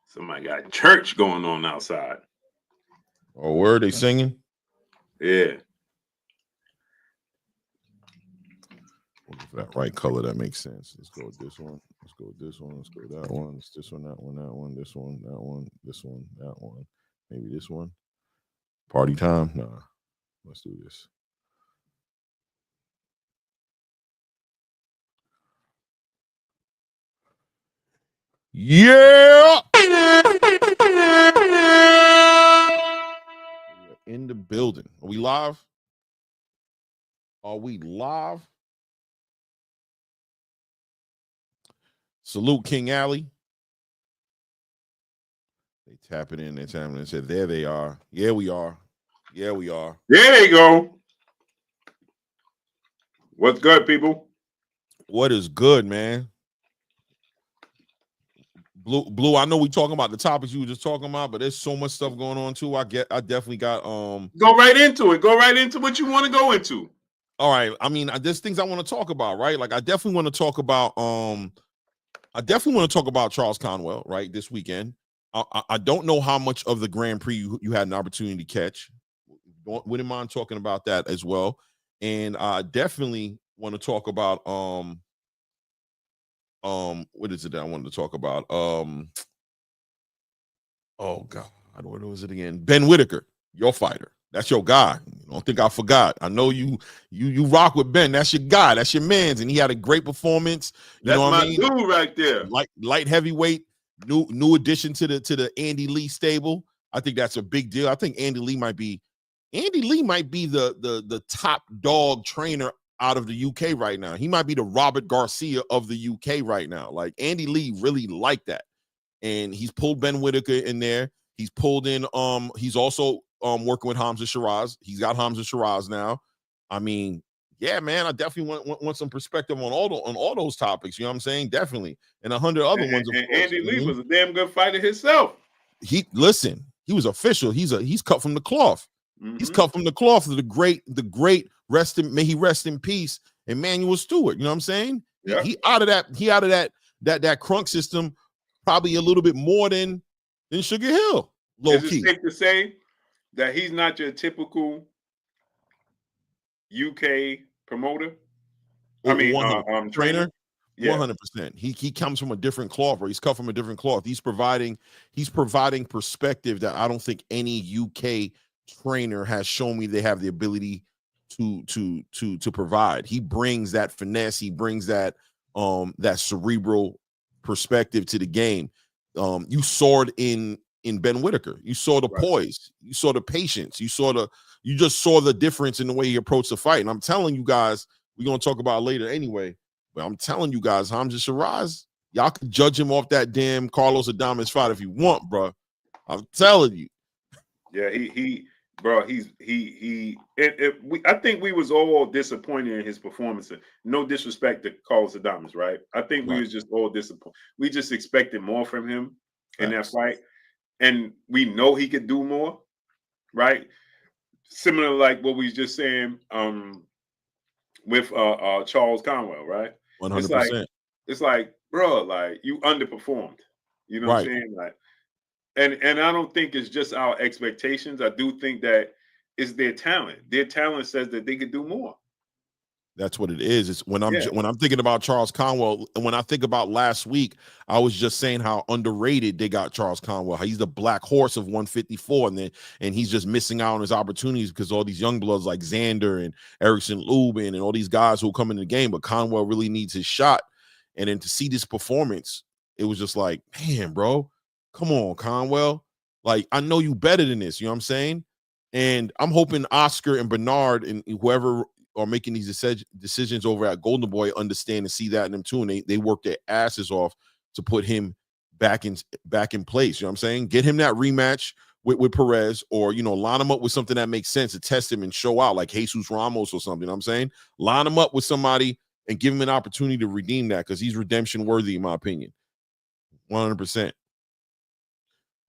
Somebody got church going on outside. Oh, where they singing? Yeah. For that right color, that makes sense. Let's go with this one. Let's go with this one. Let's go with that one. It's this one, that one, that one, this one, that one, this one, that one. Maybe this one. Party time? Nah. Let's do this. Yeah. In the building. Are we live? Are we live? Salute King Alley. They tap it in. They tap it in and said, there they are. Yeah, we are. Yeah, we are. There you go. What's good, people? What is good, man? Blue, I know we talking about the topics you were just talking about, but there's so much stuff going on too. I definitely got Go right into it. Go right into what you want to go into. All right. I mean, there's things I want to talk about, right? Like I definitely want to talk about Charles Conwell, right? This weekend. I don't know how much of the Grand Prix you had an opportunity to catch. Wouldn't mind talking about that as well. And I definitely want to talk about what is it that I wanted to talk about? Oh God, what was it again? Ben Whitaker, your fighter. That's your guy. I don't think I forgot. I know you rock with Ben. That's your guy. That's your man's, and he had a great performance. That's my dude right there. Light heavyweight, new addition to the Andy Lee stable. I think that's a big deal. I think Andy Lee might be the top dog trainer out of the UK right now. He might be the Robert Garcia of the UK right now. Like Andy Lee really liked that. And he's pulled Ben Whitaker in there. He's pulled in he's also working with Hamza Shiraz. He's got Hamza Shiraz now. I mean, yeah, man, I definitely want some perspective on all those topics. You know what I'm saying? Definitely. And 100 other ones. And Andy Lee was a damn good fighter himself. He was official. He's cut from the cloth. Mm-hmm. He's cut from the cloth of the great may he rest in peace, Emmanuel Stewart. You know what I'm saying? Yeah. He out of that crunk system probably a little bit more than Sugar Hill. Low key. Is it safe to say that he's not your typical UK promoter? I mean, trainer. Yeah. 100%. He comes from a different cloth, or he's cut from a different cloth. He's providing perspective that I don't think any UK trainer has shown me they have the ability to provide. He brings that finesse. He brings that cerebral perspective to the game. You saw it in Ben Whitaker. You saw the poise. You saw the patience. You just saw the difference in the way he approached the fight. And I'm telling you guys, we're gonna talk about it later anyway. But I'm telling you guys, Hamza Shiraz, y'all can judge him off that damn Carlos Adames fight if you want, bro. I'm telling you. Yeah, I think we was all disappointed in his performance. No disrespect to Carlos Adames, right? I think we was just all disappointed. We just expected more from him in that fight, and we know he could do more, right? Similar like what we was just saying with Charles Conwell, right? 100%. It's like, bro, like you underperformed. You know what I'm saying? Like, and I don't think it's just our expectations. I do think that it's their talent. Their talent says that they could do more. That's what it is. It's when I'm thinking about Charles Conwell, and when I think about last week, I was just saying how underrated they got Charles Conwell. How he's the black horse of 154, and he's just missing out on his opportunities because all these young bloods like Xander and Erickson Lubin and all these guys who come in the game. But Conwell really needs his shot. And then to see this performance, it was just like, man, bro, come on, Conwell. Like, I know you better than this. You know what I'm saying? And I'm hoping Oscar and Bernard and whoever are making these decisions over at Golden Boy understand and see that in them too, and they work their asses off to put him back in place. You know what I'm saying? Get him that rematch with Perez, or line him up with something that makes sense to test him and show out, like Jesus Ramos or something. You know what I'm saying? Line him up with somebody and give him an opportunity to redeem that, because he's redemption worthy, in my opinion. 100%.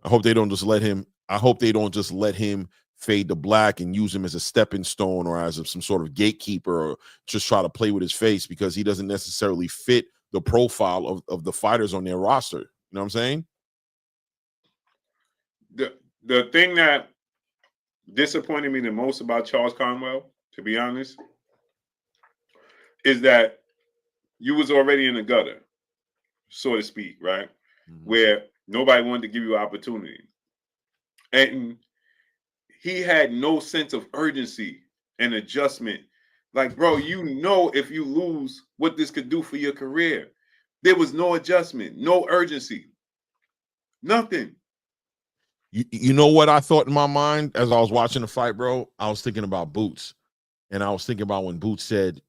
I hope they don't just let him fade to black and use him as a stepping stone or as some sort of gatekeeper, or just try to play with his face, because he doesn't necessarily fit the profile of the fighters on their roster. You know what I'm saying? the thing that disappointed me the most about Charles Conwell, to be honest, is that you was already in the gutter, so to speak, right? Where nobody wanted to give you opportunity. And he had no sense of urgency and adjustment. Like, bro, you know if you lose what this could do for your career. There was no adjustment, no urgency, nothing. You know what I thought in my mind as I was watching the fight, bro? I was thinking about Boots. And I was thinking about when Boots said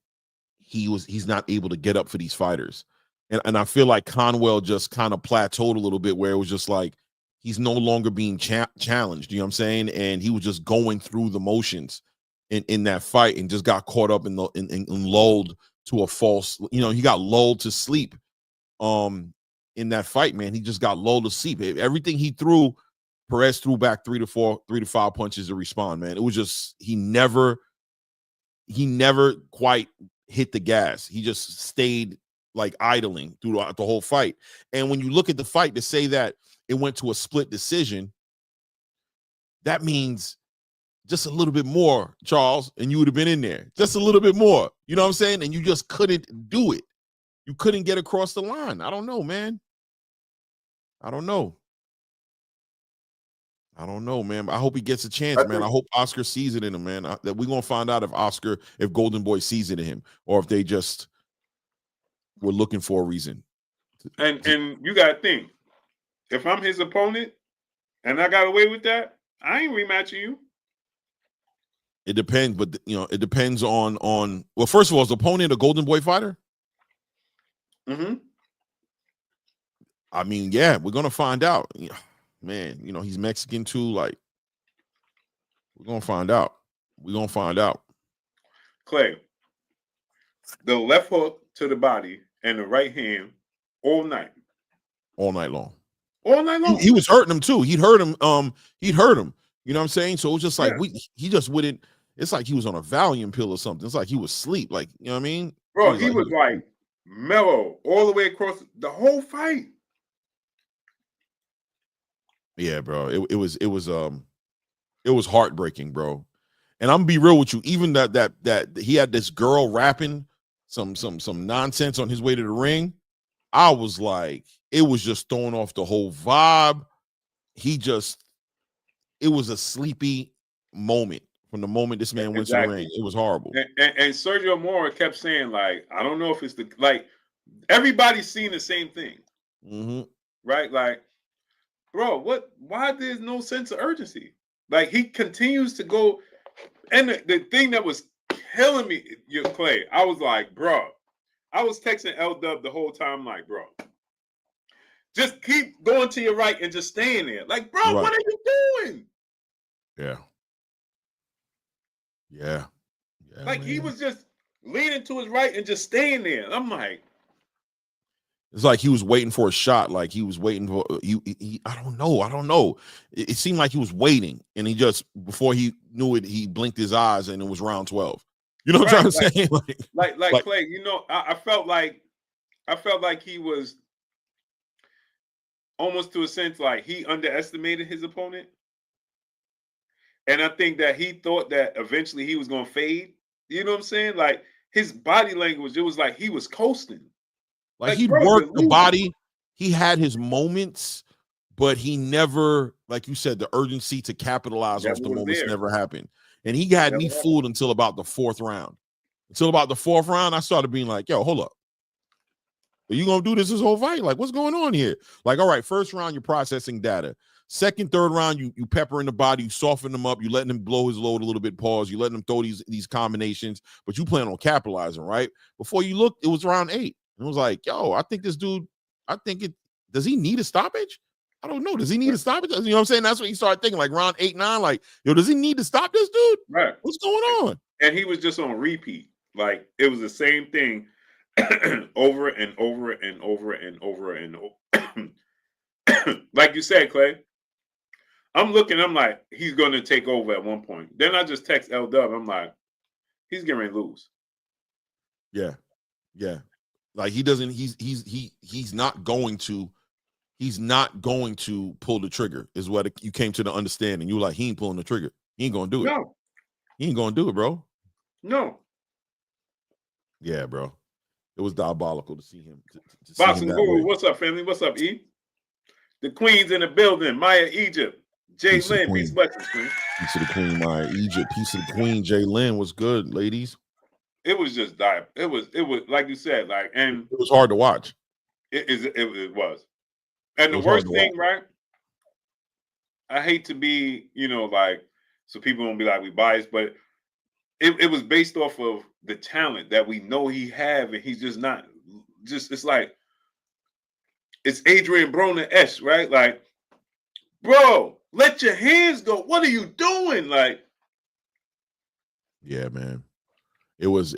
he's not able to get up for these fighters. And I feel like Conwell just kind of plateaued a little bit where it was just like he's no longer being challenged, you know what I'm saying? And he was just going through the motions in that fight and just got caught up in lulled to a false, he got lulled to sleep in that fight, man. He just got lulled to sleep. Everything he threw, Perez threw back 3 to 5 punches to respond, man. It was just he never quite hit the gas. He just stayed like idling throughout the whole fight. And when you look at the fight, to say that it went to a split decision, that means just a little bit more, Charles, and you would have been in there. Just a little bit more. You know what I'm saying? And you just couldn't do it. You couldn't get across the line. I don't know, man. I don't know, man. I hope he gets a chance, man. I hope Oscar sees it in him, man. That we're gonna find out if Golden Boy sees it in him, or if they just were looking for a reason. And you gotta think, if I'm his opponent and I got away with that, I ain't rematching you. It depends, but it depends on. Well, first of all, is the opponent a Golden Boy fighter? I mean, yeah, we're gonna find out. Man, he's Mexican too. Like, we're gonna find out. Clay, the left hook to the body and the right hand all night long. He was hurting him too. He'd hurt him. You know what I'm saying? So it was just like he just wouldn't. It's like he was on a Valium pill or something. It's like he was asleep. Like, you know what I mean? Bro, he was like mellow all the way across the whole fight. Yeah, bro. It was heartbreaking, bro. And I'm gonna be real with you. Even that he had this girl rapping some nonsense on his way to the ring. I was like, it was just throwing off the whole vibe. It was a sleepy moment from the moment this man went to the ring. It was horrible. And Sergio Mora kept saying, like, I don't know if it's everybody's seeing the same thing. Right? Like, bro, why there's no sense of urgency? Like, he continues to go. And the thing that was killing me, Clay, I was like, bro, I was texting L-Dub the whole time, like, bro, just keep going to your right and just staying there. Like, bro, What are you doing? Yeah. Like, man. He was just leaning to his right and just staying there. And I'm like, it's like he was waiting for a shot. Like he was waiting for I don't know. It seemed like he was waiting, and he just, before he knew it, he blinked his eyes, and it was round 12. You know what I'm trying to say? Like Clay, I felt like he was almost, to a sense, like he underestimated his opponent. And I think that he thought that eventually he was going to fade. You know what I'm saying? Like, his body language, it was like he was coasting. Like he worked the body. He had his moments, but he never, like you said, the urgency to capitalize off the moments never happened. And he had me fooled until about the fourth round. I started being like, yo, hold up. Are you going to do this whole fight? Like, what's going on here? Like, all right, first round, you're processing data. Second, third round, you pepper in the body, you soften him up, you letting him blow his load a little bit, pause, you letting him throw these combinations, but you plan on capitalizing, right? Before you looked, it was round 8. And it was like, yo, I think this dude, does he need a stoppage? I don't know. Does he need a stoppage? You know what I'm saying? That's what he started thinking, like round 8, 9, like, yo, does he need to stop this dude? Right. What's going on? And he was just on repeat. Like, it was the same thing over and over and over and over and over. Like you said, Clay, I'm like, he's going to take over at one point. Then I just text L-Dub. I'm like, he's getting ready to lose. Yeah. Like, he doesn't, he's not going to he's not going to pull the trigger, is what you came to the understanding. You were like, he ain't pulling the trigger. He ain't gonna do it. No. He ain't gonna do it, bro. No. Yeah, bro. It was diabolical to see him to see him Boxing that Guru, way. what's up, family? What's up, E? The Queen's in the building. Maya Egypt. Jay Peace to the Lynn, peace queen. blessings, Queen. Peace to the queen, Maya Egypt. Peace to the queen, Jay Lynn. Was good, ladies. It was just it was like you said, like, and it was hard to watch. It was. And It the was hard worst to thing, watch. right? I hate to be, like, so people won't be like we biased, but it was based off of the talent that we know he have, and he's just not. It's like it's Adrian Broner-esque, right? Like, bro, let your hands go. What are you doing? Like, yeah, man. It was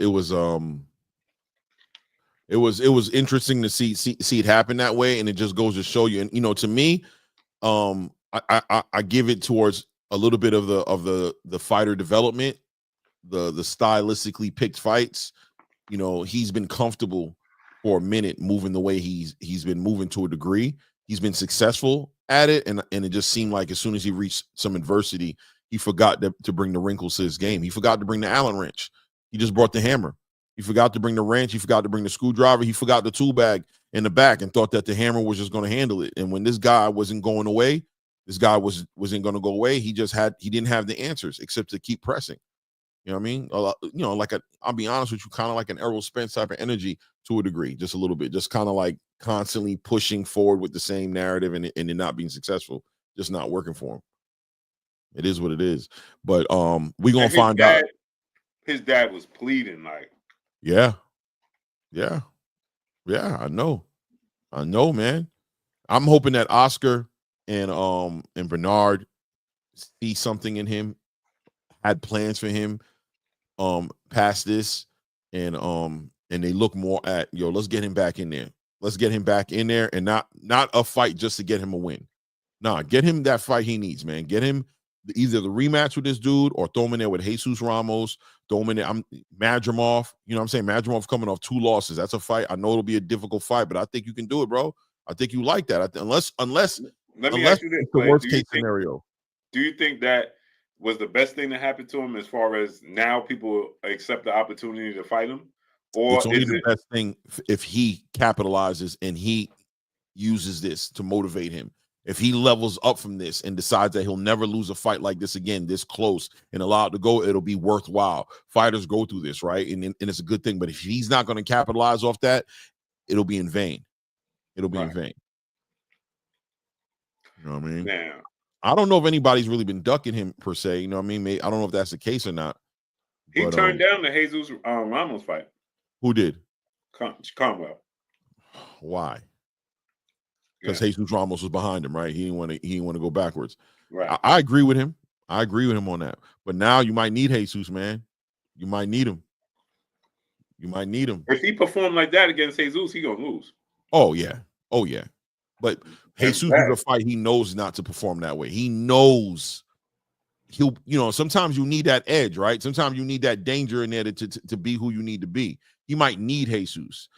interesting to see it happen that way, and it just goes to show you. And to me, I give it towards a little bit of the fighter development, the stylistically picked fights. He's been comfortable for a minute moving the way he's been moving to a degree. He's been successful at it, and it just seemed like as soon as he reached some adversity, he forgot to bring the wrinkles to his game. He forgot to bring the Allen wrench. He just brought the hammer. He forgot to bring the wrench. He forgot to bring the screwdriver. He forgot the tool bag in the back and thought that the hammer was just going to handle it. And when this guy wasn't going away, this guy wasn't going to go away. He didn't have the answers except to keep pressing. You know what I mean? I'll be honest with you, kind of like an Errol Spence type of energy to a degree, just a little bit, just kind of like constantly pushing forward with the same narrative and it not being successful, just not working for him. It is what it is. But we're going to find out. His dad was pleading like. Yeah. I know, man. I'm hoping that Oscar and Bernard see something in him, had plans for him past this, and they look more at, let's get him back in there. Let's get him back in there, and not a fight just to get him a win. Nah, get him that fight he needs, man. Get him either the rematch with this dude or throw him in there with Jesus Ramos. Throw him in there. Madrimov. You know what I'm saying? Madrimov coming off 2 losses. That's a fight. I know it'll be a difficult fight, but I think you can do it, bro. I think you like that. Unless Let me ask you this, it's the worst case scenario. Do you think that was the best thing that happened to him as far as now people accept the opportunity to fight him? Or it's only the best thing if he capitalizes and he uses this to motivate him. If he levels up from this and decides that he'll never lose a fight like this again, this close, and allow it to go, it'll be worthwhile. Fighters go through this, right? And it's a good thing. But if he's not going to capitalize off that, it'll be in vain. It'll be in vain. You know what I mean? Yeah. I don't know if anybody's really been ducking him per se. You know what I mean? I don't know if that's the case or not. He turned down the Jesus Ramos fight. Who did? Conwell. Why? Because Jesus Ramos was behind him, right? He didn't want to go backwards. Right. I agree with him. I agree with him on that. But now you might need Jesus, man. You might need him. If he performed like that against Jesus, he gonna lose. Oh yeah. But Jesus is a fight he knows not to perform that way. He knows sometimes you need that edge, right? Sometimes you need that danger in there to be who you need to be. You might need Jesus.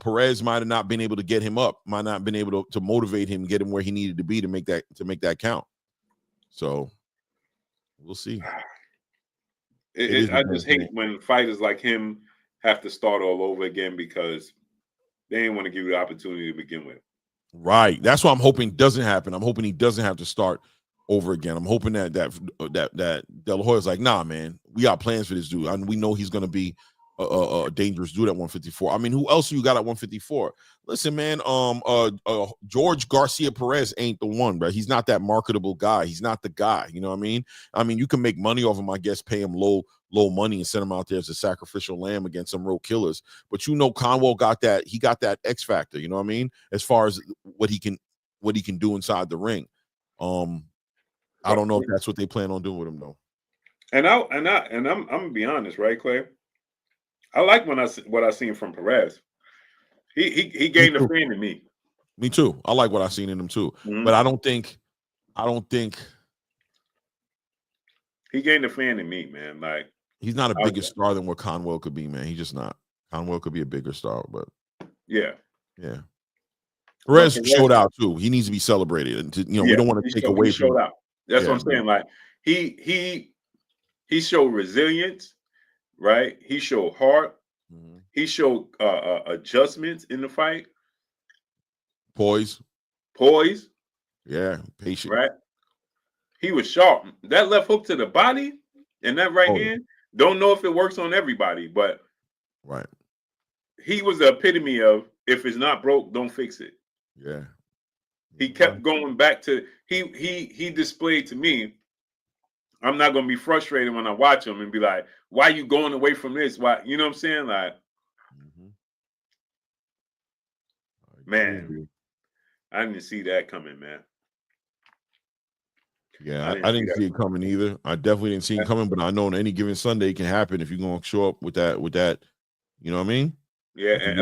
Perez might have not been able to get him up, might not have been able to motivate him, get him where he needed to be to make that count. So we'll see. I just hate when fighters like him have to start all over again because they didn't want to give you the opportunity to begin with. Right. That's what I'm hoping doesn't happen. I'm hoping he doesn't have to start over again. I'm hoping that De La Hoya's like, nah, man, we got plans for this dude, and we know he's going to be a dangerous dude at 154. I mean, who else you got at 154? Listen, man, George Garcia Perez ain't the one, bro. He's not that marketable guy. He's not the guy. You know what I mean? I mean, you can make money off him, I guess, pay him low money and send him out there as a sacrificial lamb against some real killers. But Conwell got that. He got that X factor. You know what I mean? As far as what he can do inside the ring. I don't know if that's what they plan on doing with him though. And I'm gonna be honest, right, Clay? I like what I seen from Perez. He gained a fan in me. Me too. I like what I seen in him too. Mm-hmm. But I don't think he gained a fan in me, man. Like he's not a bigger star than what Conwell could be, man. He's just not. Conwell could be a bigger star, but yeah. Perez showed out too. He needs to be celebrated, and we don't want to take away from. He showed out. That's what I'm saying. Like he showed resilience, right? He showed heart. Mm-hmm. He showed adjustments in the fight. Poise. Yeah, patient. Right. He was sharp. That left hook to the body and that right hand. Don't know if it works on everybody, but right. He was the epitome of if it's not broke, don't fix it. Yeah. He kept going back to he displayed to me. I'm not gonna be frustrated when I watch him and be like, why are you going away from this? Why, you know what I'm saying? Like, man, I didn't see that coming, man. Yeah, I didn't see it coming either. I definitely didn't see it coming, but I know on any given Sunday it can happen if you're gonna show up with that, you know what I mean? Yeah, and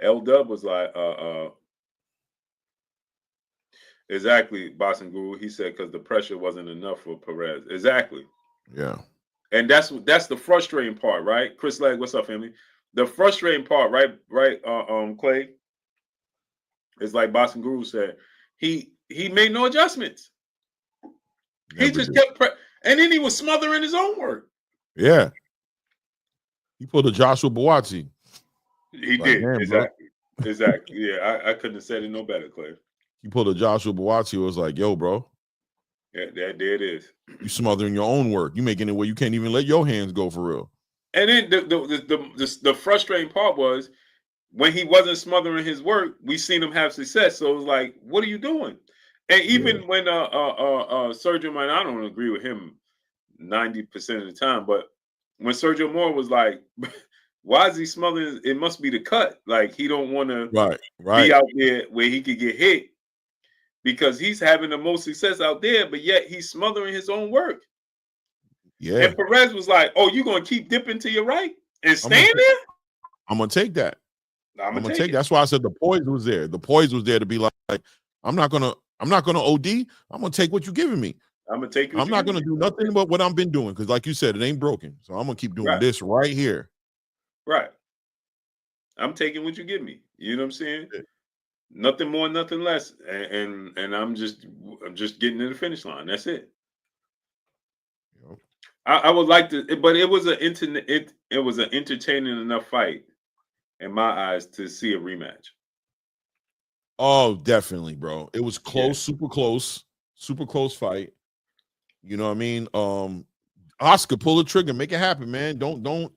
L-Dub was like, exactly, Boxing Guru. He said because the pressure wasn't enough for Perez. Exactly. Yeah. And that's the frustrating part, right? Chris Legg, what's up, family? The frustrating part, right, Clay, is like Boxing Guru said, he made no adjustments. He just kept and then he was smothering his own work. Yeah. He pulled a Joshua Buatsi. He did. Exactly. Bro. Exactly. Yeah, I couldn't have said it no better, Clay. He pulled a Joshua Buatsi. Was like, yo, bro. Yeah, there it is. You smothering your own work. You making it where you can't even let your hands go for real. And then the frustrating part was when he wasn't smothering his work, we seen him have success. So it was like, what are you doing? And even when Sergio Moore, I don't agree with him 90% of the time, but when Sergio Moore was like, why is he smothering? It must be the cut. Like he don't want to be out there where he could get hit because he's having the most success out there, but yet he's smothering his own work. Yeah. And Perez was like, oh, you're going to keep dipping to your right and stand there? I'm going to take that. I'm going to take That's why I said the poise was there. The poise was there to be like, I'm not going to OD. I'm going to take what you're giving me. I'm going to take I'm not going to do nothing but what I've been doing because like you said, it ain't broken. So I'm going to keep doing this right here. Right. I'm taking what you give me. You know what I'm saying? Yeah. Nothing more, nothing less. And I'm just getting to the finish line. That's it. Yep. I would like to, but it was an entertaining enough fight in my eyes to see a rematch. Oh, definitely, bro. It was close, super close fight. You know what I mean? Oscar, pull the trigger, make it happen, man. Don't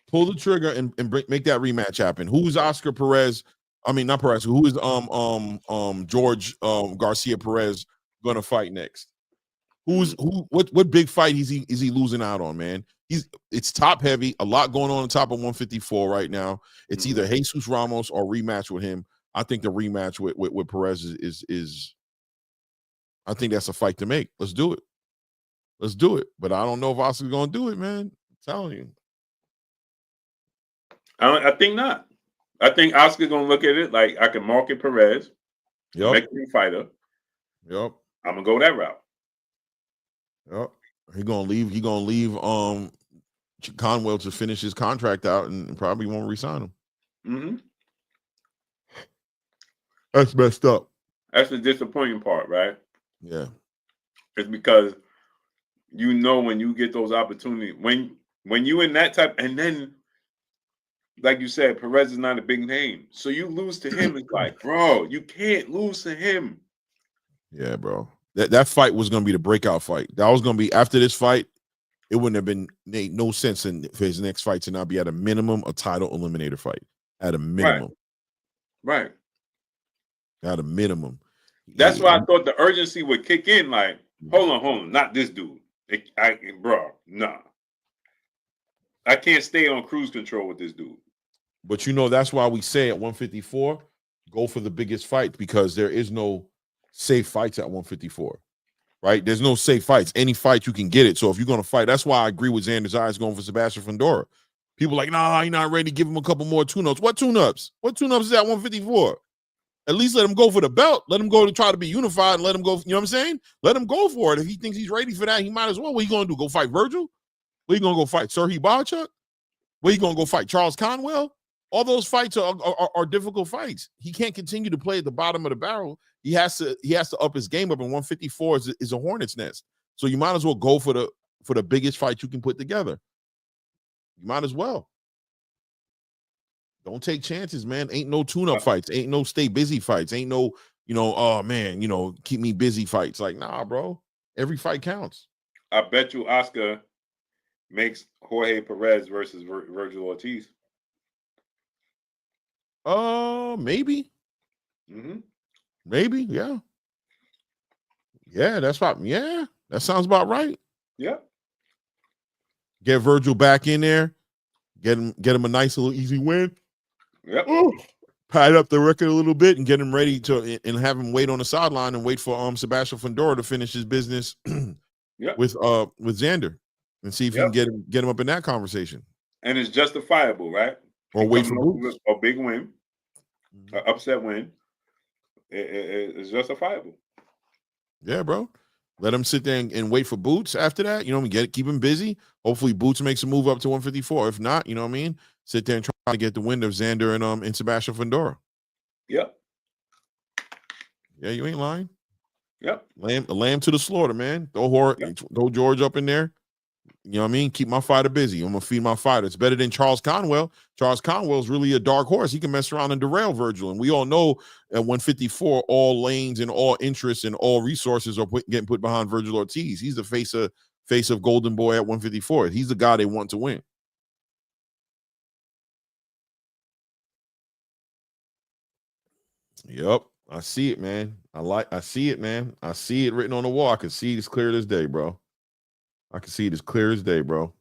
pull the trigger and make that rematch happen. Who's Oscar Perez? I mean, not Perez. Who is George Garcia Perez gonna fight next? What big fight is he losing out on, man? It's top heavy, a lot going on top of 154 right now. It's either Jesus Ramos or rematch with him. I think the rematch with Perez is I think that's a fight to make. Let's do it. But I don't know if Oscar's gonna do it, man. I'm telling you. I think not. I think Oscar's gonna look at it like I can market Perez, Mexican fighter. Yep. I'm gonna go that route. Yep. He gonna leave Conwell to finish his contract out and probably won't re-sign him. Mm-hmm. That's messed up. That's the disappointing part, right? Yeah. It's because when you get those opportunities, when you in that type, and then like you said, Perez is not a big name. So you lose to him, it's like, bro, you can't lose to him. Yeah, bro. That fight was gonna be the breakout fight. That was gonna be after this fight. It wouldn't have been made no sense for his next fight to not be at a minimum a title eliminator fight. At a minimum. Right. At a minimum. That's why I thought the urgency would kick in. Like, hold on, not this dude. Nah. I can't stay on cruise control with this dude. But that's why we say at 154, go for the biggest fight because there is no safe fights at 154, right? There's no safe fights. Any fight you can get it. So if you're going to fight, that's why I agree with Xander Zayas going for Sebastian Fundora. People like, nah, you're not ready to give him a couple more tune-ups. What tune-ups? What tune-ups is at 154? At least let him go for the belt. Let him go to try to be unified and let him go. You know what I'm saying? Let him go for it. If he thinks he's ready for that, he might as well. What are you going to do? Go fight Virgil? What are you going to go fight Serhii Barchuk? What are you going to go fight Charles Conwell? All those fights are difficult fights. He can't continue to play at the bottom of the barrel. He has to up his game up, and 154 is a hornet's nest. So you might as well go for the biggest fight you can put together. You might as well. Don't take chances, man. Ain't no tune-up fights. Ain't no stay busy fights. Ain't no, oh man, keep me busy fights. Like, nah, bro. Every fight counts. I bet you Oscar makes Jorge Perez versus Virgil Ortiz. Maybe. Mm-hmm. Maybe, yeah. Yeah, that's right. Yeah, that sounds about right. Yeah. Get Virgil back in there. Get him a nice little easy win. Yep. Pad up the record a little bit and get him ready to and have him wait on the sideline and wait for Sebastian Fundora to finish his business with Xander and see if he can get him up in that conversation. And it's justifiable, right? Or wait for Boots. A big win, an upset win. It's justifiable. Yeah, bro. Let him sit there and wait for Boots after that. Keep him busy. Hopefully Boots makes a move up to 154. If not, you know what I mean? Sit there and try to get the win of Xander and Sebastian Fundora. Yep. Yeah, you ain't lying. Yep. Lamb to the slaughter, man. Throw George up in there. You know what I mean? Keep my fighter busy. I'm gonna feed my fighter. It's better than Charles Conwell. Charles Conwell's really a dark horse. He can mess around and derail Virgil. And we all know at 154, all lanes and all interests and all resources are getting put behind Virgil Ortiz. He's the face of Golden Boy at 154. He's the guy they want to win. Yep. I see it, man. I see it, man. I see it written on the wall. I can see it as clear as day, bro. I can see it as clear as day, bro.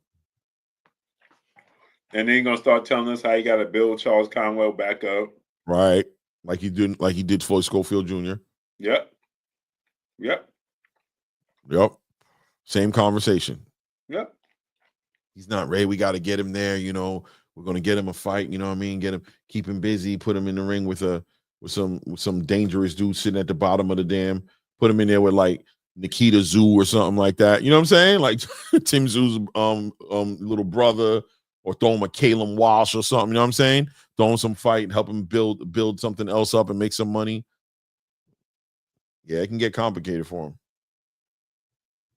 And then you're gonna start telling us how you gotta build Charles Conwell back up. Right. Like he did Floyd Schofield Jr. Yep. Same conversation. Yep. He's not ready. We got to get him there. We're gonna get him a fight. You know what I mean? Keep him busy. Put him in the ring with some dangerous dude sitting at the bottom of the dam. Put him in there with like Nikita Zhu or something like that. You know what I'm saying? Like Tim Zhu's little brother, or throw him a Caleb Walsh or something. You know what I'm saying? Throw him some fight and help him build something else up and make some money. Yeah, it can get complicated for him.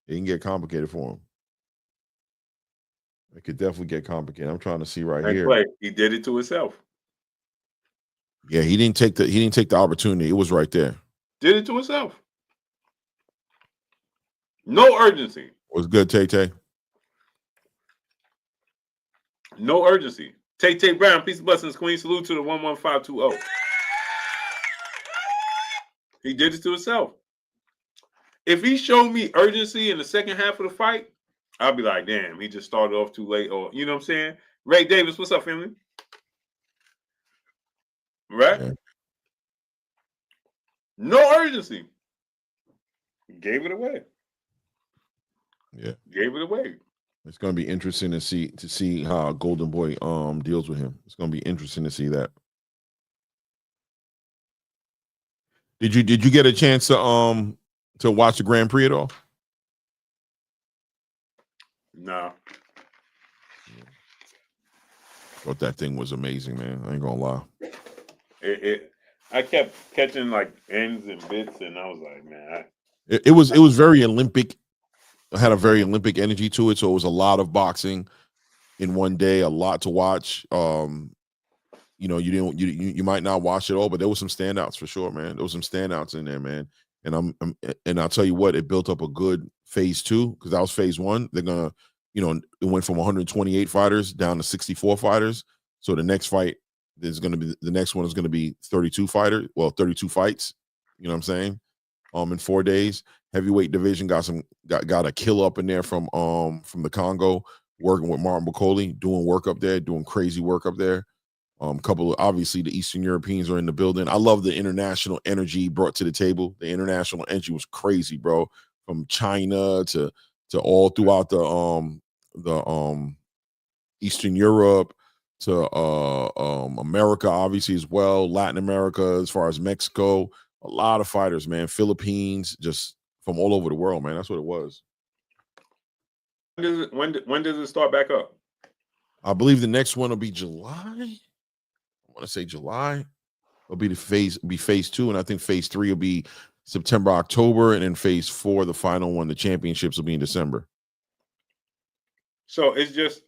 It can get complicated for him. It could definitely get complicated. I'm trying to see right here. Play. He did it to himself. Yeah, he didn't take the opportunity. It was right there. Did it to himself. No urgency. What's good, Tay? No urgency. Tay Brown, peace and blessings, Queen. Salute to the 11520. He did it to himself. If he showed me urgency in the second half of the fight, I'll be like, damn, he just started off too late. Or, you know what I'm saying? Ray Davis, what's up, family? Right? Yeah. No urgency. Gave it away. Yeah. Gave it away. It's going to be interesting to see how Golden Boy deals with him. It's going to be interesting to see that. Did you get a chance to watch the Grand Prix at all? No. Thought that thing was amazing, man. I ain't gonna lie. I kept catching like ends and bits, and I was like, man. It was very Olympic. It had a very Olympic energy to it, so it was a lot of boxing in one day, a lot to watch. You might not watch it all, but there was some standouts for sure, man. There was some standouts in there, man. And I'll tell you what, it built up a good phase 2, because that was phase 1. They're gonna, it went from 128 fighters down to 64 fighters. So the next fight the next one is gonna be 32 fights. You know what I'm saying? In 4 days. Heavyweight division got a kill up in there from the Congo, working with Martin Bacoli, doing work up there, doing crazy work up there. Obviously the Eastern Europeans are in the building. I love the international energy brought to the table. The international energy was crazy, bro. From China to all throughout the Eastern Europe to America, obviously, as well. Latin America, as far as Mexico, a lot of fighters, man. Philippines, just from all over the world, man. That's what it was. When does it start back up? I believe the next one will be July. want to say July. It'll be phase 2, and I think phase 3 will be September, October, and then phase 4, the final one, the championships will be in December. So it's just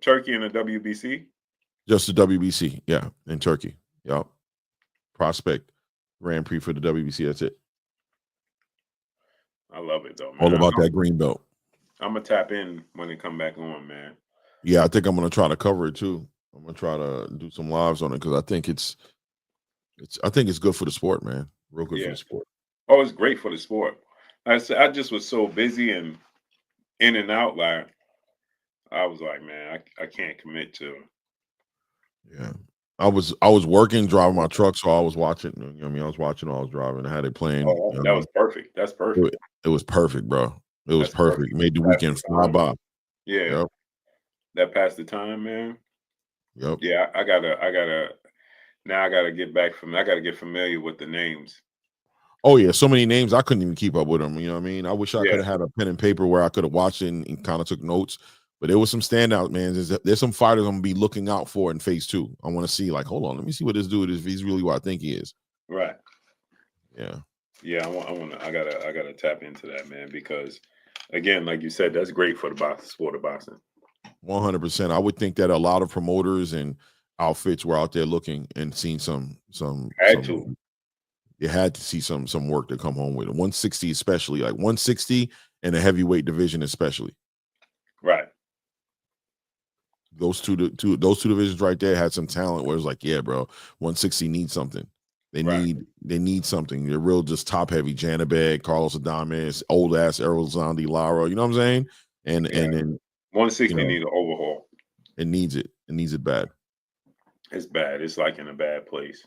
Turkey and the WBC? Just the WBC, yeah, in Turkey. Yep. Prospect Grand Prix for the WBC. That's it. I love it though, man. All about that green belt. I'm gonna tap in when it come back on, man. Yeah, I think I'm gonna try to cover it too. I'm gonna try to do some lives on it because I think it's good for the sport, man. Real good for the sport. Oh, it's great for the sport. I just was so busy and in and out, like I was like, man, I can't commit to. Yeah, I was working, driving my truck, so I was watching. You know what I mean? I was watching while I was driving. I had it playing. Oh, that was perfect. That's perfect. It was perfect, bro. It was perfect. It made the weekend fly by. Yeah. Yep. That passed the time, man. Yep. Yeah, I gotta get familiar with the names. Oh yeah, so many names I couldn't even keep up with them. You know what I mean? I wish I could have had a pen and paper where I could have watched it and kind of took notes. But there was some standout, man. There's some fighters I'm gonna be looking out for in phase 2. I want to see, like, hold on, let me see what this dude is. If he's really what I think he is. Right. Yeah. Yeah, I gotta tap into that, man, because again, like you said, that's great for the sport of boxing. 100%. I would think that a lot of promoters and outfits were out there looking and seeing you had to see some work to come home with. 160 especially, like 160 and the heavyweight division especially. Right. Those two divisions right there had some talent where it's like, yeah, bro, 160 needs something. They need something. They're real just top heavy. Janabeg, Carlos Adames, old ass Errol Zandi Lara. You know what I'm saying? And then 160 needs an overhaul. It needs it. It needs it bad. It's bad. It's like in a bad place.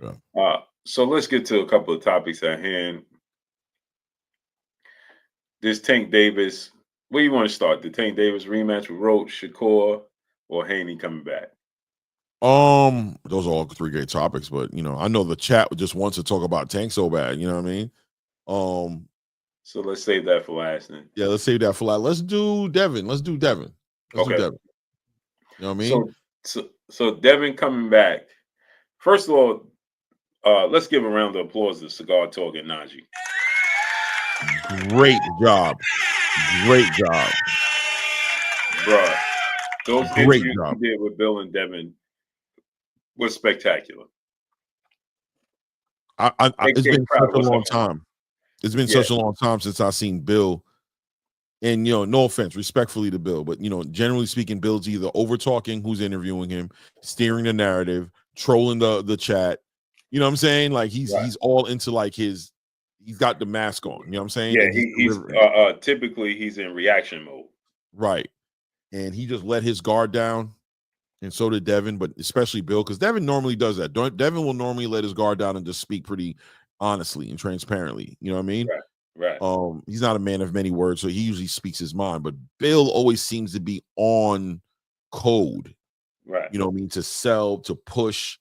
Yeah. So let's get to a couple of topics at hand. This Tank Davis. Where you want to start? The Tank Davis rematch with Roach, Shakur, or Haney coming back? Those are all 3 great topics, but I know the chat just wants to talk about Tank so bad. You know what I mean? So let's save that for last then. Yeah, let's save that for last. Let's do Devin. Let's do Devin. Do Devin. You know what I mean? So Devin coming back. First of all, let's give a round of applause to Cigar Talk and Najee. Great job. Great job. Bruh. Those interviews you did with Bill and Devin was spectacular. It's been such a long time. It's been such a long time since I've seen Bill. And no offense, respectfully to Bill, but generally speaking, Bill's either over talking who's interviewing him, steering the narrative, trolling the chat. You know what I'm saying? Like he's all into like he's got the mask on. You know what I'm saying? Yeah, he's typically he's in reaction mode. Right. And he just let his guard down. And so did Devin, but especially Bill, because Devin normally does that. Devin will normally let his guard down and just speak pretty honestly and transparently. You know what I mean? Right. He's not a man of many words, so he usually speaks his mind. But Bill always seems to be on code. Right. You know what I mean? To sell, to push,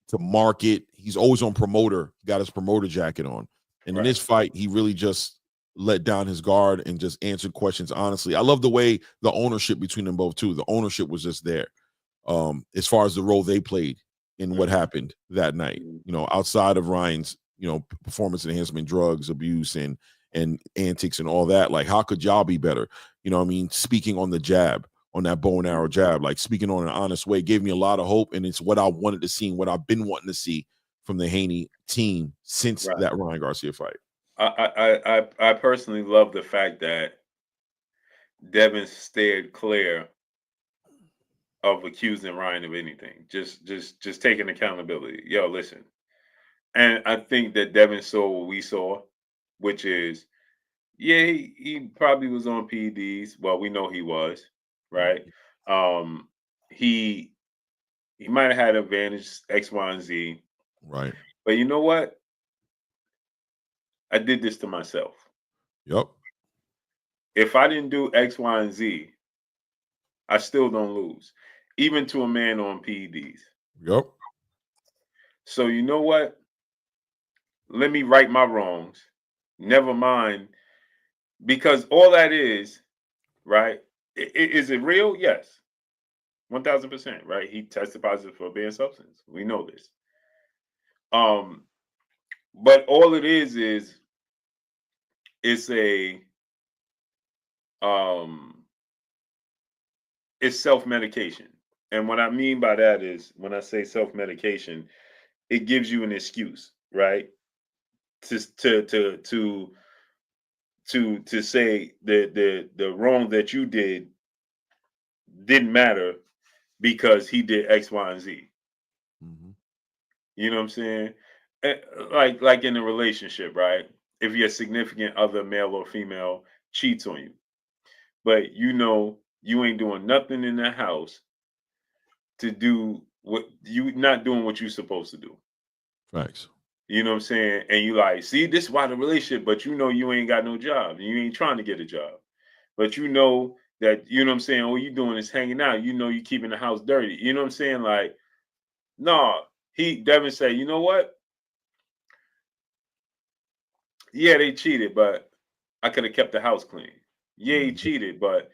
to market. He's always on promoter. Got his promoter jacket on. And in this fight, he really just let down his guard and just answered questions honestly. I love the way the ownership between them both too. The ownership was just there. As far as the role they played in what happened that night, outside of Ryan's, performance enhancement, drugs, abuse, and antics and all that. Like, how could y'all be better? You know what I mean? Speaking on the jab, on that bow and arrow jab, like speaking on an honest way, gave me a lot of hope. And it's what I wanted to see and what I've been wanting to see from the Haney team since that Ryan Garcia fight. I personally love the fact that Devin steered clear of accusing Ryan of anything. Just taking accountability. Yo, listen. And I think that Devin saw what we saw, which is, he probably was on PEDs. Well, we know he was, right? He might have had advantage X, Y, and Z. Right. But you know what? I did this to myself. Yep. If I didn't do X, Y, and Z, I still don't lose, even to a man on PEDs. Yep. So you know what? Let me right my wrongs. Never mind, because all that is, right? Is it real? Yes. 1000%, right? He tested positive for a banned substance. We know this. But all it is it's a um it's self-medication. And what I mean by that is when I say self-medication, it gives you an excuse, right? To to to to to say the wrong that you didn't matter because he did X, Y, and Z. Mm-hmm. You know what I'm saying? Like in a relationship, right? If your significant other, male or female, cheats on you, but you know you ain't doing nothing in the house to do what you not doing what you're supposed to do. Facts. You know what I'm saying? And you like, see, this is why the relationship, but you know you ain't got no job. You ain't trying to get a job. But you know that, you know what I'm saying, all you doing is hanging out. You know you keeping the house dirty. You know what I'm saying? Like, no, Devin say, you know what? Yeah, they cheated, but I could have kept the house clean. Yeah, he cheated, but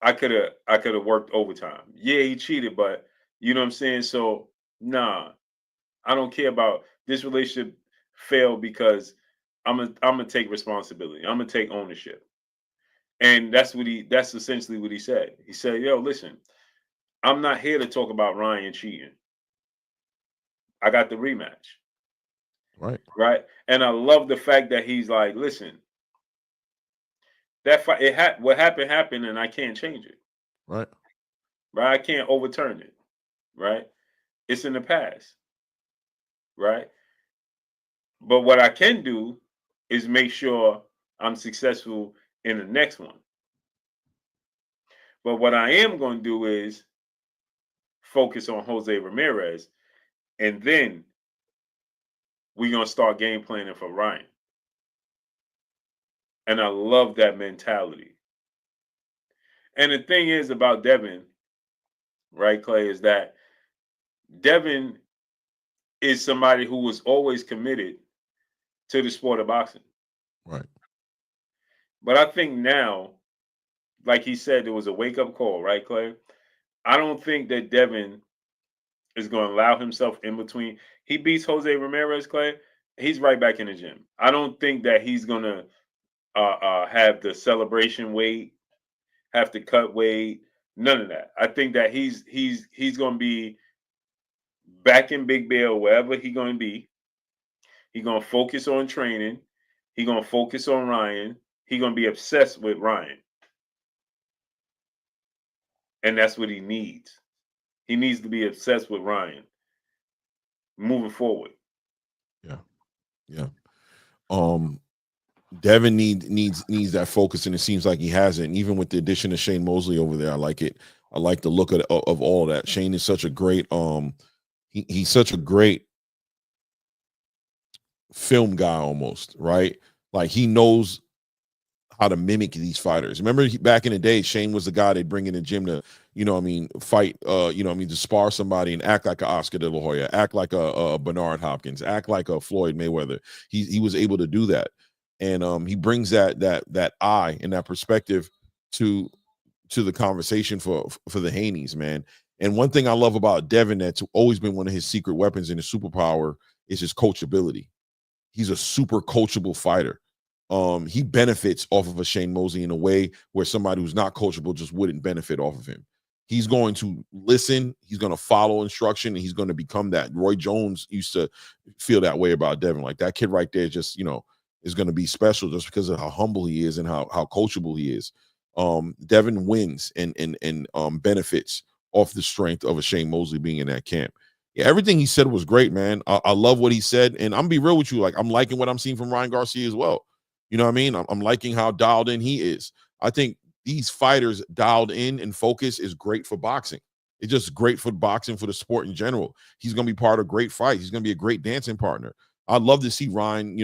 I could have worked overtime. Yeah, he cheated, but you know what I'm saying? So nah, I don't care about this relationship failed because I'm gonna take responsibility. I'm gonna take ownership. And that's essentially what he said. He said, yo, listen, I'm not here to talk about Ryan cheating. I got the rematch. Right. Right. And I love the fact that he's like, listen, that fight, what happened happened, and I can't change it. Right. Right. I can't overturn it. Right. It's in the past. Right. But what I can do is make sure I'm successful in the next one. But what I am going to do is focus on Jose Ramirez, and then we're going to start game planning for Ryan. And I love that mentality. And the thing is about Devin, right, Clay, is that Devin is somebody who was always committed to the sport of boxing. Right. But I think now, like he said, there was a wake up call, right, Clay? I don't think that Devin is going to allow himself in between. He beats Jose Ramirez, Clay. He's right back in the gym. I don't think that he's going to have the celebration weight, have to cut weight, none of that. I think that he's going to be back in Big Bear, wherever he's going to be. He's going to focus on training. He's going to focus on Ryan. He's going to be obsessed with Ryan. And that's what he needs. He needs to be obsessed with Ryan moving forward. Yeah. Yeah. Devin needs that focus, and it seems like he has it. And even with the addition of Shane Mosley over there, I like it. I like the look of all of that. Shane is such a great he's such a great film guy almost, right? Like he knows how to mimic these fighters. Remember back in the day, Shane was the guy they'd bring in the gym to, fight, to spar somebody and act like a Oscar De La Hoya, act like a Bernard Hopkins, act like a Floyd Mayweather. He was able to do that. And he brings that eye and that perspective to the conversation for the Haneys, man. And one thing I love about Devin that's always been one of his secret weapons and his superpower is his coachability. He's a super coachable fighter. He benefits off of a Shane Mosley in a way where somebody who's not coachable just wouldn't benefit off of him. He's going to listen, he's going to follow instruction, and he's going to become that. Roy Jones used to feel that way about Devin. Like that kid right there just, is going to be special just because of how humble he is and how coachable he is. Devin wins and benefits off the strength of a Shane Mosley being in that camp. Yeah, everything he said was great, man. I love what he said, and I'm gonna be real with you. Like, I'm liking what I'm seeing from Ryan Garcia as well. You know what I mean? I'm liking how dialed in he is. I think these fighters dialed in and focus is great for boxing. It's just great for boxing, for the sport in general. He's gonna be part of great fights. He's gonna be a great dancing partner. I'd love to see Ryan,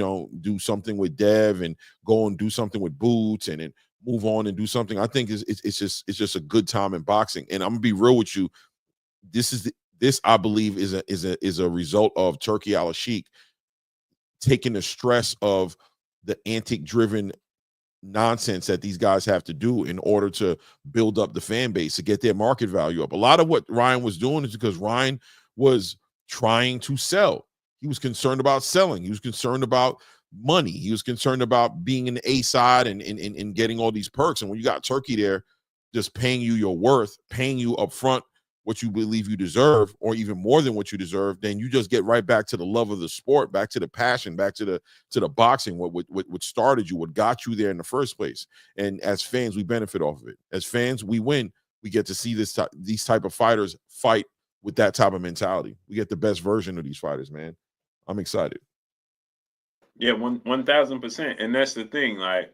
do something with Dev and go and do something with Boots and then move on and do something. I think it's just a good time in boxing. And I'm gonna be real with you. This I believe is a result of Turkey Al Sheikh taking the stress of the antic driven nonsense that these guys have to do in order to build up the fan base, to get their market value up. A lot of what Ryan was doing is because Ryan was trying to sell. He was concerned about selling. He was concerned about money. He was concerned about being in the A side and getting all these perks. And when you got Turkey there just paying you your worth, paying you up front what you believe you deserve, or even more than what you deserve, then you just get right back to the love of the sport, back to the passion, back to the boxing, what started you, what got you there in the first place. And as fans, we benefit off of it. As fans, we win. We get to see these type of fighters fight with that type of mentality. We get the best version of these fighters, man. I'm excited. Yeah, 1,000%. And that's the thing. Like,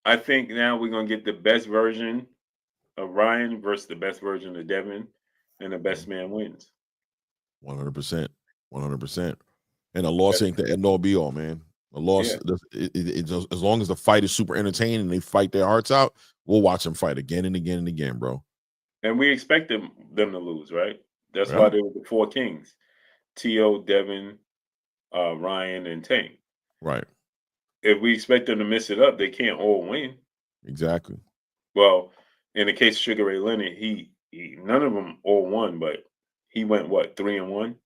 I think now we're gonna get the best version of Ryan versus the best version of Devin, and the best man wins. 100%. 100%. And a loss ain't the end all be all, man. A loss, as long as the fight is super entertaining and they fight their hearts out, we'll watch them fight again and again and again, bro. And we expect them to lose, right? That's why they were the four kings: T.O., Devin, Ryan, and Tank. Right. If we expect them to mess it up, they can't all win. Exactly. Well, in the case of Sugar Ray Leonard, he none of them all won, but he went what, 3-1?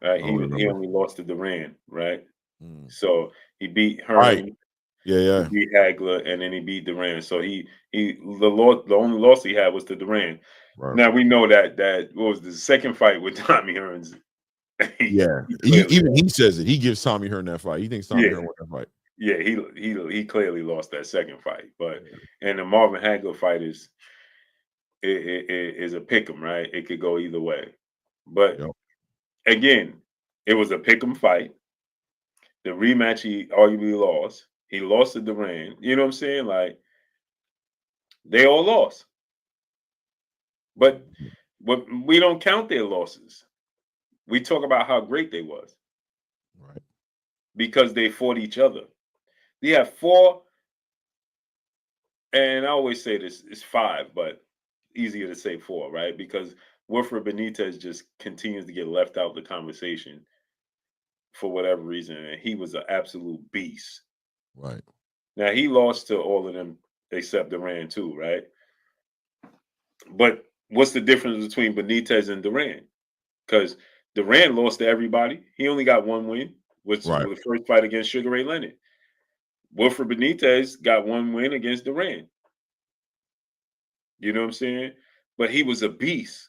Right? He only lost to Duran, right? So he beat Hearn, right. Yeah. He beat Hagler, and then he beat Duran. So the only loss he had was to Duran. Right. Now we know that what was the second fight with Tommy Hearns. He says it. He gives Tommy Hearn that fight. He thinks Tommy Hearn won that fight. Yeah, he clearly lost that second fight. But and the Marvin Hagler fight is a pick'em, right? It could go either way. But again, it was a pick'em fight. The rematch he arguably lost. He lost to Duran. You know what I'm saying? Like, they all lost. But we don't count their losses. We talk about how great they was. Right. Because they fought each other. They have 4, and I always say this, it's 5, but easier to say 4, right? Because Wilfred Benitez just continues to get left out of the conversation for whatever reason, and he was an absolute beast. Right. Now, he lost to all of them except Duran too, right? But what's the difference between Benitez and Duran? Because Duran lost to everybody. He only got 1 win, which was the first fight against Sugar Ray Leonard. Wilfred Benitez got 1 win against Duran. You know what I'm saying? But he was a beast.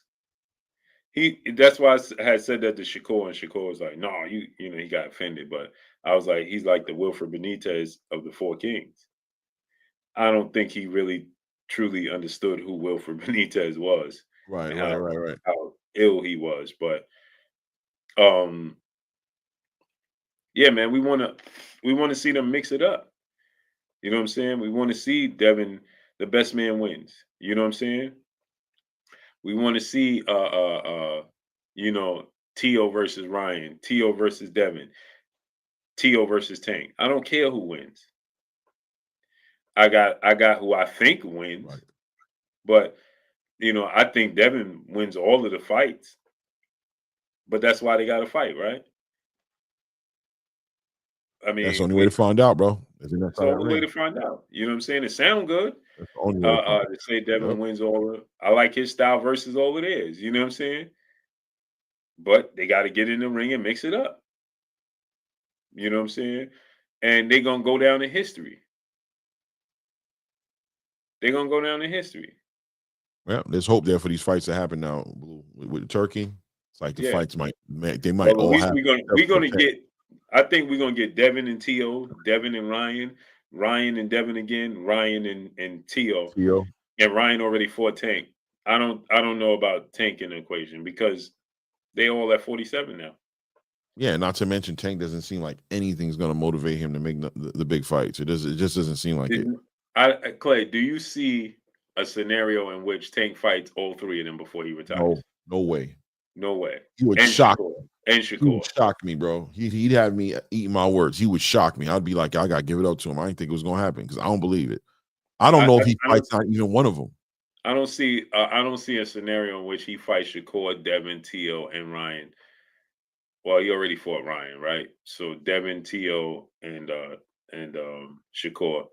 That's why I had said that to Shakur, and Shakur was like, "No, you know," he got offended. But I was like, he's like the Wilfred Benitez of the Four Kings. I don't think he really truly understood who Wilfred Benitez was. Right. How ill he was. But yeah, man, we want to see them mix it up. You know what I'm saying? We want to see Devin, the best man wins. You know what I'm saying? We want to see T.O. versus Ryan, T.O. versus Devin, T.O. versus Tank. I don't care who wins. I got who I think wins. Right. But I think Devin wins all of the fights. But that's why they got to fight, right? I mean, that's the only way to find out, bro. It's the only way to find out. You know what I'm saying? It sounds good. That's the only way to say Devin wins all of. I like his style versus all it is. You know what I'm saying? But they got to get in the ring and mix it up. You know what I'm saying? And they're gonna go down in history. They're gonna go down in history. Yeah, there's hope there for these fights to happen now with Turkey. It's like the fights might all happen. We're gonna get. I think we're gonna get Devin and T.O., Devin and Ryan, Ryan and Devin again, Ryan and T.O. And Ryan already fought Tank. I don't know about Tank in the equation because they all at 47 now. Yeah, not to mention Tank doesn't seem like anything's going to motivate him to make the big fights. It just doesn't seem like it. Clay, do you see a scenario in which Tank fights all 3 of them before he retires? No way. No way. He would shock me. Shakur. He would shock me, bro. He'd have me eating my words. He would shock me. I'd be like, I got to give it up to him. I didn't think it was going to happen because I don't believe it. I don't know if he fights not even one of them. I don't see a scenario in which he fights Shakur, Devin, T.O., and Ryan. Well, he already fought Ryan, right? So Devin, T.O., and Shakur.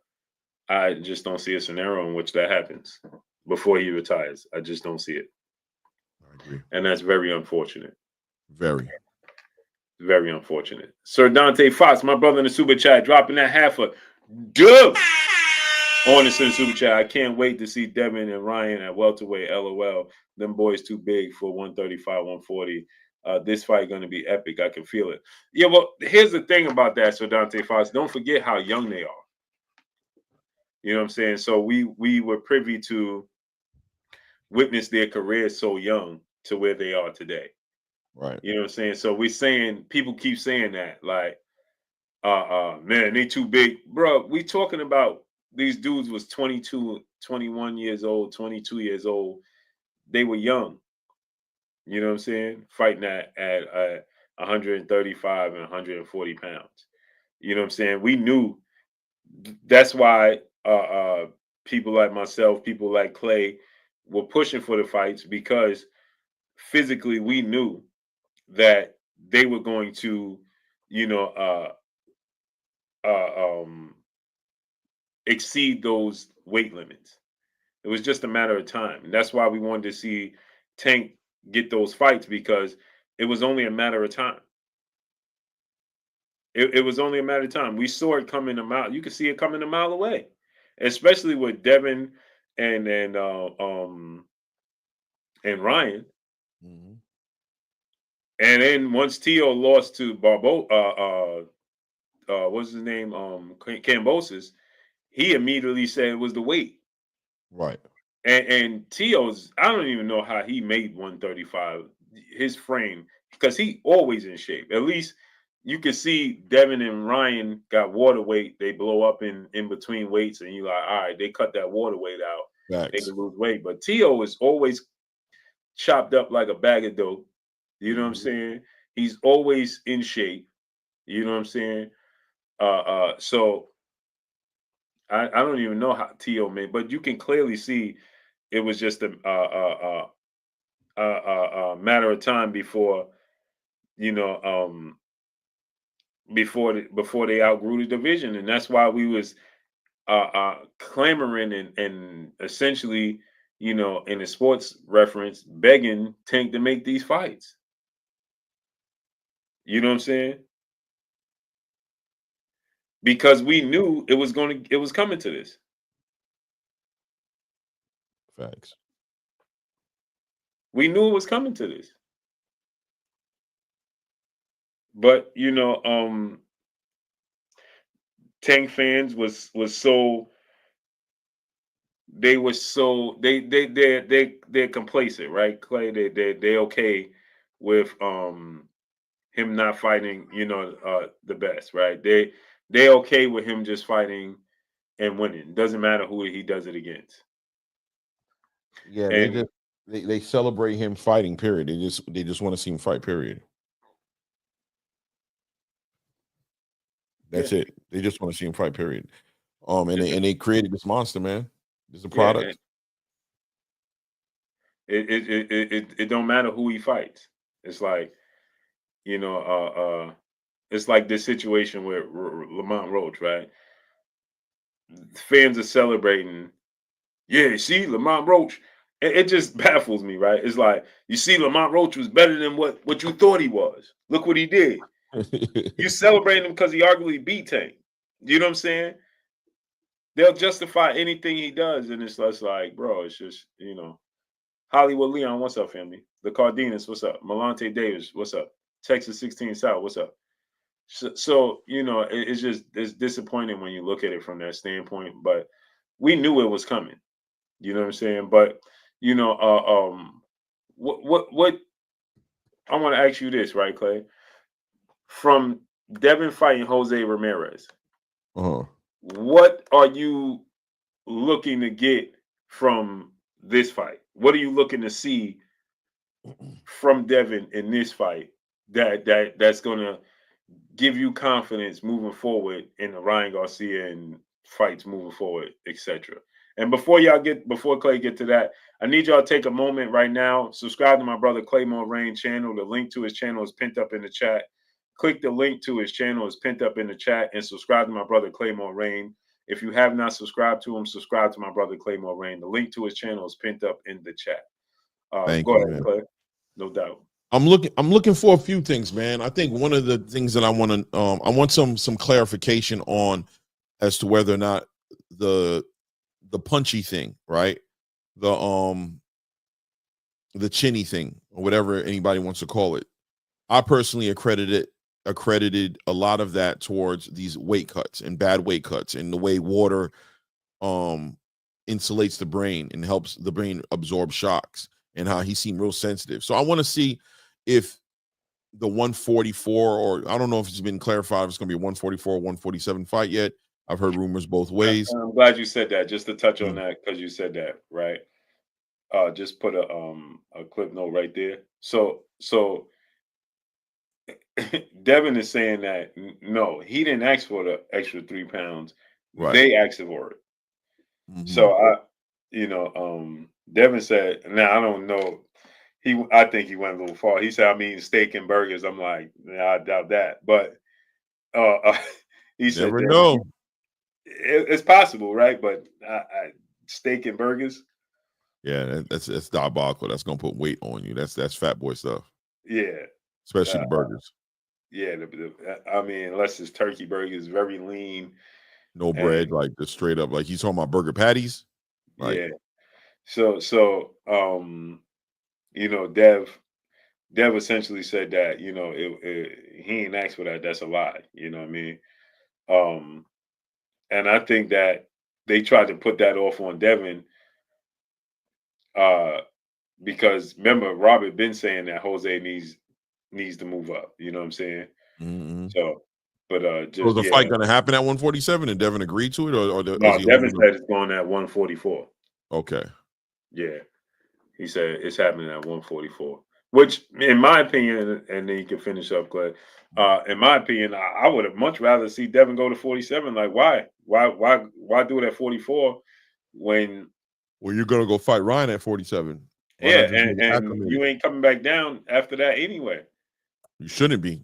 I just don't see a scenario in which that happens before he retires. I just don't see it. I agree. And that's very unfortunate. Very. Very unfortunate. Sir Dante Fox, my brother in the super chat, dropping that half a dub on the super chat. I can't wait to see Devin and Ryan at welterweight. LOL. Them boys too big for 135, 140. This fight going to be epic. I can feel it. Yeah, well, here's the thing about that, Sir Dante Fox. Don't forget how young they are. You know what I'm saying? So we were privy to witness their careers so young to where they are today. Right. You know what I'm saying? So we're saying, people keep saying that, like, man, they too big. Bro, we talking about these dudes was 22, 21 years old, 22 years old. They were young. You know what I'm saying? Fighting at 135 and 140 pounds. You know what I'm saying? We knew. That's why people like myself, people like Clay were pushing for the fights, because physically we knew that they were going to, you know, exceed those weight limits. It was just a matter of time. And that's why we wanted to see Tank get those fights, because it was only a matter of time. It was only a matter of time. We saw it coming a mile. You could see it coming a mile away, especially with Devin and Ryan. Mm-hmm. And then once Tio lost to what's his name? Cambosis, he immediately said it was the weight. Right. And Tio's, I don't even know how he made 135. His frame, because he always in shape. At least you can see Devin and Ryan got water weight. They blow up in between weights, and you're like, all right, they cut that water weight out. Facts. They can lose weight. But Tio is always chopped up like a bag of dope. You know what I'm saying? He's always in shape. You know what I'm saying? So I don't even know how Tio made, but you can clearly see it was just a matter of time before, you know, before they outgrew the division, and that's why we was clamoring and essentially, you know, in a sports reference, begging Tank to make these fights. You know what I'm saying? Because we knew it was coming to this. Facts. We knew it was coming to this. But you know, Tank fans was so, they were so, they're complacent, right? Clay, they okay with him not fighting, you know, the best, right? They okay with him just fighting and winning. Doesn't matter who he does it against. Yeah, And they celebrate him fighting, period. They just want to see him fight, period. That's it. They just want to see him fight, period. And they created this monster, man. It's a product. It don't matter who he fights. It's like, you know, it's like this situation with Lamont Roach, right? Fans are celebrating. Yeah, see, Lamont Roach. It just baffles me, right? It's like, you see, Lamont Roach was better than what you thought he was. Look what he did. You celebrate him because he arguably beat Tank. You know what I'm saying? They'll justify anything he does, and it's just like, bro, it's just, you know. Hollywood Leon, what's up, family? The Cardenas, what's up? Malante Davis, what's up? Texas 16 South, what's up? So you know, it's disappointing when you look at it from that standpoint, but we knew it was coming. You know what I'm saying? But you know, what I want to ask you this, right, Clay? From Devin fighting Jose Ramirez, what are you looking to get from this fight? What are you looking to see from Devin in this fight that's gonna give you confidence moving forward in the Ryan Garcia and fights moving forward, etc. And before Clay get to that, I need y'all to take a moment right now. Subscribe to my brother Claymore Rain channel. The link to his channel is pinned up in the chat. click the link to his channel. It's pinned up in the chat, and subscribe to my brother Claymore Rain. If you have not subscribed to him, subscribe to my brother Claymore Rain. The link to his channel is pinned up in the chat. Go ahead, Clay. No doubt. I'm looking for a few things, man. I think one of the things that I want some clarification on as to whether or not the punchy thing, right? The chinny thing, or whatever anybody wants to call it. I personally accredited a lot of that towards these weight cuts and bad weight cuts, and the way water insulates the brain and helps the brain absorb shocks, and how he seemed real sensitive. So I want to see if the 144, or I don't know if it's been clarified if it's going to be a 144 or 147 fight yet. I've heard rumors both ways. I'm glad you said that. Just to touch on that, because you said that, right? Just put a clip note right there. So Devin is saying that no, he didn't ask for the extra 3 pounds. Right. They asked for it. So Devin said, now I don't know. I think he went a little far. He said, I mean, steak and burgers. I'm like, I doubt that. But he said, never know. It's possible, right? But steak and burgers. Yeah, that's diabolical. That's gonna put weight on you. That's fat boy stuff. Yeah, especially the burgers. Yeah, I mean, unless it's turkey burgers, very lean, no bread, like just straight up. Like he's talking about burger patties. Like, yeah. So Dev essentially said that he ain't asked for that. That's a lie. You know what I mean? And I think that they tried to put that off on Devin. Because remember, Robert been saying that Jose needs to move up. You know what I'm saying? Mm-hmm. So, but was the fight going to happen at 147, and Devin agreed to it, or no? Devin said it's going at 144. Okay. Yeah, he said it's happening at 144. Which, in my opinion, and then you can finish up, Clay. In my opinion, I would have much rather see Devin go to 47. Like, why do it at 44 when? Well, you're gonna go fight Ryan at 47. Yeah, and you ain't coming back down after that anyway. You shouldn't be.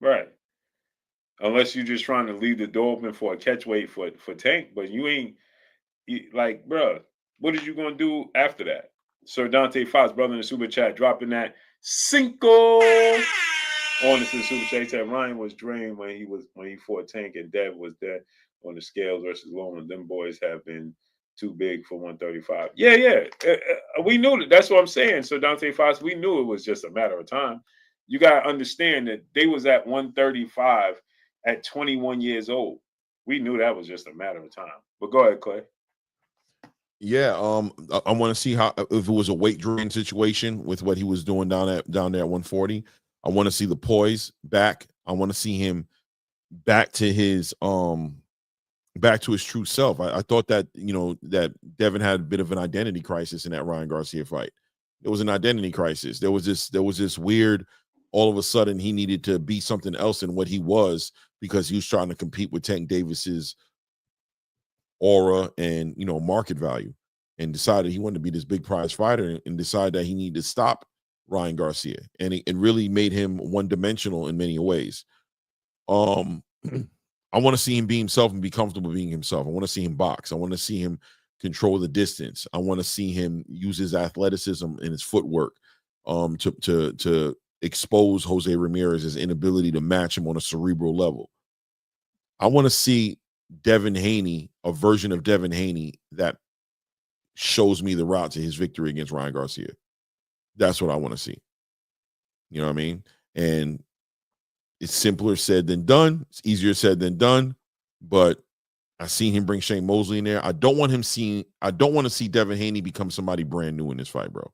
Right. Unless you're just trying to leave the door open for a catch weight for Tank, but you ain't like, bro, what are you gonna do after that? Sir Dante Fox, brother in the super chat, dropping that Cinco on the super chat. He said Ryan was drained when he fought Tank, and Dev was there on the scales versus Loma. Them boys have been too big for 135. Yeah. We knew that. That's what I'm saying. So Dante Fox, we knew it was just a matter of time. You got to understand that they was at 135 at 21 years old. We knew that was just a matter of time. But go ahead, Clay. Yeah, I want to see how, if it was a weight drain situation with what he was doing down there at 140. I want to see the poise back. I want to see him back to his true self. I thought that that Devin had a bit of an identity crisis in that Ryan Garcia fight. It was an identity crisis. There was this weird, all of a sudden he needed to be something else than what he was, because he was trying to compete with Tank Davis's aura and market value, and decided he wanted to be this big prize fighter, and decided that he needed to stop Ryan Garcia, and it really made him one-dimensional in many ways. I want to see him be himself and be comfortable being himself. I want to see him box. I want to see him control the distance. I want to see him use his athleticism and his footwork to expose Jose Ramirez's inability to match him on a cerebral level. I want to see Devin Haney, a version of Devin Haney that shows me the route to his victory against Ryan Garcia. That's what I want to see. You know what I mean? And it's simpler said than done. It's easier said than done. But I seen him bring Shane Mosley in there. I don't want to see Devin Haney become somebody brand new in this fight, bro.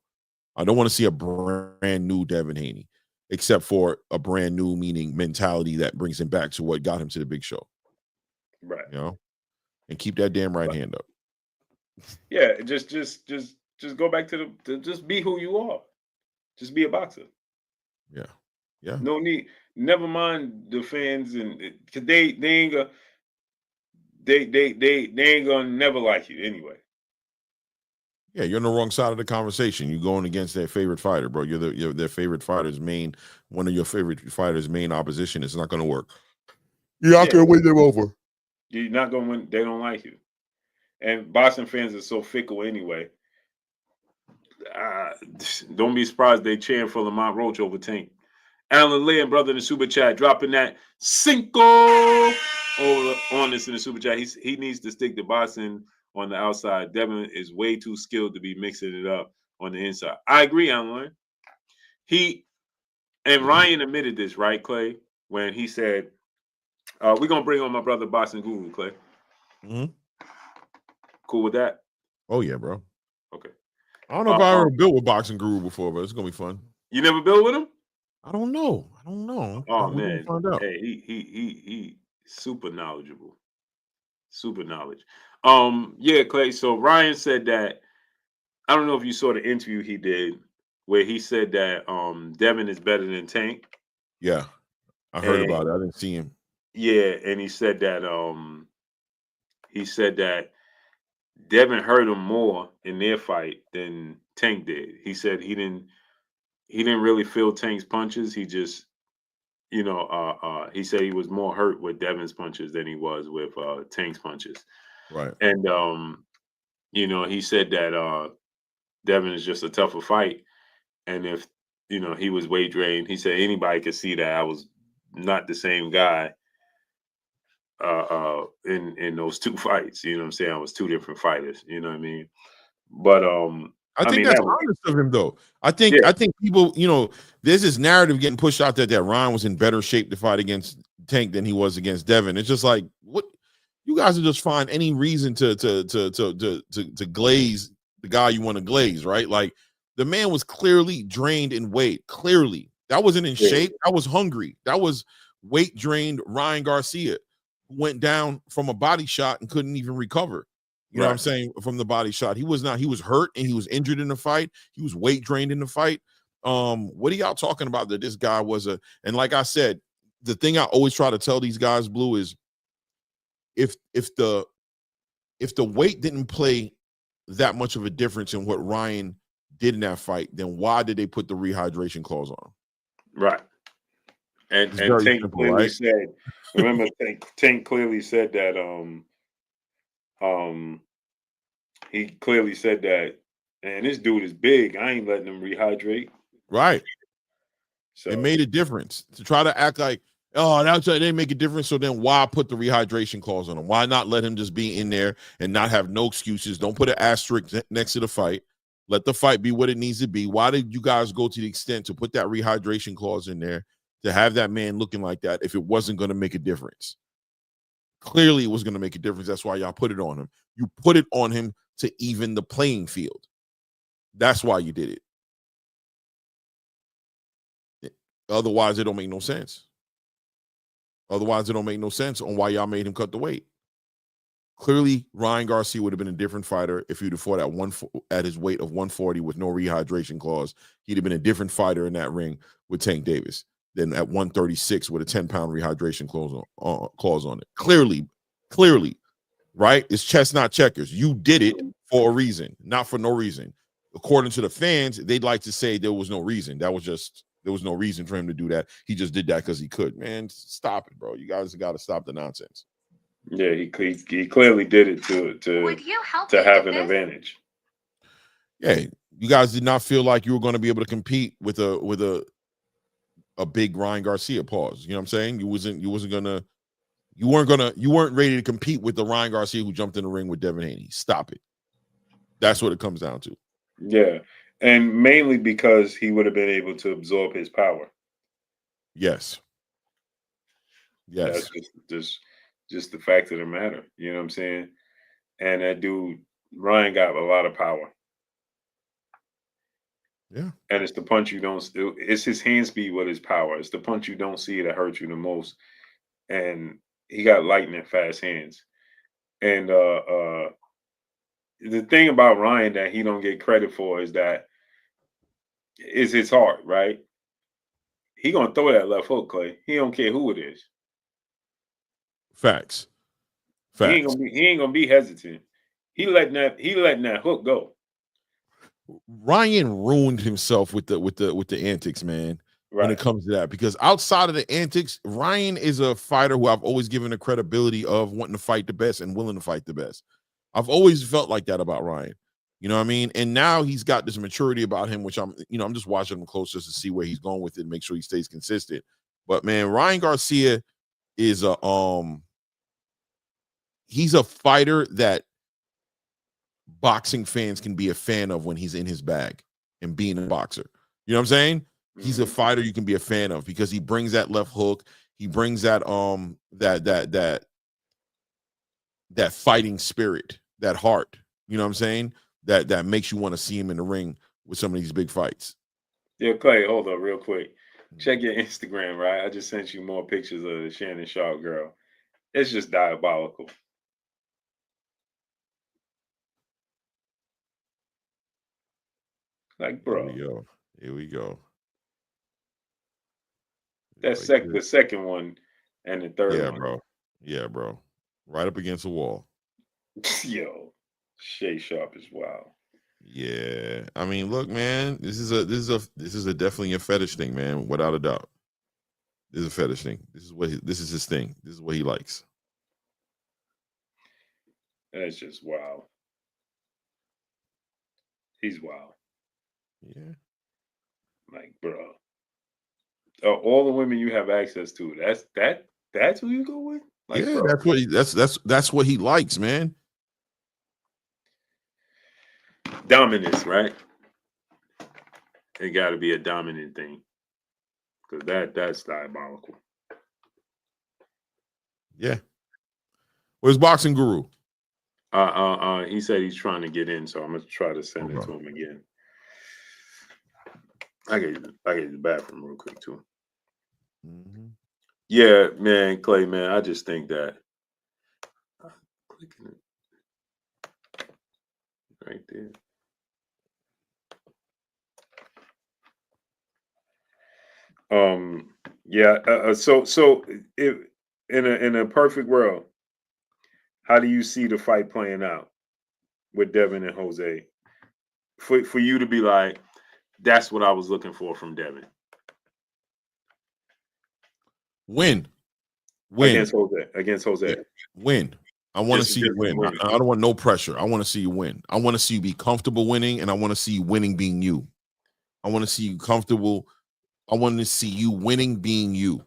I don't want to see a brand new Devin Haney, except for a brand new meaning mentality that brings him back to what got him to the big show. Right. And keep that damn right hand up. Yeah, just go back to just be who you are. Just be a boxer. Yeah. No need. Never mind the fans, and cause they ain't gonna never like you anyway. Yeah, you're on the wrong side of the conversation. You're going against their favorite fighter, bro. You're their favorite fighter's one of your favorite fighters' main opposition. It's not going to work. You're not going to win them over. You're not going to win. They don't like you. And boxing fans are so fickle anyway. Don't be surprised they cheering for Lamont Roach over Tank. Alan Lynn, brother in the super chat, dropping that cinco over on this in the super chat. He needs to stick to boxing on the outside. Devin is way too skilled to be mixing it up on the inside. I agree, Alan Lynn. Ryan admitted this, right, Clay, when he said, we're going to bring on my brother Boxing Guru, Clay. Mm-hmm. Cool with that? Oh, yeah, bro. Okay. I don't know if I ever built with Boxing Guru before, but it's going to be fun. You never built with him? I don't know. Oh, man. Find out. Hey, he super knowledgeable. Super knowledge. Yeah, Clay. So Ryan said that, I don't know if you saw the interview he did where he said that Devin is better than Tank. Yeah. I heard about it. I didn't see him. Yeah, and he said that Devin hurt him more in their fight than Tank did. He said he didn't really feel Tank's punches. He just, he said he was more hurt with Devin's punches than he was with Tank's punches. Right. And he said that Devin is just a tougher fight. And if, he was weight drained, he said anybody could see that I was not the same guy in those two fights. You know what I'm saying? I was two different fighters, you know what I mean? But I think that's honest of him, though. I think people, there's this narrative getting pushed out there that Ryan was in better shape to fight against Tank than he was against Devin. It's just like, what you guys will just find any reason to glaze the guy you want to glaze, right? Like the man was clearly drained in weight. Clearly, that wasn't in shape. That was hungry. That was weight drained. Ryan Garcia went down from a body shot and couldn't even recover. You know what I'm saying? From the body shot. He was hurt and he was injured in the fight. He was weight drained in the fight. What are y'all talking about that this guy was and like I said, the thing I always try to tell these guys, Blue, is if the weight didn't play that much of a difference in what Ryan did in that fight, then why did they put the rehydration clause on him? Right. And Tank clearly said, remember Tank clearly said that he clearly said that, man, this dude is big. I ain't letting him rehydrate. Right. So it made a difference to try to act like, oh, that's they make a difference. So then why put the rehydration clause on him? Why not let him just be in there and not have no excuses? Don't put an asterisk next to the fight. Let the fight be what it needs to be. Why did you guys go to the extent to put that rehydration clause in there to have that man looking like that if it wasn't going to make a difference? Clearly it was going to make a difference. That's why y'all put it on him. You put it on him to even the playing field. That's why you did it. Otherwise, it don't make no sense. Otherwise, it don't make no sense on why y'all made him cut the weight. Clearly, Ryan Garcia would have been a different fighter if he'd have fought at his weight of 140 with no rehydration clause. He'd have been a different fighter in that ring with Tank Davis than at 136 with a 10-pound rehydration clause on it. Clearly, right? It's chess, not checkers. You did it for a reason, not for no reason. According to the fans, they'd like to say there was no reason. There was no reason for him to do that. He just did that because he could. Man, stop it, bro. You guys got to stop the nonsense. Yeah, he clearly did it to have an advantage. Yeah, you guys did not feel like you were going to be able to compete with a big Ryan Garcia. Pause. You know what I'm saying? You weren't ready to compete with the Ryan Garcia who jumped in the ring with Devin Haney. Stop it. That's what it comes down to. Yeah, and mainly because he would have been able to absorb his power. Yes. That's just the fact of the matter. You know what I'm saying? And that dude, Ryan, got a lot of power. Yeah. And it's the punch you don't, it's his hand speed with his power. It's the punch you don't see that hurts you the most. And he got lightning fast hands. And the thing about Ryan that he don't get credit for is that is his heart, right? He gonna throw that left hook, Clay. He don't care who it is. Facts. He ain't gonna be hesitant. He letting that hook go. Ryan ruined himself with the antics, man. When it comes to that, because outside of the antics, Ryan is a fighter who I've always given the credibility of wanting to fight the best and willing to fight the best. I've always felt like that about Ryan. You know what I mean? And now he's got this maturity about him, which I'm just watching him close just to see where he's going with it and make sure he stays consistent. But man, Ryan Garcia is he's a fighter that boxing fans can be a fan of when he's in his bag and being a boxer. You know what I'm saying? He's a fighter you can be a fan of because he brings that left hook. He brings that that fighting spirit, that heart. You know what I'm saying? That makes you want to see him in the ring with some of these big fights. Yeah, Clay, hold up real quick. Check your Instagram, right? I just sent you more pictures of the Shannon Sharp girl. It's just diabolical. Like, bro. Here we go. That's the second one and the third one. Yeah, bro. Right up against the wall. Yo, Shay Sharp is wild. Yeah. I mean, look, man, this is a definitely a fetish thing, man, without a doubt. This is a fetish thing. This is his thing. This is what he likes. That's just wild. He's wild. Yeah. Like, bro. All the women you have access to, that's who you go with? Like, yeah, bro. that's what he likes, man. Dominance, right? It got to be a dominant thing, because that's diabolical. Yeah. Where's Boxing Guru? He said he's trying to get in, so I'm gonna try to send it to him again. I get the bathroom real quick too. Yeah, man, Clay, man, I just think that clicking it right there. Yeah. So if in a perfect world, how do you see the fight playing out with Devin and Jose? For you to be like, that's what I was looking for from Devin. Win. Against Jose. Yeah. Win. I want to see you win. I don't want no pressure. I want to see you win. I want to see you be comfortable winning, and I want to see you winning being you. I want to see you comfortable. I want to see you winning being you,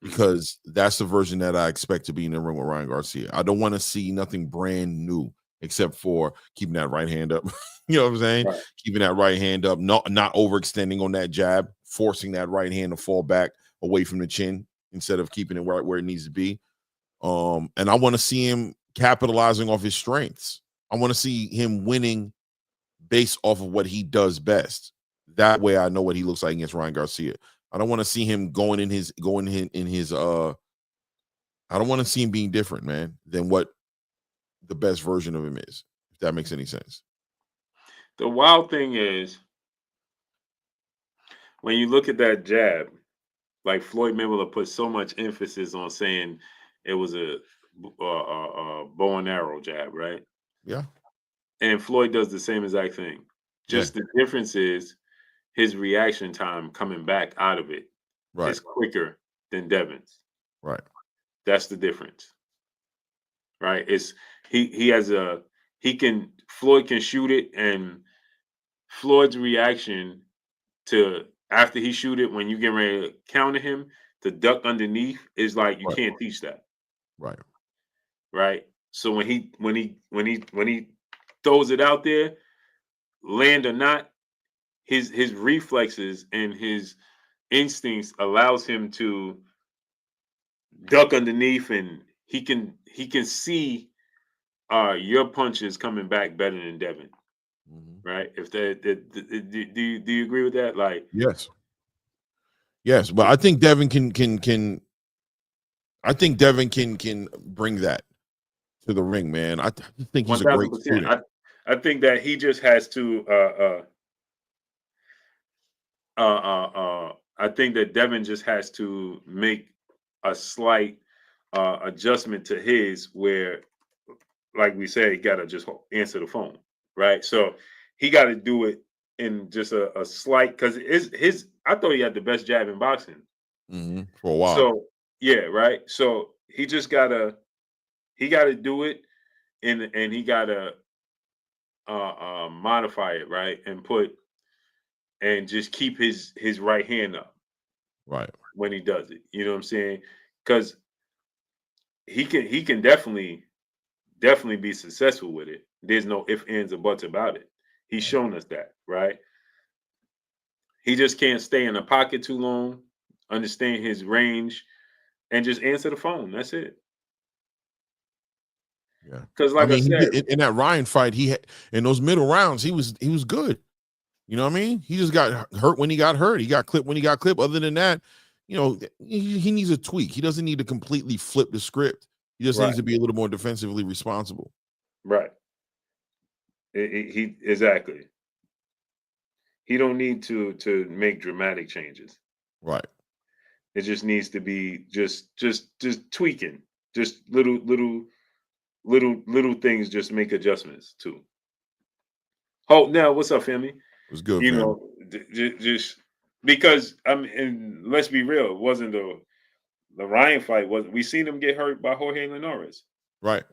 because that's the version that I expect to be in the ring with Ryan Garcia. I don't want to see nothing brand new except for keeping that right hand up. You know what I'm saying? Right. Keeping that right hand up, not overextending on that jab, forcing that right hand to fall back away from the chin instead of keeping it right where it needs to be. And I want to see him capitalizing off his strengths. I want to see him winning based off of what he does best. That way I know what he looks like against Ryan Garcia. I don't want to see him going in his I don't want to see him being different, man, than what the best version of him is, if that makes any sense. The wild thing is, when you look at that jab, like Floyd Mayweather put so much emphasis on saying it was a bow and arrow jab, right? Yeah. And Floyd does the same exact thing. Just the difference is his reaction time coming back out of it is quicker than Devin's. Right. That's the difference. Right? It's Floyd can shoot it, and Floyd's reaction to after he shoot it, when you get ready to counter him, to duck underneath is like you can't teach that. Right. Right. So when he throws it out there, land or not, his reflexes and his instincts allows him to duck underneath, and he can see your punches coming back better than Devin. Right? If do you agree with that? Like, yes, but I think Devin can I think Devin can bring that to the ring, man. I think he's a great student. I think that he just has to I think that Devin just has to make a slight adjustment to his, where, like we said, he got to just answer the phone, right? So he got to do it in just a slight, because I thought he had the best jab in boxing. For a while. So yeah, right. So he gotta do it, and he gotta modify it, right, and just keep his right hand up right when he does it. You know what I'm saying? Because he can definitely be successful with it. There's no ifs, ands, or buts about it. He's shown us that, right? He just can't stay in the pocket too long, understand his range, and just answer the phone. That's it. Yeah, Because, I like I mean, he said, did, in that Ryan fight, he had in those middle rounds, he was good. You know what I mean? He just got hurt when he got hurt. He got clipped when he got clipped. Other than that, you know, he needs a tweak. He doesn't need to completely flip the script. He just right, needs to be a little more defensively responsible. right. He exactly. He don't need to make dramatic changes. Right. It just needs to be just tweaking, just little things. Just make adjustments too. Oh, now what's up, family? It was good, You fam. know, just because and let's be real, it wasn't the Ryan fight. Was we seen him get hurt by Jorge Linares? Right.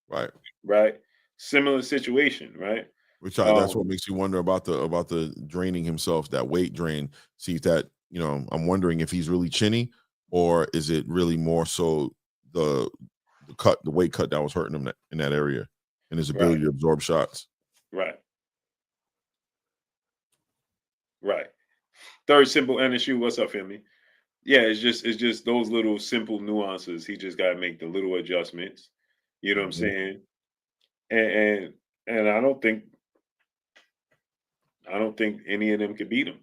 Right. Right. Similar situation, right? Which that's what makes you wonder about the draining himself, that weight drain. See if that, you know, I'm wondering if he's really chinny, or is it really more so the weight cut that was hurting him in that area, and his ability to absorb shots. Right. Right. Third simple NSU. What's up, family? Yeah, it's just those little simple nuances. He just got to make the little adjustments. You know what I'm saying? And and I don't think any of them could beat him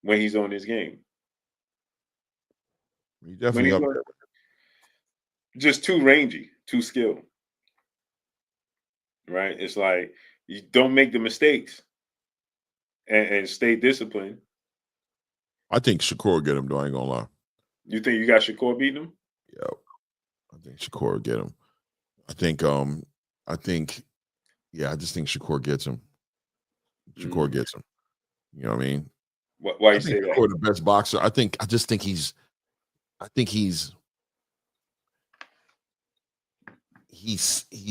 when he's on his game. He When definitely he's up on, there. just too rangy, too skilled. Right? It's like you don't make the mistakes and stay disciplined. I think Shakur will get him, though. I ain't gonna lie. You think you got Shakur beating him? Yeah, I think Shakur will get him. I think yeah, I just think Shakur gets him. Shakur gets him. You know what I mean? Why I you think say that? Shakur the best boxer. I just think he's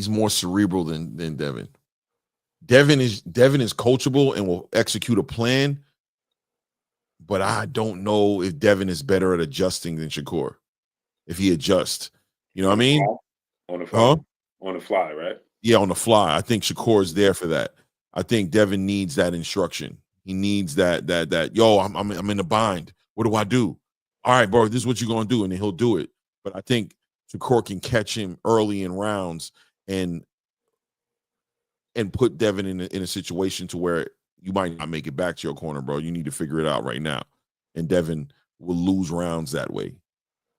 more cerebral than Devin. Devin is coachable and will execute a plan, but I don't know if Devin is better at adjusting than Shakur. If he adjusts, you know what I mean? On the fly. On the fly, right? Yeah, on the fly. I think Shakur is there for that. I think Devin needs that instruction. He needs that. Yo, I'm in a bind. What do I do? All right, bro, this is what you're gonna do, and then he'll do it. But I think Shakur can catch him early in rounds and put Devin in a situation to where you might not make it back to your corner, bro. You need to figure it out right now. And Devin will lose rounds that way.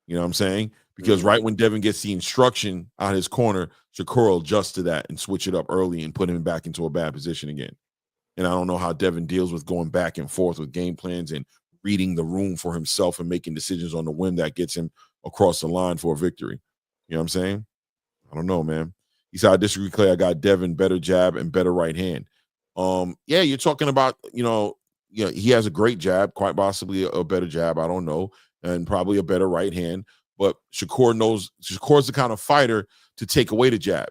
You know what I'm saying? Because right when Devin gets the instruction out of his corner, Shakur will adjust to that and switch it up early and put him back into a bad position again. And I don't know how Devin deals with going back and forth with game plans and reading the room for himself and making decisions on the whim that gets him across the line for a victory. You know what I'm saying? I don't know, man. He said, I disagree, Clay. I got Devin better jab and better right hand. Yeah, you're talking about, he has a great jab, quite possibly a better jab. I don't know. And probably a better right hand. But Shakur's the kind of fighter to take away the jab.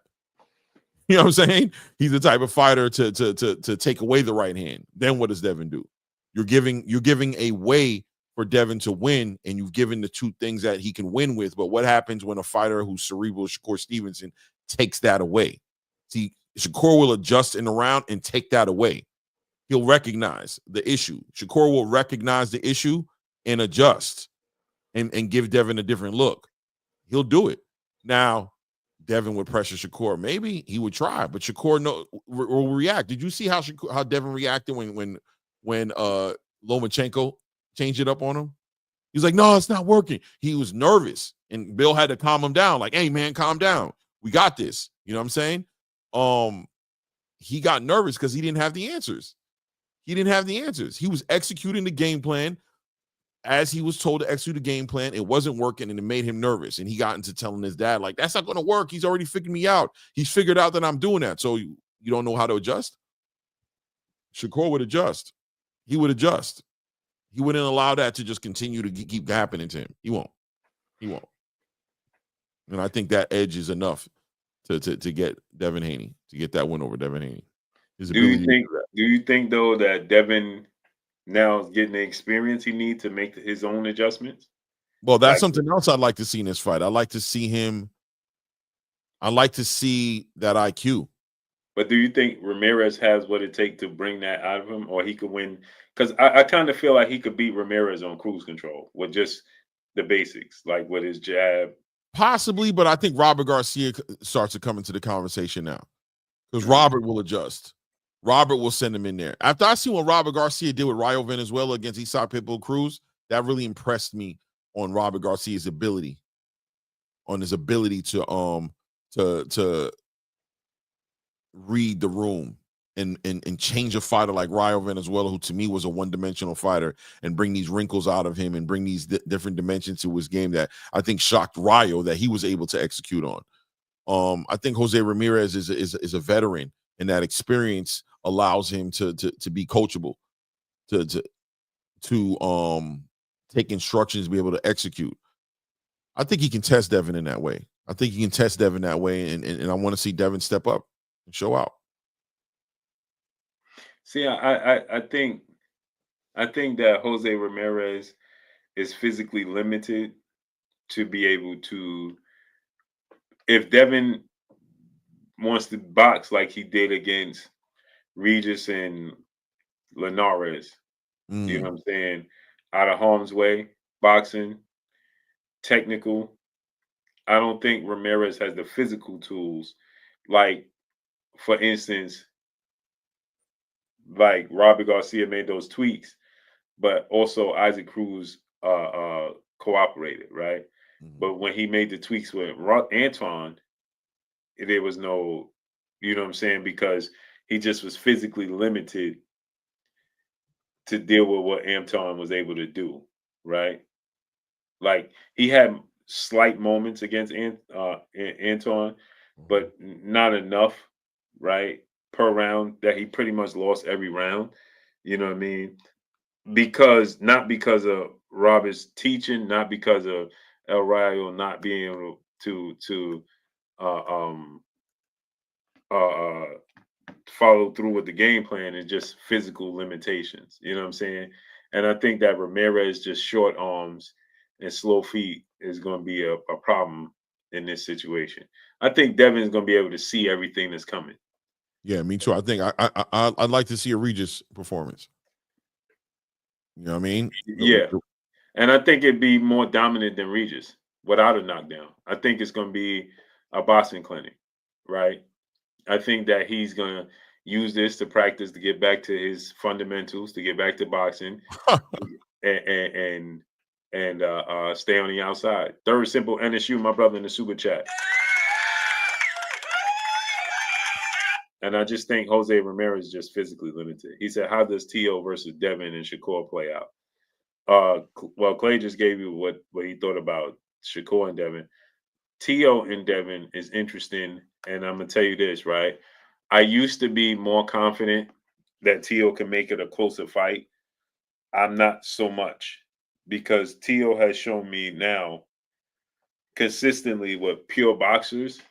You know what I'm saying? He's the type of fighter to take away the right hand. Then what does Devin do? You're giving a way for Devin to win, and you've given the two things that he can win with. But what happens when a fighter who's cerebral, Shakur Stevenson, takes that away? See, Shakur will adjust in the round and take that away. He'll recognize the issue. Shakur will recognize the issue and adjust and give Devin a different look. He'll do it. Now, Devin would pressure Shakur. Maybe he would try, but Shakur will react. Did you see how Devin reacted when Lomachenko changed it up on him? He's like, no, it's not working. He was nervous, and Bill had to calm him down. Like, hey, man, calm down. We got this. You know what I'm saying? He got nervous because he didn't have the answers. He was executing the game plan as he was told to execute the game plan. It wasn't working, and it made him nervous. And he got into telling his dad, like, that's not going to work. He's already figured me out. He's figured out that I'm doing that. So You don't know how to adjust? Shakur would adjust. He would adjust. He wouldn't allow that to just continue to keep happening to him. He won't. He won't. And I think that edge is enough to get Devin Haney, to get that win over Devin Haney. His ability to do that. Do you think though that Devin now is getting the experience he needs to make his own adjustments? Well, that's something else I'd like to see in this fight. I'd like to see him. I'd like to see that IQ. But do you think Ramirez has what it takes to bring that out of him, or he could win? Because I kind of feel like he could beat Ramirez on cruise control with just the basics, like with his jab. Possibly, but I think Robert Garcia starts to come into the conversation now because Robert will adjust. Robert will send him in there. After I see what Robert Garcia did with Rayo Venezuela against Isaac Pitbull Cruz, that really impressed me on Robert Garcia's ability, on his ability to read the room and change a fighter like Rayo Venezuela, who to me was a one-dimensional fighter, and bring these wrinkles out of him and bring these different dimensions to his game that I think shocked Rayo that he was able to execute on. I think Jose Ramirez is a veteran, and that experience allows him to be coachable, to take instructions, be able to execute. I think he can test Devin in that way. I think he can test Devin that way, and I want to see Devin step up and show out. See, I think that Jose Ramirez is physically limited to be able to. If Devin wants to box like he did against Regis and Linares, you know what I'm saying, out of harm's way, boxing, technical. I don't think Ramirez has the physical tools. Like, for instance, like Robert Garcia made those tweaks, but also Isaac Cruz cooperated, right? But when he made the tweaks with Anton, there was no, you know what I'm saying, because he just was physically limited to deal with what Anton was able to do, right? Like, he had slight moments against Anton, but not enough, right, per round, that he pretty much lost every round. You know what I mean? Not because of Robert's teaching, not because of El Rayo not being able to follow through with the game plan, and just physical limitations. You know what I'm saying? And I think that Ramirez just short arms and slow feet is going to be a problem in this situation. I think Devin's going to be able to see everything that's coming. Yeah, me too. I think I'd like to see a Regis performance. You know what I mean? Yeah. And I think it'd be more dominant than Regis without a knockdown. I think it's going to be a boxing clinic, right? I think that he's going to use this to practice, to get back to his fundamentals, to get back to boxing, and stay on the outside. Third Simple NSU, my brother in the super chat. And I just think Jose Ramirez is just physically limited. He said, how does Tio versus Devin and Shakur play out? Well, Clay just gave you what he thought about Shakur and Devin. Tio and Devin is interesting, and I'm going to tell you this, right? I used to be more confident that Tio can make it a closer fight. I'm not so much, because Tio has shown me now consistently with pure boxers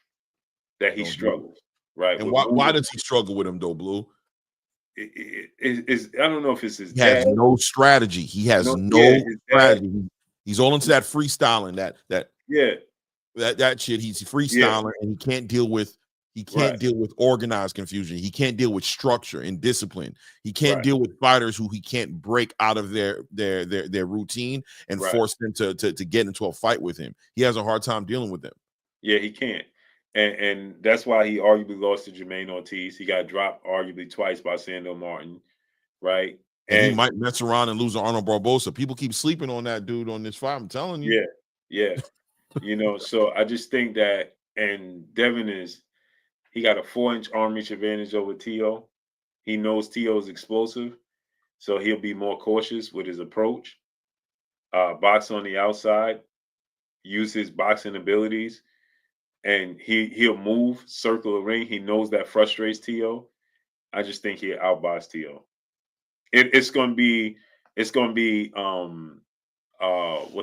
that he struggles, right? And why does he struggle with him though, Blue? I don't know if it's his dad. He has no strategy. He has no strategy. He's all into that freestyling, that shit. He's freestyling, and he can't deal with organized confusion. He can't deal with structure and discipline. He can't deal with fighters who he can't break out of their routine and force them to get into a fight with him. He has a hard time dealing with them. Yeah, he can't. And that's why he arguably lost to Jermaine Ortiz. He got dropped arguably twice by Sando Martin, right? And he might mess around and lose to Arnold Barbosa. People keep sleeping on that dude on this fight. I'm telling you. Yeah. So I just think that, and Devin he got a 4-inch arm reach advantage over Tio. He knows Tio is explosive, so he'll be more cautious with his approach. Box on the outside, use his boxing abilities, and he'll move, circle the ring. He knows that frustrates T.O. I just think he'll outbox T.O. It's gonna be what's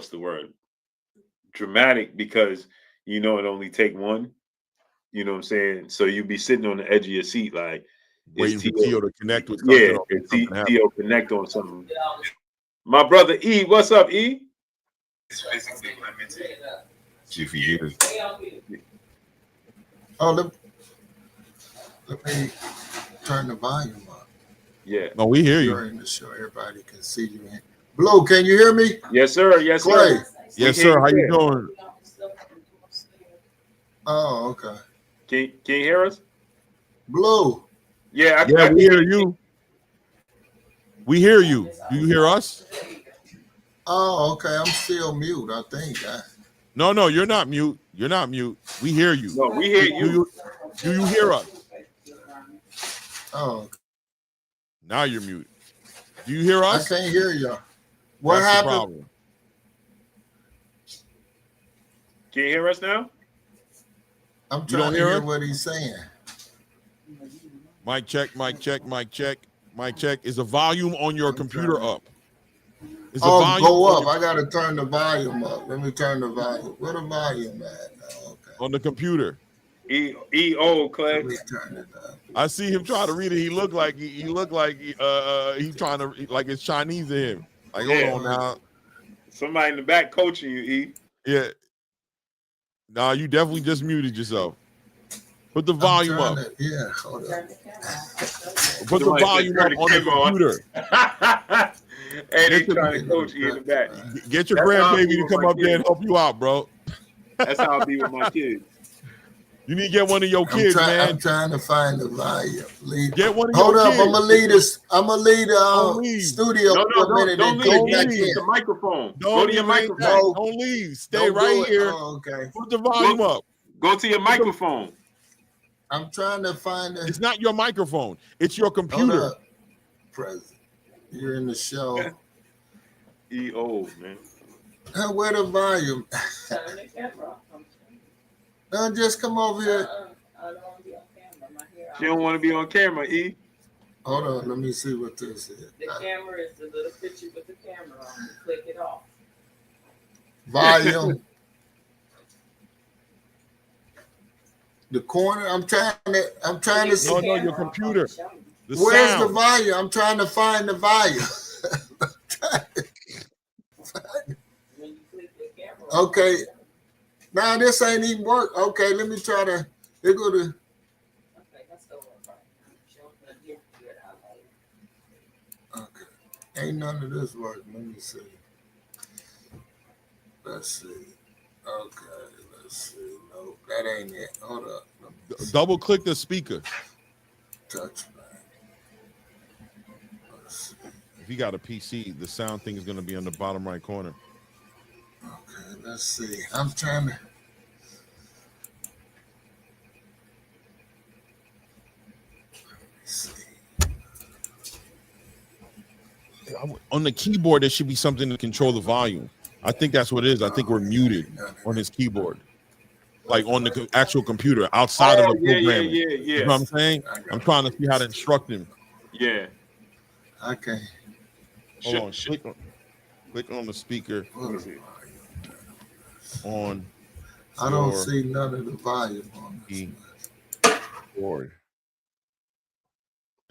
the word? Dramatic, because it only take one. You know what I'm saying? So you be sitting on the edge of your seat, like, waiting for T.O. to connect with something. Yeah, T.O. connect on something. My brother E, what's up, E? See if he hears. Oh, let me turn the volume up. Yeah. No, we hear you. During the show, everybody can see you. Blue, can you hear me? Yes, sir. Yes, Clay. sir. Yes, sir. How you doing? Oh, okay. Can you hear us? Blue. Yeah, we hear you. We hear you. Do you hear us? Oh, okay. I'm still mute, I think. No, you're not mute. You're not mute. We hear you. No, we hear you. Do you hear us? Oh. Now you're mute. Do you hear us? I can't hear you. What That's happened? the problem. Can you hear us now? I'm trying to hear what he's saying. Mic check, mic check, mic check, mic check. Is the volume on your computer up? Is the volume go up. I got to turn the volume up. Let me turn the volume. Where the volume at? Oh, okay. On the computer. E-O, Clay. Let me turn it up. I see him trying to read it. He looked like he trying to, like it's Chinese to him. Like, hold on now. Somebody in the back coaching you, E. Yeah. Nah, you definitely just muted yourself. Put the volume up. Hold on. Put the volume up on the computer. Hey, they trying to coach you in the back. Get your grandbaby to come up there and help you out, bro. That's how I be with my kids. You need to get one of your kids, man. I'm trying to find the volume. Get one of your kids. I'm gonna lead this. I'm gonna lead the studio for a minute. Don't leave. The microphone. Go to your microphone. Don't leave. Stay right here. Oh, okay. Put the volume up. Go to your microphone. I'm trying to find it. It's not your microphone. It's your computer. President, you're in the show. E.O., man. Where the volume? Turn the camera off. No, just come over here. I don't want to be on camera. She don't want to be on camera, E. Hold on, let me see what this is. The camera is the little picture with the camera on. You click it off. Volume. The corner. I'm trying to see. No, your computer. Where's the volume? I'm trying to find the volume. When you click the camera. Okay. Now this ain't even work. Okay, let me try to. They go to. Okay, let's go. Okay. Ain't none of this working. Let me see. Let's see. Okay, let's see. No, that ain't it. Hold up. Double click the speaker. Touch back. If you got a PC, the sound thing is going to be on the bottom right corner. Okay, let's see. I'm trying to. On the keyboard, there should be something to control the volume. I think that's what it is. I think we're muted on his keyboard, like on the actual computer outside of the programming. Yeah. You know what I'm saying? I'm trying to see how to instruct him. Yeah. Okay. Hold on. Click on the speaker. On. I don't see none of the volume on this board.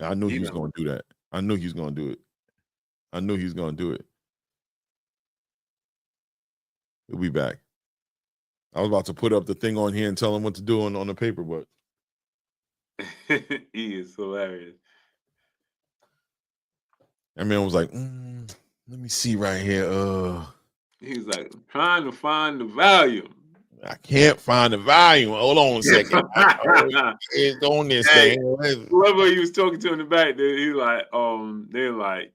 I knew he was going to do that. I knew he was going to do it. I knew he was going to do it. He'll be back. I was about to put up the thing on here and tell him what to do on the paper, but he is hilarious. That man was like, let me see right here. He's like, trying to find the volume. I can't find the volume. Hold on a second. It's on this thing. Whoever he was talking to in the back, he's like, they're like,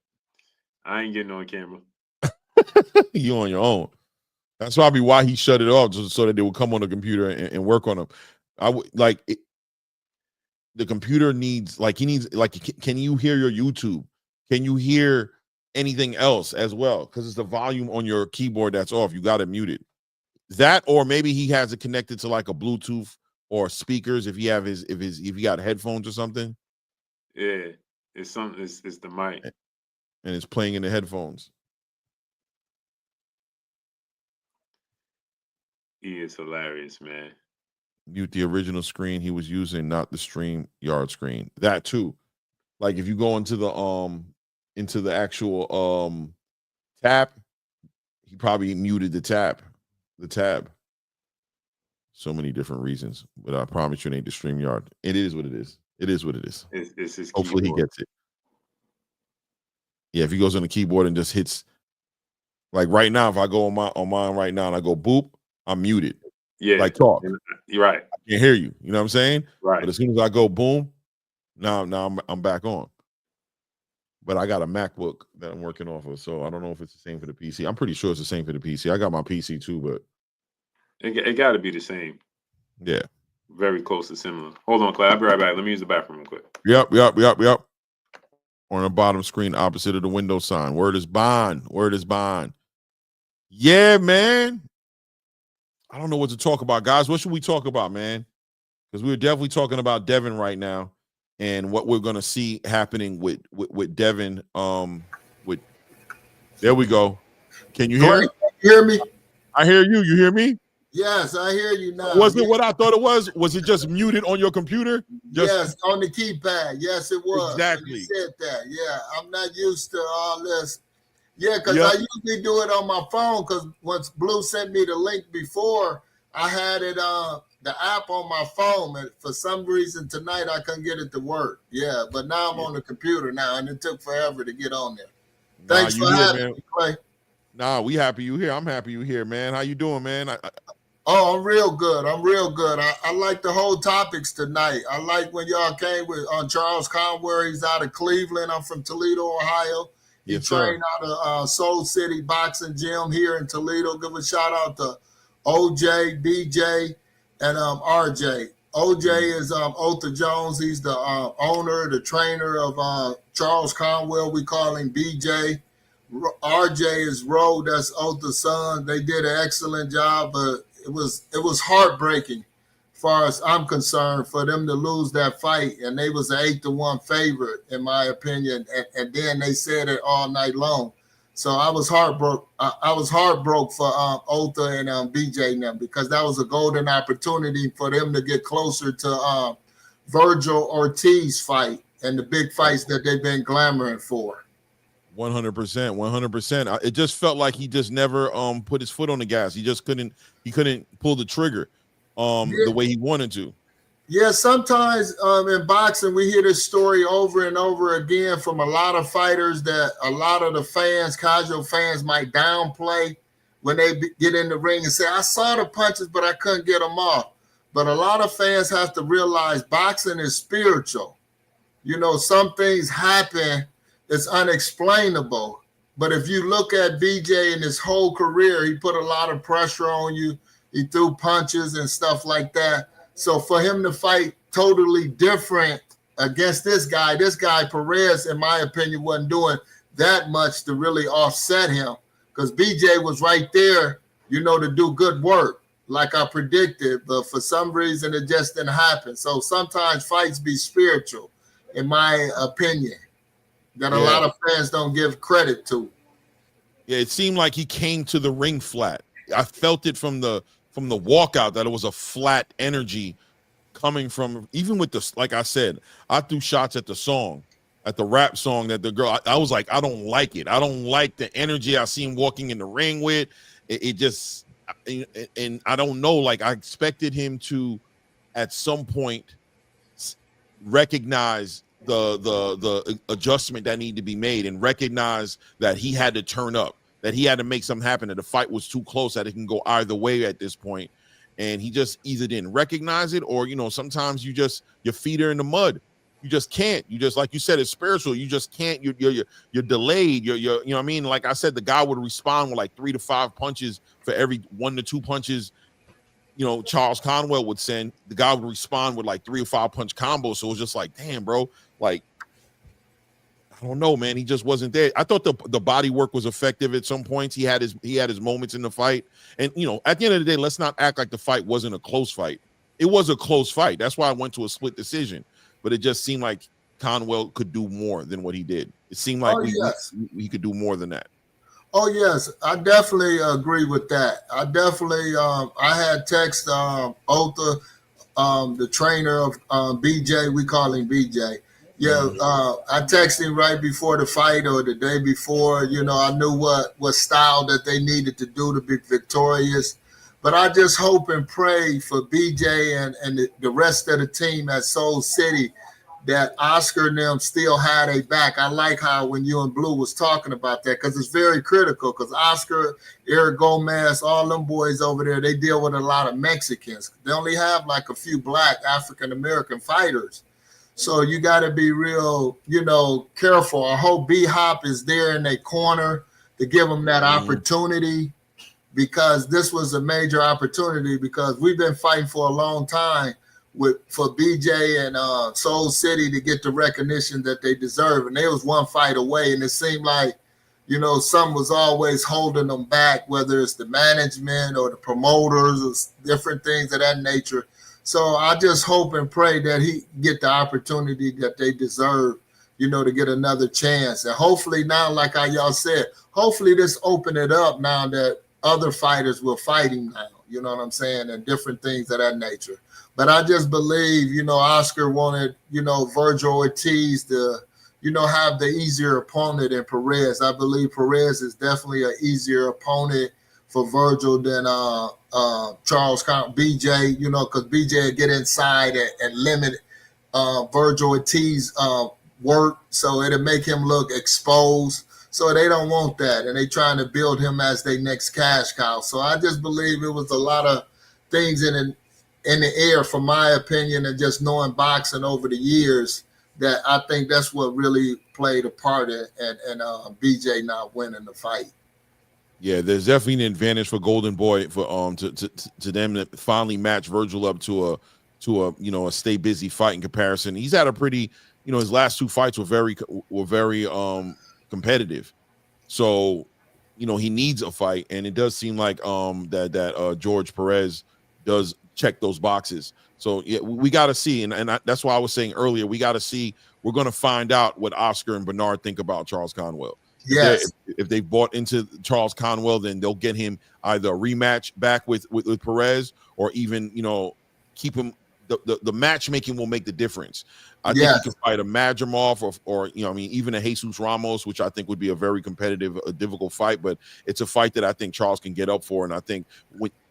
I ain't getting on camera. You on your own. That's probably why he shut it off, just so that they would come on the computer and work on them. I would like it, the computer needs, like, he needs, like, can you hear your YouTube? Can you hear anything else as well? Because it's the volume on your keyboard that's off. You got it muted. That, or maybe he has it connected to like a Bluetooth or speakers if he got headphones or something. Yeah, it's something. It's the mic, and it's playing in the headphones. He is hilarious, man. Mute the original screen he was using, not the StreamYard screen. That too. Like if you go into the actual tab, he probably muted the tab. So many different reasons, but I promise you it ain't the StreamYard. It is what it is. It is what it is. It's his Hopefully keyboard. he gets it. Yeah, if he goes on the keyboard and just hits, like right now, if I go on mine right now and I go boop, I'm muted. Yeah, like talk. You're right. I can't hear you. You know what I'm saying? Right. But as soon as I go boom, now I'm back on. But I got a MacBook that I'm working off of, so I don't know if it's the same for the PC. I'm pretty sure it's the same for the PC. I got my PC too, but it got to be the same. Yeah. Very close to similar. Hold on, Clay. I'll be right back. Let me use the bathroom real quick. Yep. On the bottom screen, opposite of the window sign. Word is bond. Yeah, man. I don't know what to talk about, guys. What should we talk about, man? Because we're definitely talking about Devin right now and what we're gonna see happening with Devin. There we go. Can you hear? Clay, you hear me? I hear you. You hear me? Yes, I hear you now. Was it what I thought it was? Was it just muted on your computer? Yes, on the keypad. Yes, it was. Exactly. When you said that. Yeah, I'm not used to all this. Yeah, because I usually do it on my phone. Because once Blue sent me the link before, I had it the app on my phone, and for some reason tonight I couldn't get it to work. Yeah, but now I'm on the computer now, and it took forever to get on there. Thanks for having me, Clay. Nah, we happy you here. I'm happy you here, man. How you doing, man? I'm real good. I like the whole topics tonight. I like when y'all came with Charles Conwell. He's out of Cleveland. I'm from Toledo, Ohio. He trained out of Soul City Boxing Gym here in Toledo. Give a shout out to OJ, BJ, and RJ. OJ is Otha Jones. He's the owner, the trainer of Charles Conwell. We call him BJ. RJ is Ro. That's Otha's son. They did an excellent job, but it was heartbreaking, as far as I'm concerned, for them to lose that fight. And they was an 8-1 favorite, in my opinion. And then they said it all night long. So I was heartbroken. I was heartbroken for Otha and BJ and them, because that was a golden opportunity for them to get closer to Virgil Ortiz fight and the big fights that they've been clamoring for. 100%. It just felt like he just never put his foot on the gas. He just couldn't pull the trigger the way he wanted to. Yeah, sometimes in boxing we hear this story over and over again from a lot of fighters that a lot of the fans, casual fans, might downplay when they get in the ring and say, I saw the punches, but I couldn't get them off. But a lot of fans have to realize boxing is spiritual. You know, some things happen. It's unexplainable. But if you look at BJ in his whole career, he put a lot of pressure on you. He threw punches and stuff like that. So for him to fight totally different against this guy Perez, in my opinion, wasn't doing that much to really offset him, because BJ was right there, you know, to do good work like I predicted. But for some reason, it just didn't happen. So sometimes fights be spiritual, in my opinion, that a lot of fans don't give credit to. Yeah, it seemed like he came to the ring flat. I felt it from the walkout that it was a flat energy coming from, even with the, like I said, I threw shots at the song, at the rap song that the girl, I was like, I don't like it. I don't like the energy I see him walking in the ring with. It just, and I don't know, like I expected him to at some point recognize the adjustment that needed to be made and recognize that he had to turn up, that he had to make something happen, that the fight was too close, that it can go either way at this point. And he just either didn't recognize it, or, you know, sometimes you just, your feet are in the mud. You just can't. You just, like you said, it's spiritual. You just can't. You're delayed. You're you know what I mean? Like I said, the guy would respond with like 3 to 5 punches for every 1 to 2 punches. You know, Charles Conwell would send, the guy would respond with like 3 or 5 punch combos. So it was just like, damn, bro, like, I don't know, man. He just wasn't there. I thought the body work was effective at some points. He had his moments in the fight. And, at the end of the day, let's not act like the fight wasn't a close fight. It was a close fight. That's why I went to a split decision. But it just seemed like Conwell could do more than what he did. It seemed like he could do more than that. Oh, yes. I definitely agree with that. I definitely I had text Otha, the trainer of BJ. We call him BJ. Yeah, I texted him right before the fight or the day before. I knew what style that they needed to do to be victorious. But I just hope and pray for BJ and the rest of the team at Soul City that Oscar and them still had a back. I like how when you and Blue was talking about that, because it's very critical, because Oscar, Eric Gomez, all them boys over there, they deal with a lot of Mexicans. They only have like a few black African-American fighters. So you got to be real, careful. I hope B-Hop is there in their corner to give them that opportunity, because this was a major opportunity, because we've been fighting for a long time for BJ and Soul City to get the recognition that they deserve. And they was one fight away, and it seemed like, something was always holding them back, whether it's the management or the promoters or different things of that nature. So I just hope and pray that he get the opportunity that they deserve, to get another chance. And hopefully now, like how y'all said, hopefully this open it up now that other fighters will fight him now, you know what I'm saying, and different things of that nature. But I just believe, Oscar wanted, Virgil Ortiz to, have the easier opponent than Perez. I believe Perez is definitely an easier opponent for Virgil than Charles BJ, because BJ would get inside and limit Virgil Ortiz work, so it'll make him look exposed. So they don't want that, and they trying to build him as their next cash cow. So I just believe it was a lot of things in the air, from my opinion, and just knowing boxing over the years, that I think that's what really played a part in BJ not winning the fight. Yeah, there's definitely an advantage for Golden Boy for to them to finally match Virgil up to a stay busy fight in comparison. He's had a pretty, his last two fights were very competitive. So, he needs a fight, and it does seem like that George Perez does check those boxes. So yeah, we got to see, and that's why I was saying earlier, we got to see. We're going to find out what Oscar and Bernard think about Charles Conwell. Yes. If they bought into Charles Conwell, then they'll get him either a rematch back with Perez, or even, keep him. The matchmaking will make the difference. I think he can fight a Madrimov or even a Jesus Ramos, which I think would be a very competitive, difficult fight. But it's a fight that I think Charles can get up for. And I think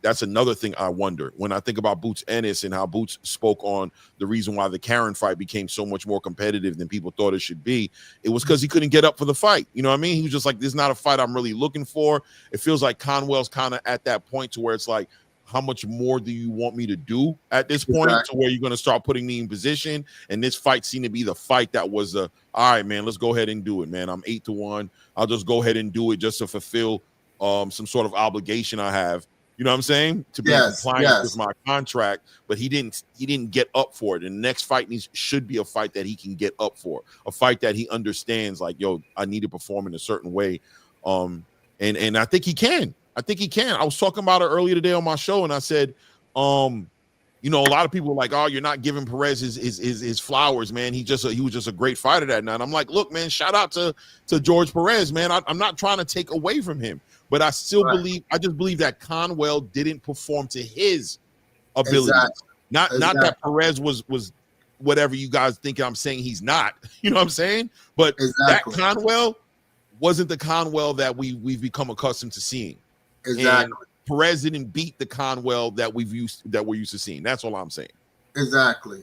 that's another thing I wonder when I think about Boots Ennis and how Boots spoke on the reason why the Karen fight became so much more competitive than people thought it should be. It was because he couldn't get up for the fight. You know what I mean? He was just like, this is not a fight I'm really looking for. It feels like Conwell's kind of at that point to where it's like, how much more do you want me to do at this point, to where you're going to start putting me in position? And this fight seemed to be the fight that was all right, man, let's go ahead and do it, man. I'm 8-1. I'll just go ahead and do it just to fulfill some sort of obligation I have. You know what I'm saying? To be compliant with my contract. But he didn't get up for it. And the next fight should be a fight that he can get up for, a fight that he understands, like, yo, I need to perform in a certain way. And I think he can. I was talking about it earlier today on my show, and I said, a lot of people were like, oh, you're not giving Perez his flowers, man. He was just a great fighter that night. I'm like, look, man, shout out to George Perez, man. I'm not trying to take away from him, but I still believe that Conwell didn't perform to his ability. Not that Perez was whatever you guys think I'm saying he's not. You know what I'm saying? But that Conwell wasn't the Conwell that we've become accustomed to seeing. Exactly. And Perez didn't beat the Conwell that we're used to seeing. That's all I'm saying. Exactly.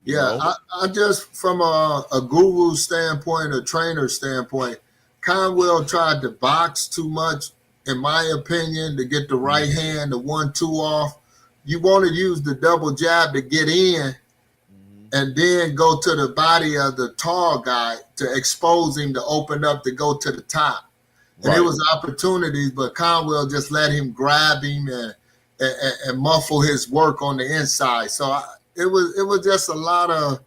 Yeah, I just, from a guru standpoint, a trainer standpoint, Conwell tried to box too much, in my opinion, to get the right hand, the 1-2 off. You want to use the double jab to get in, and then go to the body of the tall guy to expose him, to open up, to go to the top. And it was opportunities, but Conwell just let him grab him and muffle his work on the inside. So it was just a lot of,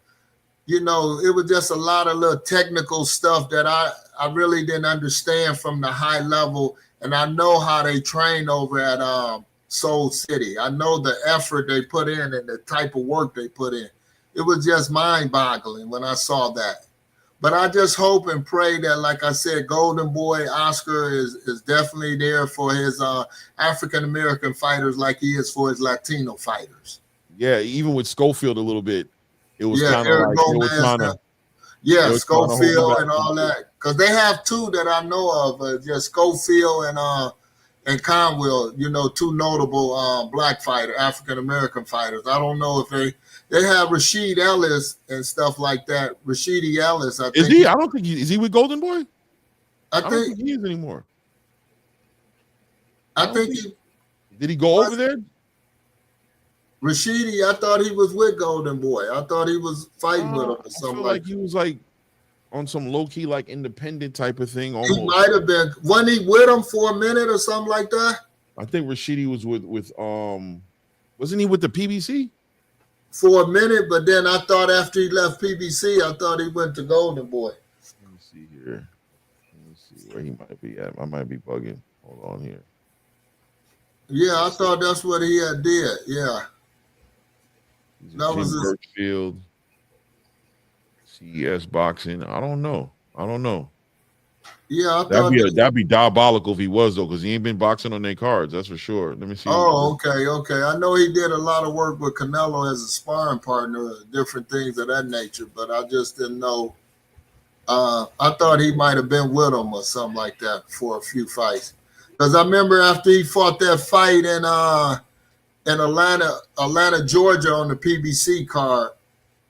it was just a lot of little technical stuff that I really didn't understand from the high level. And I know how they train over at Soul City. I know the effort they put in and the type of work they put in. It was just mind-boggling when I saw that. But I just hope and pray that, like I said, Golden Boy Oscar is definitely there for his African-American fighters like he is for his Latino fighters. Yeah, even with Schofield a little bit, it was kind of like they were trying to. Yeah, Schofield and all that. Because they have two that I know of, just Schofield and Conwell, two notable black fighter, African-American fighters. I don't know if they have Rashid Ellis and stuff like that. Rashidi Ellis, I think. Is he? I don't think is he with Golden Boy? I don't think he is anymore. I think did he go over there? Rashidi, I thought he was with Golden Boy. I thought he was fighting with him or something. I feel like he was like on some low-key, like independent type of thing. Almost. He might have been. Wasn't he with him for a minute or something like that? I think Rashidi was with wasn't he with the PBC? For a minute, but then I thought after he left PBC, I thought he went to Golden Boy. Let me see here. Let me see where he might be at. I might be bugging. Hold on here. Yeah, I thought that's what he had did. Yeah. That was his Birchfield. CES boxing. I don't know. Yeah, I thought that'd be diabolical if he was though, because he ain't been boxing on their cards. That's for sure. Let me see. Oh, okay. I know he did a lot of work with Canelo as a sparring partner, different things of that nature, but I just didn't know. I thought he might have been with him or something like that for a few fights, because I remember after he fought that fight in Atlanta, Georgia, on the PBC card.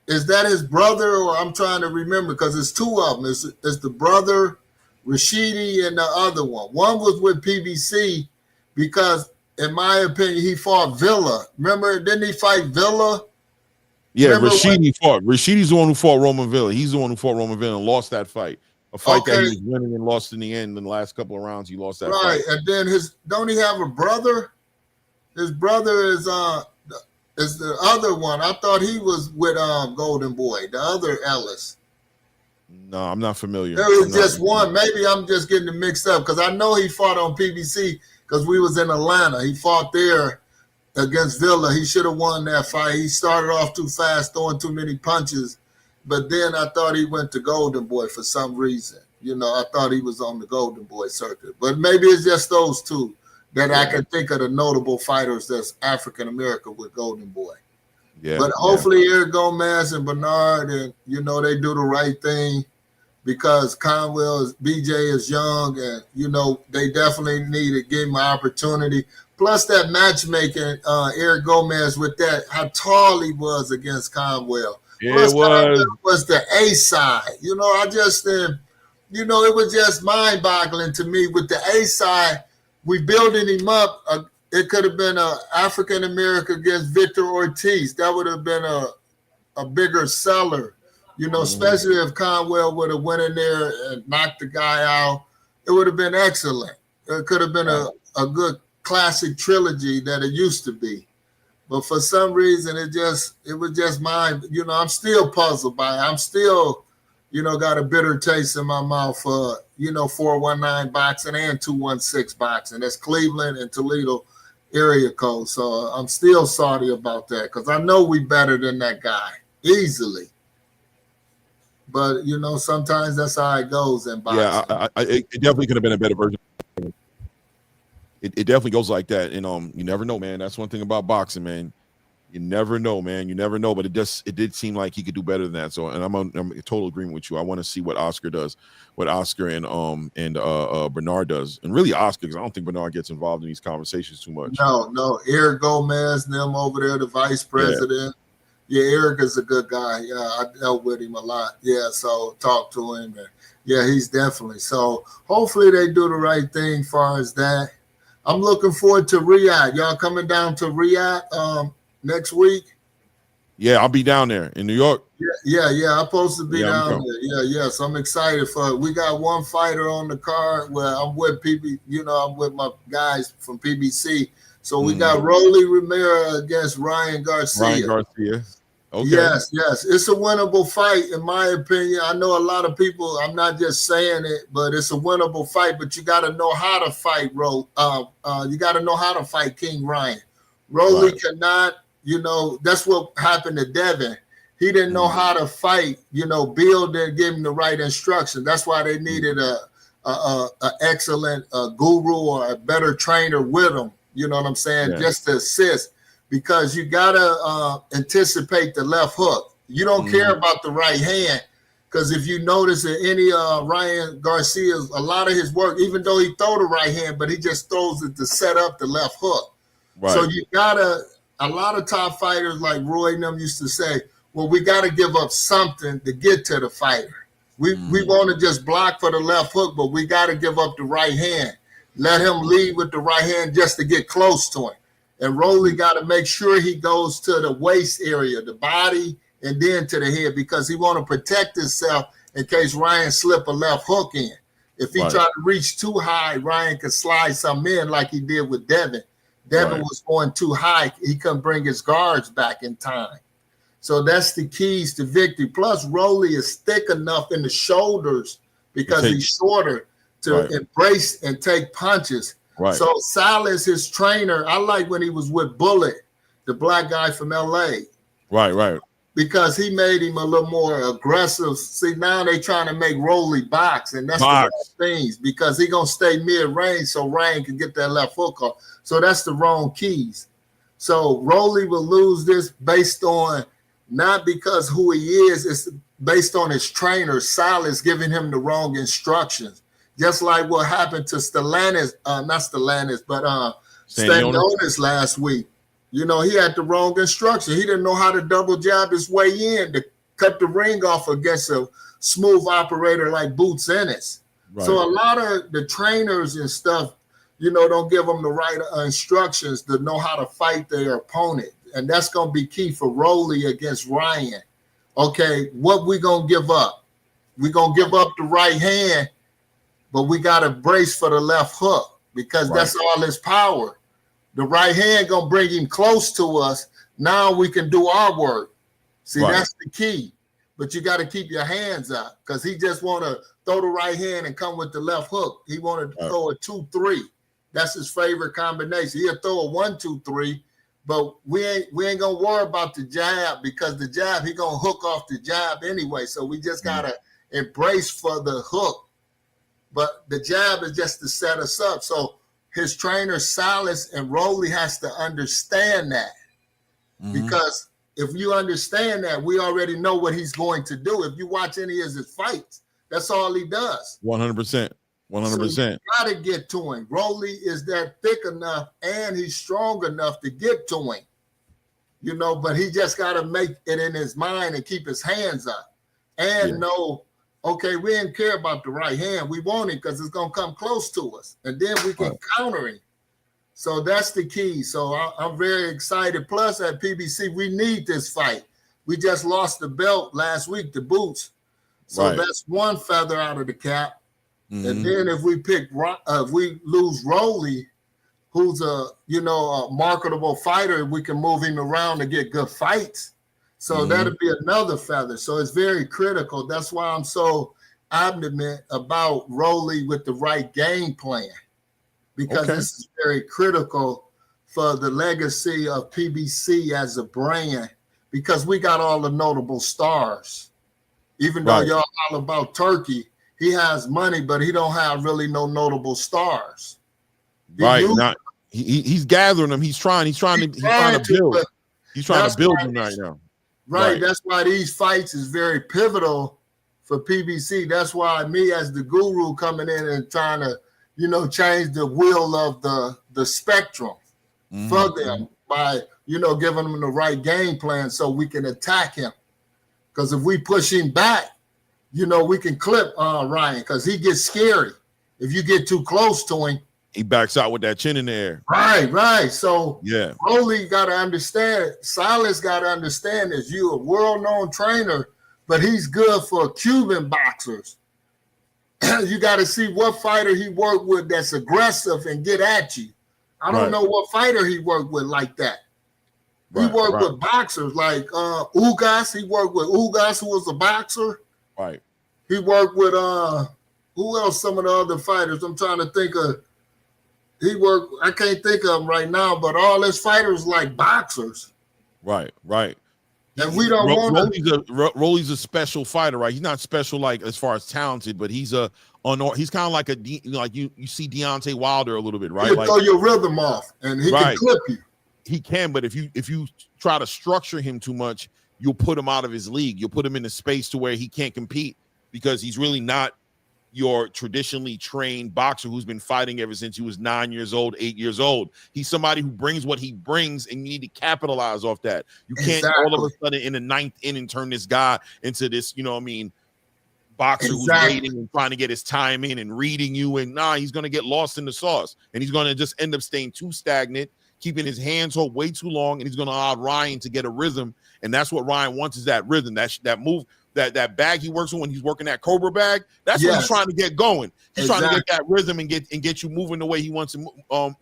Is that his brother, or I'm trying to remember, because it's two of them. It's the brother, Rashidi, and the other one. One was with PBC because, in my opinion, he fought Villa. Remember, didn't he fight Villa? Yeah, Rashidi fought. Rashidi's the one who fought Roman Villa. He's the one who fought Roman Villa and lost that fight. A fight that he was winning and lost in the end. In the last couple of rounds, he lost that fight. Right, and then don't he have a brother? His brother is the other one. I thought he was with Golden Boy, the other Ellis. No, I'm not familiar. There was just one. Maybe I'm just getting it mixed up, because I know he fought on PBC because we was in Atlanta. He fought there against Villa. He should have won that fight. He started off too fast, throwing too many punches. But then I thought he went to Golden Boy for some reason. I thought he was on the Golden Boy circuit. But maybe it's just those two that I can think of the notable fighters that's African American with Golden Boy. Yeah. But hopefully Eric Gomez and Bernard, and they do the right thing, because BJ is young, and they definitely need to give him an opportunity. Plus that matchmaking, Eric Gomez with that, how tall he was against Conwell. Yeah, plus it was. Was the A side. I just it was just mind-boggling to me with the A side. We building him up. It could have been a African American against Victor Ortiz. That would have been a bigger seller, especially if Conwell would have went in there and knocked the guy out. It would have been excellent. It could have been a good classic trilogy that it used to be. But for some reason, it was just mine. I'm still puzzled by it. I'm still, got a bitter taste in my mouth for, 419 boxing and 216 boxing. That's Cleveland and Toledo area code. So I'm still salty about that, because I know we better than that guy easily. But, sometimes that's how it goes in boxing. Yeah, it definitely could have been a better version. It definitely goes like that. And you never know, man. That's one thing about boxing, man. You never know, man. You never know. But it did seem like he could do better than that. So, and I'm in total agreement with you. I want to see what Oscar does, what Oscar and Bernard does, and really Oscar, because I don't think Bernard gets involved in these conversations too much. No. Eric Gomez and them over there, the vice president. Yeah, Eric is a good guy. Yeah, I dealt with him a lot. Yeah, so talk to him. And yeah, he's definitely. So hopefully they do the right thing as far as that. I'm looking forward to Riyadh. Y'all coming down to Riyadh next week? Yeah, I'll be down there in New York. Yeah. I'm supposed to be down there. Yeah. So I'm excited for it. We got one fighter on the card where I'm with I'm with my guys from PBC. So we got Rolly Ramirez against Ryan Garcia. Okay. Yes, it's a winnable fight in my opinion. I know a lot of people. I'm not just saying it, but it's a winnable fight. But you got to know how to fight, you got to know how to fight King Ryan. Rolly cannot. That's what happened to Devin. He didn't know how to fight. Build and give him the right instruction. That's why they needed a excellent guru or a better trainer with him. You know what I'm saying? Just to assist. Because you gotta anticipate the left hook. You don't care about the right hand, because if you notice in any Ryan Garcia's, a lot of his work, even though he throw the right hand, but he just throws it to set up the left hook. Right. So you gotta. A lot of top fighters like Roy and them used to say, "Well, we gotta give up something to get to the fighter. We want to just block for the left hook, but we gotta give up the right hand. Let him lead with the right hand just to get close to him." And Rolly got to make sure he goes to the waist area, the body, and then to the head, because he want to protect himself in case Ryan slip a left hook in. If he tried to reach too high, Ryan could slide some in like he did with Devin. Devin was going too high. He couldn't bring his guards back in time. So that's the keys to victory. Plus, Rolly is thick enough in the shoulders because he's shorter to embrace and take punches. Right. So Silas, his trainer, I like when he was with Bullet, the black guy from LA. Right. Because he made him a little more aggressive. See, now they trying to make Rolly box, and that's the wrong things, because he gonna stay mid-range so Ryan can get that left hook off. So that's the wrong keys. So Rolly will lose this based on, not because who he is, it's based on his trainer, Silas, giving him the wrong instructions. Just like what happened to Stanionis last week. He had the wrong instruction. He didn't know how to double jab his way in to cut the ring off against a smooth operator like Boots Ennis. Right. So a lot of the trainers and stuff, don't give them the right instructions to know how to fight their opponent. And that's going to be key for Rolly against Ryan. Okay, what we going to give up? We're going to give up the right hand, but we got to brace for the left hook, because that's all his power. The right hand going to bring him close to us. Now we can do our work. See, that's the key. But you got to keep your hands up, because he just want to throw the right hand and come with the left hook. He wanted to throw a 2-3. That's his favorite combination. He'll throw a 1-2-3, but we ain't going to worry about the jab, because the jab, he going to hook off the jab anyway. So we just got to embrace for the hook. But the jab is just to set us up. So his trainer, Silas and Rolly, has to understand that. Because if you understand that, we already know what he's going to do. If you watch any of his fights, that's all he does. 100%. 100%. So you got to get to him. Rolly is that thick enough, and he's strong enough to get to him. But he just got to make it in his mind and keep his hands up and know, okay, we didn't care about the right hand. We want it because it's going to come close to us, and then we can counter him. So that's the key. So I'm very excited. Plus, at PBC, we need this fight. We just lost the belt last week to Boots. So that's one feather out of the cap. And then if we lose Rolly, who's a marketable fighter, we can move him around to get good fights. So that'll be another feather. So it's very critical. That's why I'm so adamant about Rolly with the right game plan, because this is very critical for the legacy of PBC as a brand, because we got all the notable stars. Even though y'all all about Turkey, he has money, but he don't have really no notable stars. He's gathering them. He's trying to build. He's trying to build them right now. Right. That's why these fights is very pivotal for PBC. That's why me as the guru coming in and trying to, change the wheel of the spectrum for them by, giving them the right game plan so we can attack him. Because if we push him back, we can clip Ryan, because he gets scary. If you get too close to him, he backs out with that chin in the air. Right. So Rolly got to understand, Silas got to understand this. You're a world-known trainer, but he's good for Cuban boxers. You got to see what fighter he worked with that's aggressive and get at you. I don't know what fighter he worked with like that. He worked with boxers like Ugas. He worked with Ugas, who was a boxer. Right. He worked with who else? Some of the other fighters. I'm trying to think of. He worked. I can't think of them right now, but all his fighters like boxers. Right. And we don't want Rolly's a special fighter, right? He's not special like as far as talented, but he's kind of like you see Deontay Wilder a little bit, right? He'll like throw your rhythm off, and he can clip you. He can, but if you try to structure him too much, you'll put him out of his league. You'll put him in a space to where he can't compete because he's really not your traditionally trained boxer who's been fighting ever since he was 9 years old, 8 years old. He's somebody who brings what he brings, and you need to capitalize off that. You can't all of a sudden in the ninth inning turn this guy into this, boxer who's waiting and trying to get his time in and reading you. And he's going to get lost in the sauce, and he's going to just end up staying too stagnant, keeping his hands hold way too long, and he's going to allow Ryan to get a rhythm. And that's what Ryan wants, is that rhythm, that move. That bag he works on when he's working that Cobra bag, that's what he's trying to get going. He's trying to get that rhythm and get you moving the way he wants to.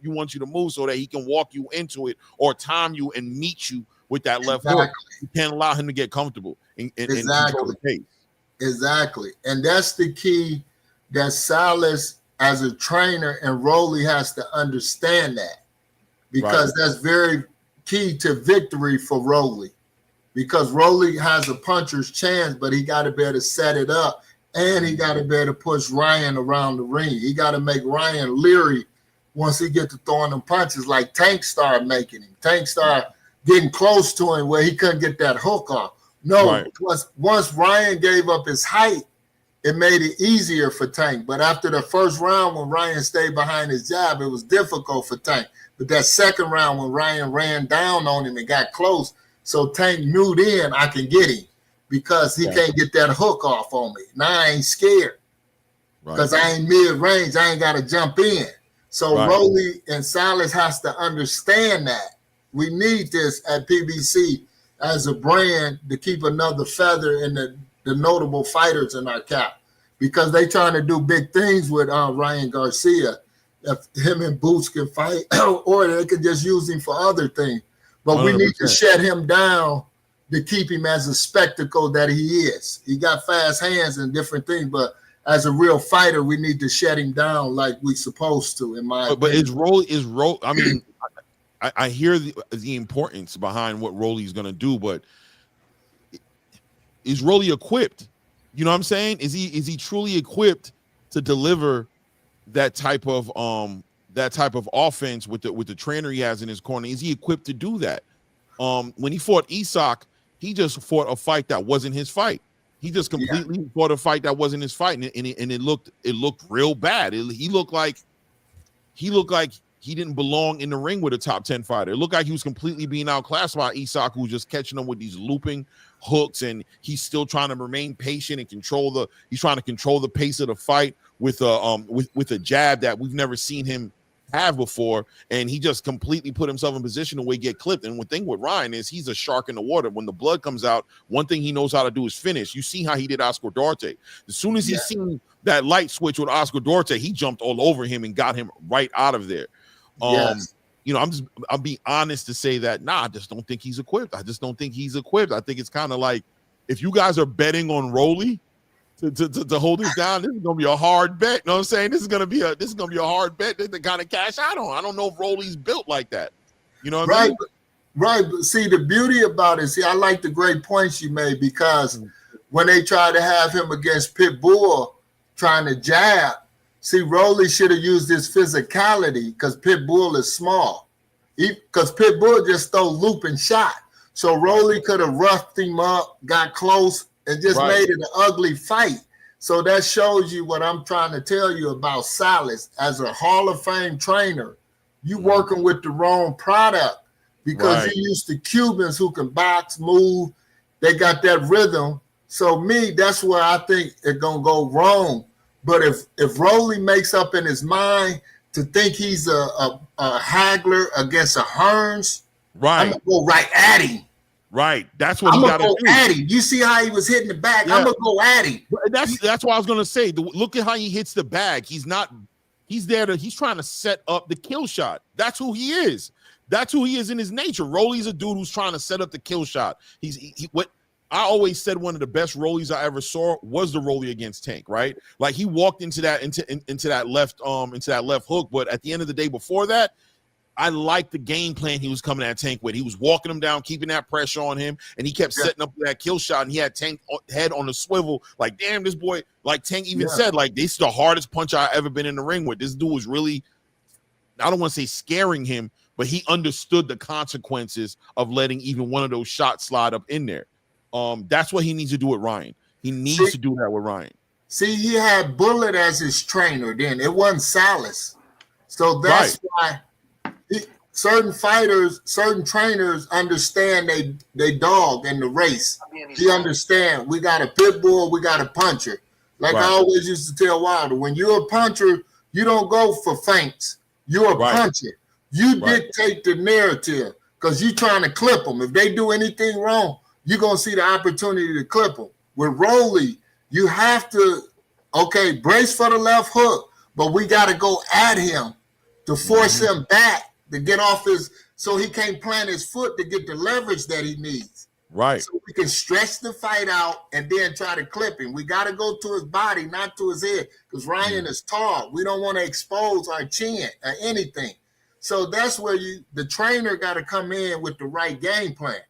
You want you to move so that he can walk you into it or time you and meet you with that left hook. You can't allow him to get comfortable and control the pace. Exactly, and that's the key that Salas, as a trainer, and Rolly has to understand that, because that's very key to victory for Rolly. Because Rolly has a puncher's chance, but he got to be able to set it up, and he got to be able to push Ryan around the ring. He got to make Ryan leery once he gets to throwing them punches, like Tank started making him. Tank started getting close to him where he couldn't get that hook off. Once Ryan gave up his height, it made it easier for Tank. But after the first round, when Ryan stayed behind his jab, it was difficult for Tank. But that second round, when Ryan ran down on him and got close, so Tank knew then I can get him because he can't get that hook off on me. Now I ain't scared because I ain't mid-range. I ain't got to jump in. So Rolly and Salas has to understand that. We need this at PBC as a brand to keep another feather in the notable fighters in our cap, because they trying to do big things with Ryan Garcia. If him and Boots can fight, or they could just use him for other things. But we need to shut him down to keep him as a spectacle that he is. He got fast hands and different things, but as a real fighter, we need to shut him down like we supposed to, in my opinion. But is Rolly? I mean, I hear the importance behind what Rolly's going to do, but is Rolly equipped? You know what I'm saying? Is he truly equipped to deliver that type of offense with the trainer he has in his corner? Is he equipped to do that? When he fought Isak, he just fought a fight that wasn't his fight. He just completely fought a fight that wasn't his fight, and it looked real bad. He looked like he didn't belong in the ring with a top 10 fighter. It looked like he was completely being outclassed by Isak, who was just catching him with these looping hooks, and he's still trying to remain patient and control the pace of the fight with a jab that we've never seen him have before, and he just completely put himself in position to get clipped. And one thing with Ryan is he's a shark in the water. When the blood comes out, one thing he knows how to do is finish. You see how he did Oscar Duarte. As soon as he seen that light switch with Oscar Duarte, he jumped all over him and got him right out of there. I'll be honest to say that I just don't think he's equipped. I think it's kind of like, if you guys are betting on Rolly to hold this down, this is gonna be a hard bet. You know what I'm saying? This is gonna be a hard bet to kind of cash out on. I don't know if Rolly's built like that. You know what I mean? Right. But see, the beauty about it, I like the great points you made, because when they tried to have him against Pitbull trying to jab, see, Rolly should have used his physicality, because Pitbull is small. Because Pitbull just throw loop and shot. So Rolly could have roughed him up, got close, and just made it an ugly fight. So that shows you what I'm trying to tell you about Salas. As a Hall of Fame trainer, you working with the wrong product, because he used to Cubans who can box, move. They got that rhythm. So that's where I think it's going to go wrong. But if Rolly makes up in his mind to think he's a haggler against a Hearns, I'm going to go right at him. Right. That's what he got to do. At him. You see how he was hitting the bag? I'm going to go at him. That's what I was going to say. Look at how he hits the bag. He's trying to set up the kill shot. That's who he is. That's who he is in his nature. Rolly's a dude who's trying to set up the kill shot. What I always said, one of the best Rollies I ever saw was the Rolly against Tank, right? Like he walked into that left hook, but at the end of the day, before that, I liked the game plan he was coming at Tank with. He was walking him down, keeping that pressure on him, and he kept setting up that kill shot, and he had Tank head on the swivel. Like, damn, this boy, like Tank even said, like, this is the hardest punch I've ever been in the ring with. This dude was really, I don't want to say scaring him, but he understood the consequences of letting even one of those shots slide up in there. That's what he needs to do with Ryan. He needs to do that with Ryan. See, he had Bullet as his trainer then. It wasn't Salas. So that's why certain fighters, certain trainers understand they dog in the race. He understand we got a pit bull, we got a puncher. Like I always used to tell Wilder, when you're a puncher, you don't go for feints. You're a puncher. You dictate the narrative because you're trying to clip them. If they do anything wrong, you're going to see the opportunity to clip them. With Rolly, you have to, brace for the left hook, but we got to go at him to force him back to get off so he can't plant his foot to get the leverage that he needs. Right. So we can stretch the fight out and then try to clip him. We got to go to his body, not to his head, because Ryan is tall. We don't want to expose our chin or anything. So that's where the trainer got to come in with the right game plan.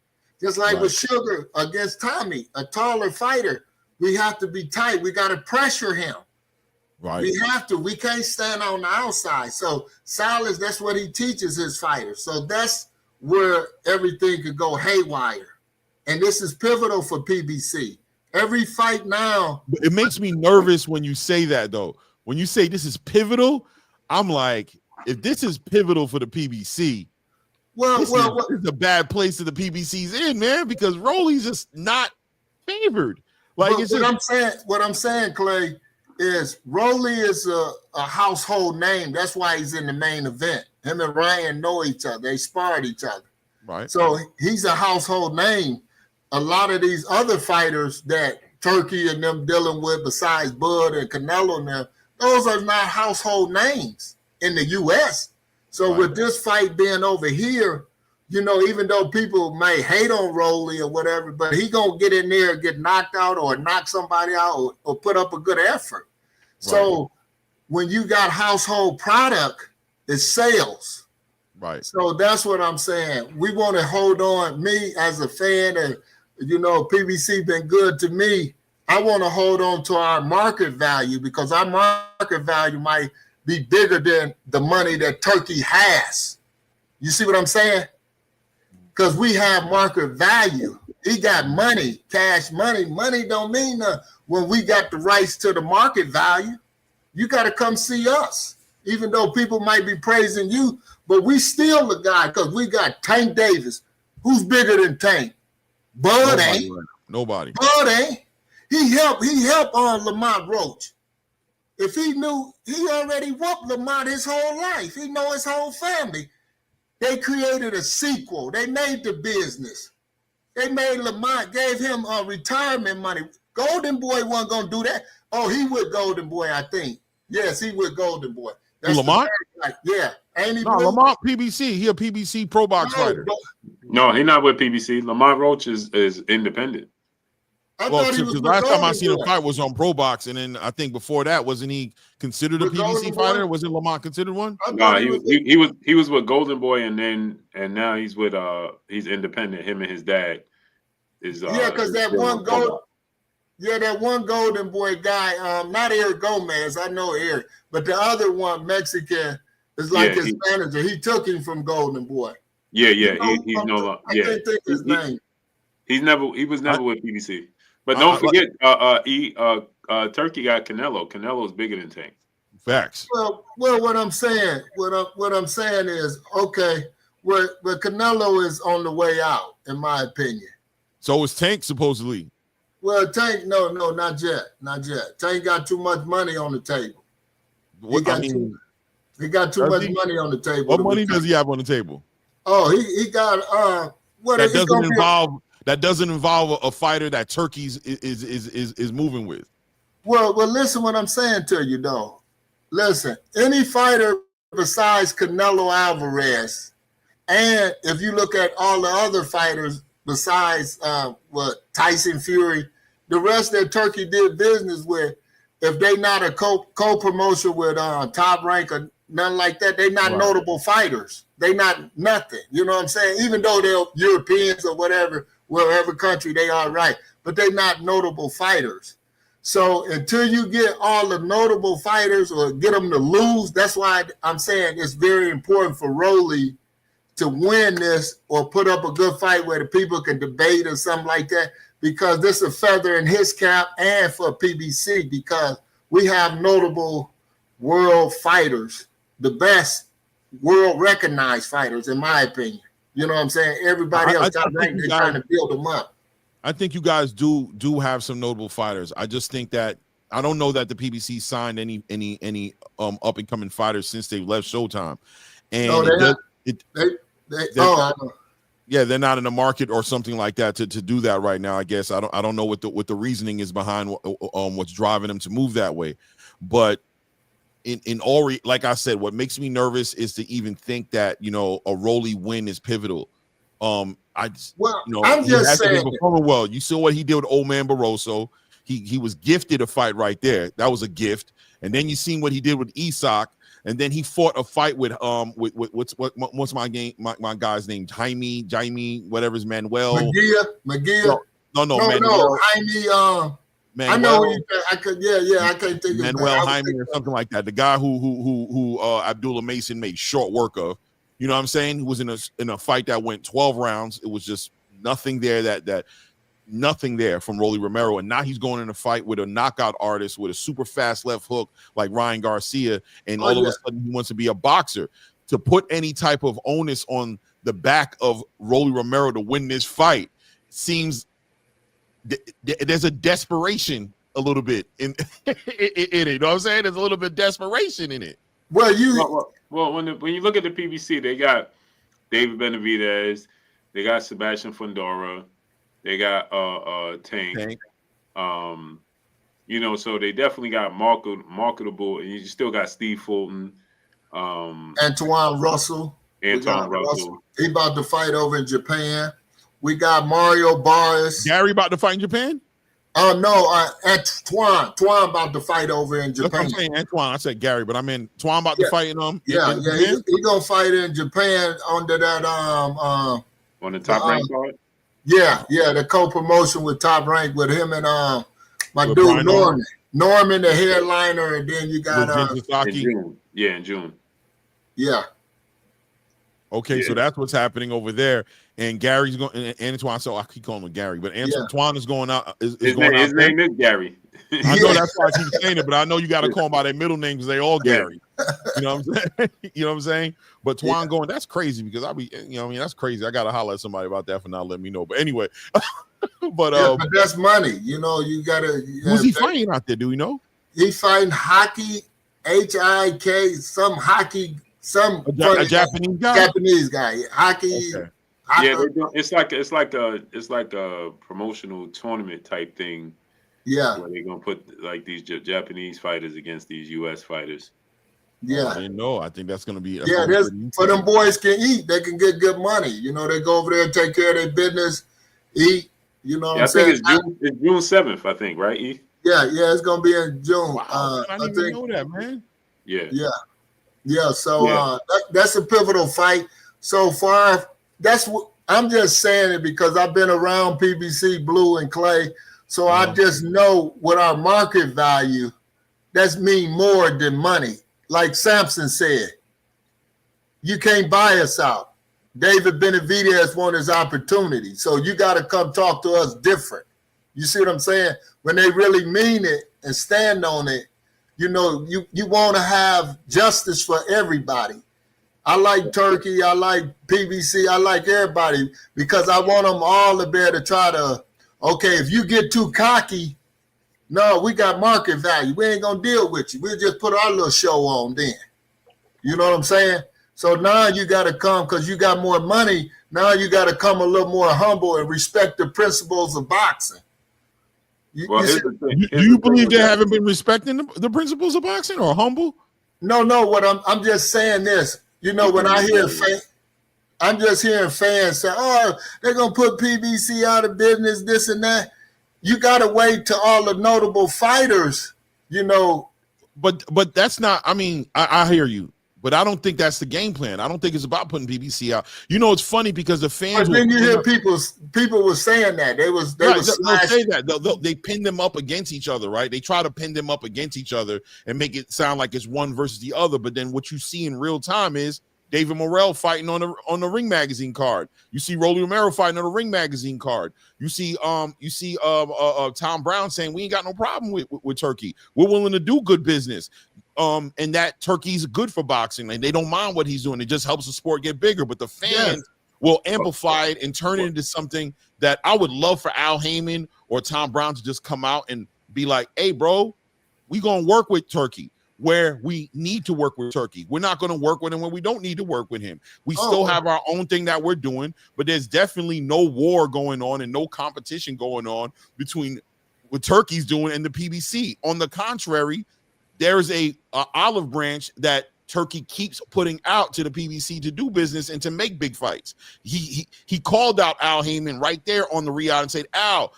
Just like with Sugar against Tommy, a taller fighter, we have to be tight. We got to pressure him. Right. We have to. We can't stand on the outside. So Salas, that's what he teaches his fighters. So that's where everything could go haywire. And this is pivotal for PBC. Every fight now. It makes me nervous when you say that, though. When you say this is pivotal, I'm like, if this is pivotal for the PBC, this is a bad place that the PBC's in, man, because Rolly's just not favored. Like what I'm saying, Clay, is Rolly is a household name. That's why he's in the main event. Him and Ryan know each other. They sparred each other. Right. So he's a household name. A lot of these other fighters that Turkey and them dealing with, besides Bud and Canelo and them, those are not household names in the U.S. So with this fight being over here, even though people may hate on Rolly or whatever, but he going to get in there and get knocked out or knock somebody out or put up a good effort. So when you got household product, it's sales. Right. So that's what I'm saying. We want to hold on. Me as a fan, and PBC been good to me. I want to hold on to our market value because our market value might be bigger than the money that Turkey has. You see what I'm saying? Because we have market value. He got money, cash money. Money don't mean nothing when we got the rights to the market value. You got to come see us, even though people might be praising you, but we still the guy because we got Tank Davis. Who's bigger than Tank? Bud ain't. Nobody. Bud ain't. He helped on Lamont Roach. If he knew, he already whooped Lamont his whole life. He know his whole family. They created a sequel. They made the business. They made Lamont, gave him retirement money. Golden Boy wasn't going to do that. Oh, he with Golden Boy, I think. Yes, he with Golden Boy. That's Lamont? Yeah. Ain't he? No, Lamont PBC. He a PBC pro box fighter. No, he's not with PBC. Lamont Roach is independent. Because last time I seen him fight was on Pro Box, and then I think before that, wasn't he considered a PBC fighter? Wasn't Lamont considered one? No, he was with Golden Boy, and now he's with he's independent. Him and his dad is because that one Golden Boy guy, not Eric Gomez, I know Eric, but the other one, Mexican, is like his manager. He took him from Golden Boy. Yeah. He's no longer. I can't think his name. He was never with PBC. But don't forget, Turkey got Canelo. Canelo's bigger than Tank. Facts. Well, what I'm saying is, but Canelo is on the way out, in my opinion. So is Tank supposedly? Well, Tank, no, not yet. Tank got too much money on the table. He got too much money on the table. What money does he have on the table? Oh, he got That doesn't involve a fighter that Turkey's is moving with. Well, listen what I'm saying to you, though. Listen, any fighter besides Canelo Alvarez And if you look at all the other fighters besides Tyson Fury, the rest that Turkey did business with, if they not a co-promotion with Top Rank or nothing like that, they not notable fighters. They not nothing. You know what I'm saying? Even though they're Europeans or wherever country they are, right? But they not notable fighters. So until you get all the notable fighters or get them to lose, that's why I'm saying it's very important for Rolly to win this or put up a good fight where the people can debate or something like that, because this is a feather in his cap and for PBC, because we have notable world fighters, the best world recognized fighters, in my opinion. You know what I'm saying? Everybody else got ranked, they're trying to build them up. I think you guys do have some notable fighters. I just think that I don't know that the PBC signed any up and coming fighters since they left Showtime, and they're not in the market or something like that to do that right now. I guess I don't know what the reasoning is behind what's driving them to move that way, but in all like I said, what makes me nervous is to even think that a Rolly win is pivotal. I'm just saying. Well, you saw what he did with old man Barroso. He was gifted a fight right there. That was a gift. And then you seen what he did with Isak. And then he fought a fight with what's my guy's name? Jaime, whatever his Manuel. McGee. No, Manuel. Jaime. Manuel, I know what you think. I can't think of Manuel Jaime or something like that. The guy who Abdullah Mason made short work of. You know what I'm saying? He was in a fight that went 12 rounds. It was just nothing there nothing there from Rolly Romero. And now he's going in a fight with a knockout artist with a super fast left hook like Ryan Garcia. And all of a sudden he wants to be a boxer. To put any type of onus on the back of Rolly Romero to win this fight seems there's a desperation a little bit in it. You know what I'm saying? There's a little bit of desperation in it. Well, when you look at the PBC, they got David Benavidez, they got Sebastian Fundora, they got Tank. So they definitely got marketable, and you still got Steve Fulton, Antoine Russell. He about to fight over in Japan. We got Mario Barris. Gary about to fight in Japan? Antoine about to fight over in Japan. That's what I'm saying, Antoine. I said Gary, but I mean Antoine about to fight in He gonna fight in Japan under that on the Top Rank card. Yeah, the co-promotion with Top Rank with him and my dude Brian Norman, the headliner, and then you got in June. Yeah, in June. Yeah. Okay, so that's what's happening over there. And Gary's going, and Antoine, so I keep calling him Gary, but Antoine is going out. His name is Gary. I know that's why I keep saying it, but I know you got to call them by their middle names because they all Gary. You know what I'm saying? You know what I'm saying? But Twan going, that's crazy because that's crazy. I got to holler at somebody about that for not letting me know. But anyway, but that's money. You got to. Who's he fighting out there? Do we know? He's fighting hockey, HIK, some hockey. A Japanese guy. Japanese guy. Hockey. Okay. Yeah, it's like a promotional tournament type thing. Yeah, where they're gonna put like these Japanese fighters against these U.S. fighters. Yeah, I didn't know. I think that's gonna be. For them boys can eat. They can get good money. They go over there and take care of their business, eat. What I'm saying? I think it's June 7th. I think, right? E? Yeah, it's gonna be in June. Wow, I didn't even know that, man. Yeah. So that's a pivotal fight so far. That's what I'm just saying it because I've been around PBC, Blue, and Clay. So I just know what our market value, that's mean more than money. Like Sampson said, you can't buy us out. David Benavidez won his opportunity. So you got to come talk to us different. You see what I'm saying? When they really mean it and stand on it, you want to have justice for everybody. I like Turkey. I like PBC. I like everybody because I want them all to be able to try to, okay, if you get too cocky, no, we got market value. We ain't going to deal with you. We'll just put our little show on then. You know what I'm saying? So now you got to come because you got more money. Now you got to come a little more humble and respect the principles of boxing. Do you believe they haven't been respecting the principles of boxing or humble? No. What I'm just saying this. When I hear I'm just hearing fans say, "Oh, they're gonna put PBC out of business, this and that." You gotta wait till all the notable fighters, you know. But that's not. I mean, I hear you, but I don't think that's the game plan. I don't think it's about putting PBC out. You know, it's funny because the fans. But then you hear people were saying that they'll say that they pin them up against each other, right? They try to pin them up against each other and make it sound like it's one versus the other. But then what you see in real time is David Morrell fighting on the Ring Magazine card. You see Rolly Romero fighting on the Ring Magazine card. You see Tom Brown saying we ain't got no problem with Turkey. We're willing to do good business. And that Turkey's good for boxing. And they don't mind what he's doing. It just helps the sport get bigger. But the fans will amplify it and turn it into something that I would love for Al Heyman or Tom Brown to just come out and be like, hey, bro, we gonna work with Turkey where we need to work with Turkey. We're not going to work with him when we don't need to work with him. We still have our own thing that we're doing, but there's definitely no war going on and no competition going on between what Turkey's doing and the PBC. On the contrary, there's a olive branch that Turkey keeps putting out to the PBC to do business and to make big fights. He called out Al Heyman right there on the Riyadh and said, Al,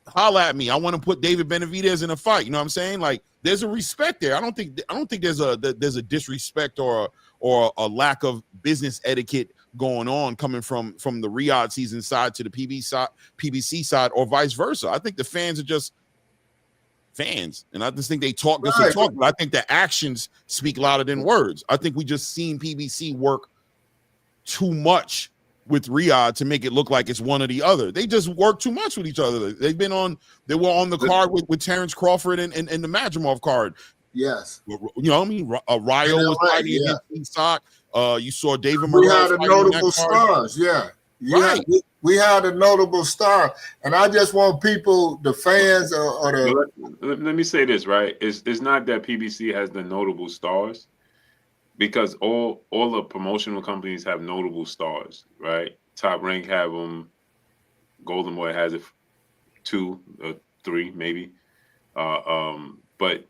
holla at me. I want to put David Benavidez in a fight. You know what I'm saying? Like, there's a respect there. I don't think there's a disrespect or a lack of business etiquette going on coming from the Riyadh season side to the PBC side or vice versa. I think the fans are just fans, and I just think they talk just to talk, but I think the actions speak louder than words. I think we just seen PBC work too much with Riyadh to make it look like it's one or the other. They just work too much with each other. They were on the card with Terrence Crawford and the Madrimov card. Yes. You know what I mean? Ryo was fighting against Isak. You saw David Morrell. We had a notable stars, we had a notable star. And I just want people, the fans or the... Let me say this, right? It's not that PBC has the notable stars, because all the promotional companies have notable stars, right? Top Rank have them. Golden Boy has it 2 or 3 maybe. But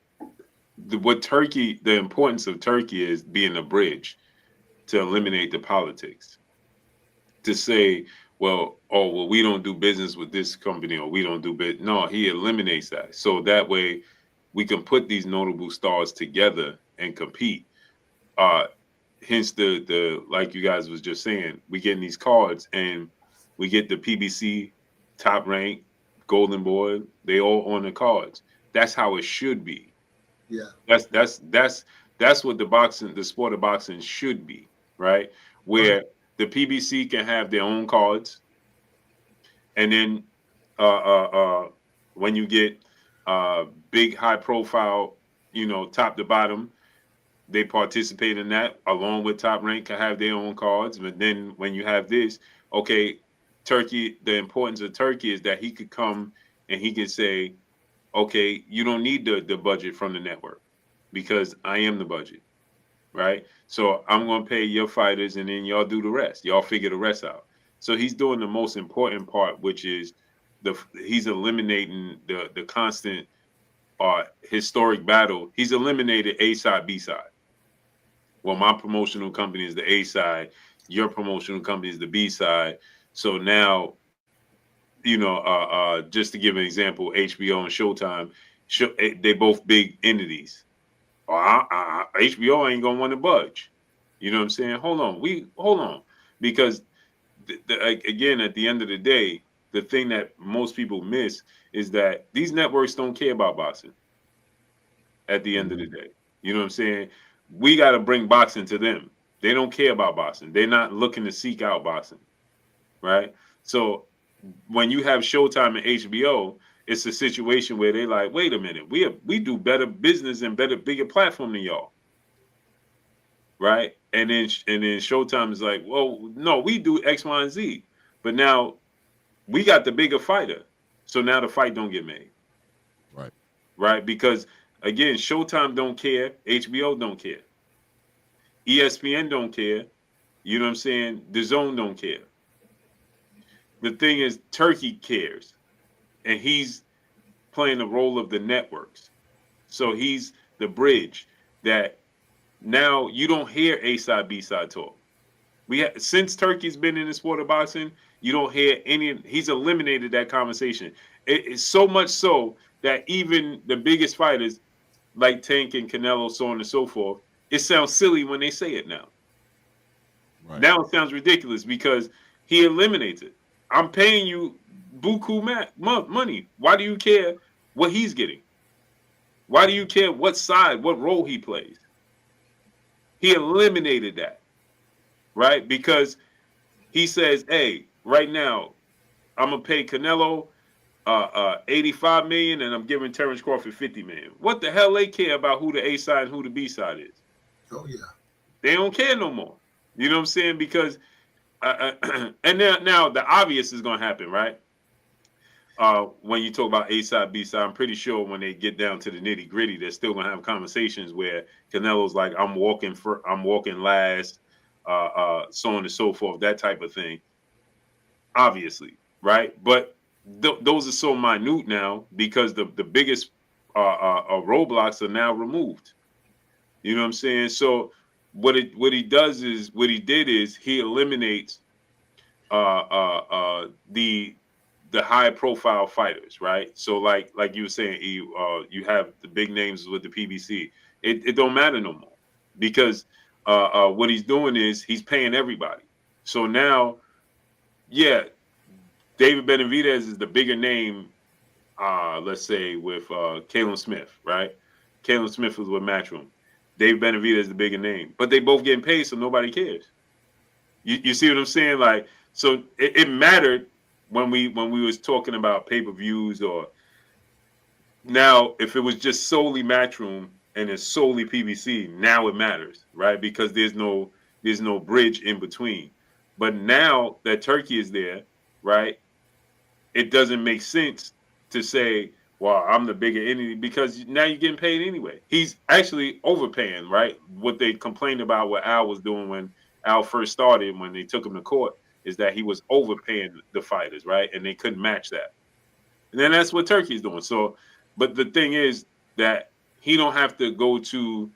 the importance of Turkey is being a bridge to eliminate the politics. To say, we don't do business with this company, or we don't do business. No, he eliminates that. So that way we can put these notable stars together and compete. Hence the like you guys was just saying, we get in these cards and we get the PBC, Top Rank, Golden Boy, they all on the cards. That's how it should be. Yeah. That's what the sport of boxing should be, right? Where the PBC can have their own cards, and then when you get big high profile, top to bottom, they participate in that along with Top Rank can have their own cards. But then when you have this, Turkey, the importance of Turkey is that he could come and he could say, okay, you don't need the budget from the network because I am the budget, right? So I'm going to pay your fighters and then y'all do the rest. Y'all figure the rest out. So he's doing the most important part, which is he's eliminating the constant historic battle. He's eliminated A side, B side. Well, my promotional company is the A side. Your promotional company is the B side. So now, just to give an example, HBO and Showtime, they both big entities. HBO ain't gonna want to budge. You know what I'm saying? Hold on, because again, at the end of the day, the thing that most people miss is that these networks don't care about boxing. At the end of the day, you know what I'm saying? We got to bring boxing to them. They don't care about boxing. They're not looking to seek out boxing, right? So when you have Showtime and HBO, it's a situation where they're like, wait a minute, we do better business and bigger platform than y'all, right? And then Showtime is like, well, no, we do X, Y, and Z, but now we got the bigger fighter, so now the fight don't get made, right? Because again, Showtime don't care, HBO don't care, ESPN don't care, you know what I'm saying? DAZN don't care. The thing is, Turkey cares, and he's playing the role of the networks. So he's the bridge that now you don't hear A side, B side talk. Since Turkey's been in the sport of boxing, you don't hear any. He's eliminated that conversation. It's so much so that even the biggest fighters, like Tank and Canelo, so on and so forth, it sounds silly when they say it now. Right. Now it sounds ridiculous because he eliminates it. I'm paying you buku money. Why do you care what he's getting? Why do you care what side, what role he plays? He eliminated that, right? Because he says, hey, right now, I'm going to pay Canelo $85 million and I'm giving Terrence Crawford $50 million. What the hell they care about who the A side and who the B side is? Oh, yeah. They don't care no more. You know what I'm saying? Because, and now the obvious is going to happen, right? When you talk about A side, B side, I'm pretty sure when they get down to the nitty gritty, they're still gonna have conversations where Canelo's like, I'm walking last, so on and so forth, that type of thing. Obviously, right? But those are so minute now because the biggest roadblocks are now removed. You know what I'm saying? So what he did is he eliminates the high profile fighters, right? So like you were saying, you have the big names with the PBC. It don't matter no more because what he's doing is he's paying everybody. So now, yeah, David Benavidez is the bigger name, let's say with Caleb Smith, right? Caleb Smith was with Matchroom. David Benavidez is the bigger name, but they both getting paid, so nobody cares. You see what I'm saying? Like, so it mattered when we was talking about pay-per-views, or now if it was just solely Matchroom and it's solely PBC, now it matters, right? Because there's no bridge in between. But now that Turkey is there, right, it doesn't make sense to say, well, I'm the bigger entity, because now you're getting paid anyway. He's actually overpaying, right? What they complained about what Al was doing when Al first started, when they took him to court, is that he was overpaying the fighters, right? And they couldn't match that. And then that's what Turkey's doing. So, but the thing is that he don't have to go to,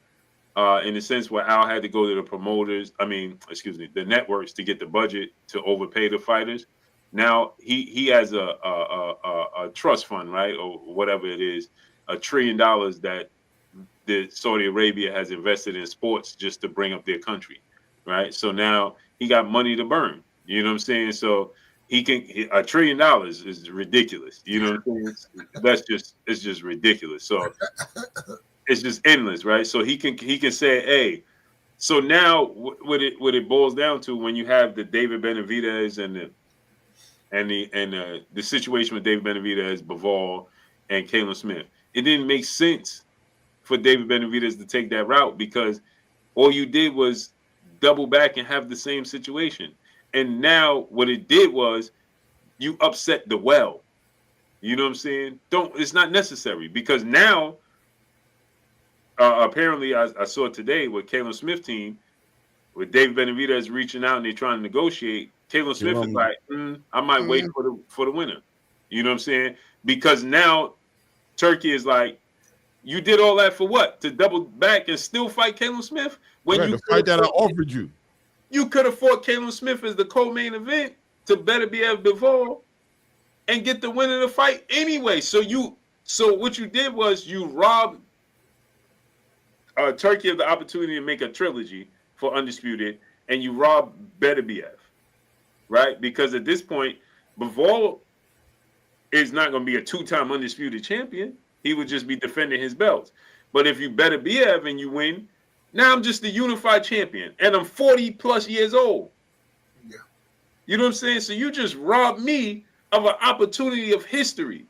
in a sense where Al had to go to the promoters, the networks to get the budget to overpay the fighters. Now he has a trust fund, right? Or whatever it is, $1 trillion that the Saudi Arabia has invested in sports just to bring up their country, right? So now he got money to burn. You know what I'm saying? So $1 trillion is ridiculous. You know what I'm saying? It's just ridiculous. So it's just endless, right? So he can say, hey, so now what it boils down to, when you have the David Benavidez and the situation with David Benavidez, Bivol, and Caleb Smith, it didn't make sense for David Benavidez to take that route, because all you did was double back and have the same situation. And now what it did was you upset the well. You know what I'm saying? It's not necessary, because now apparently I saw today with Caleb Smith team, with David Benavidez reaching out and they're trying to negotiate. Caleb Smith is like, I might wait for the winner. You know what I'm saying? Because now Turkey is like, you did all that for what? To double back and still fight Caleb Smith? When you fight that I offered you. You could have fought Caleb Smith as the co-main event to better be at Bivol and get the win of the fight anyway. So what you did was you robbed Turkey of the opportunity to make a trilogy for Undisputed, and you robbed Beterbiev, right? Because at this point, Bivol is not going to be a 2-time Undisputed champion. He would just be defending his belts. But if you Beterbiev and you win, now I'm just the unified champion, and I'm 40 plus years old. Yeah. You know what I'm saying? So you just robbed me of an opportunity of history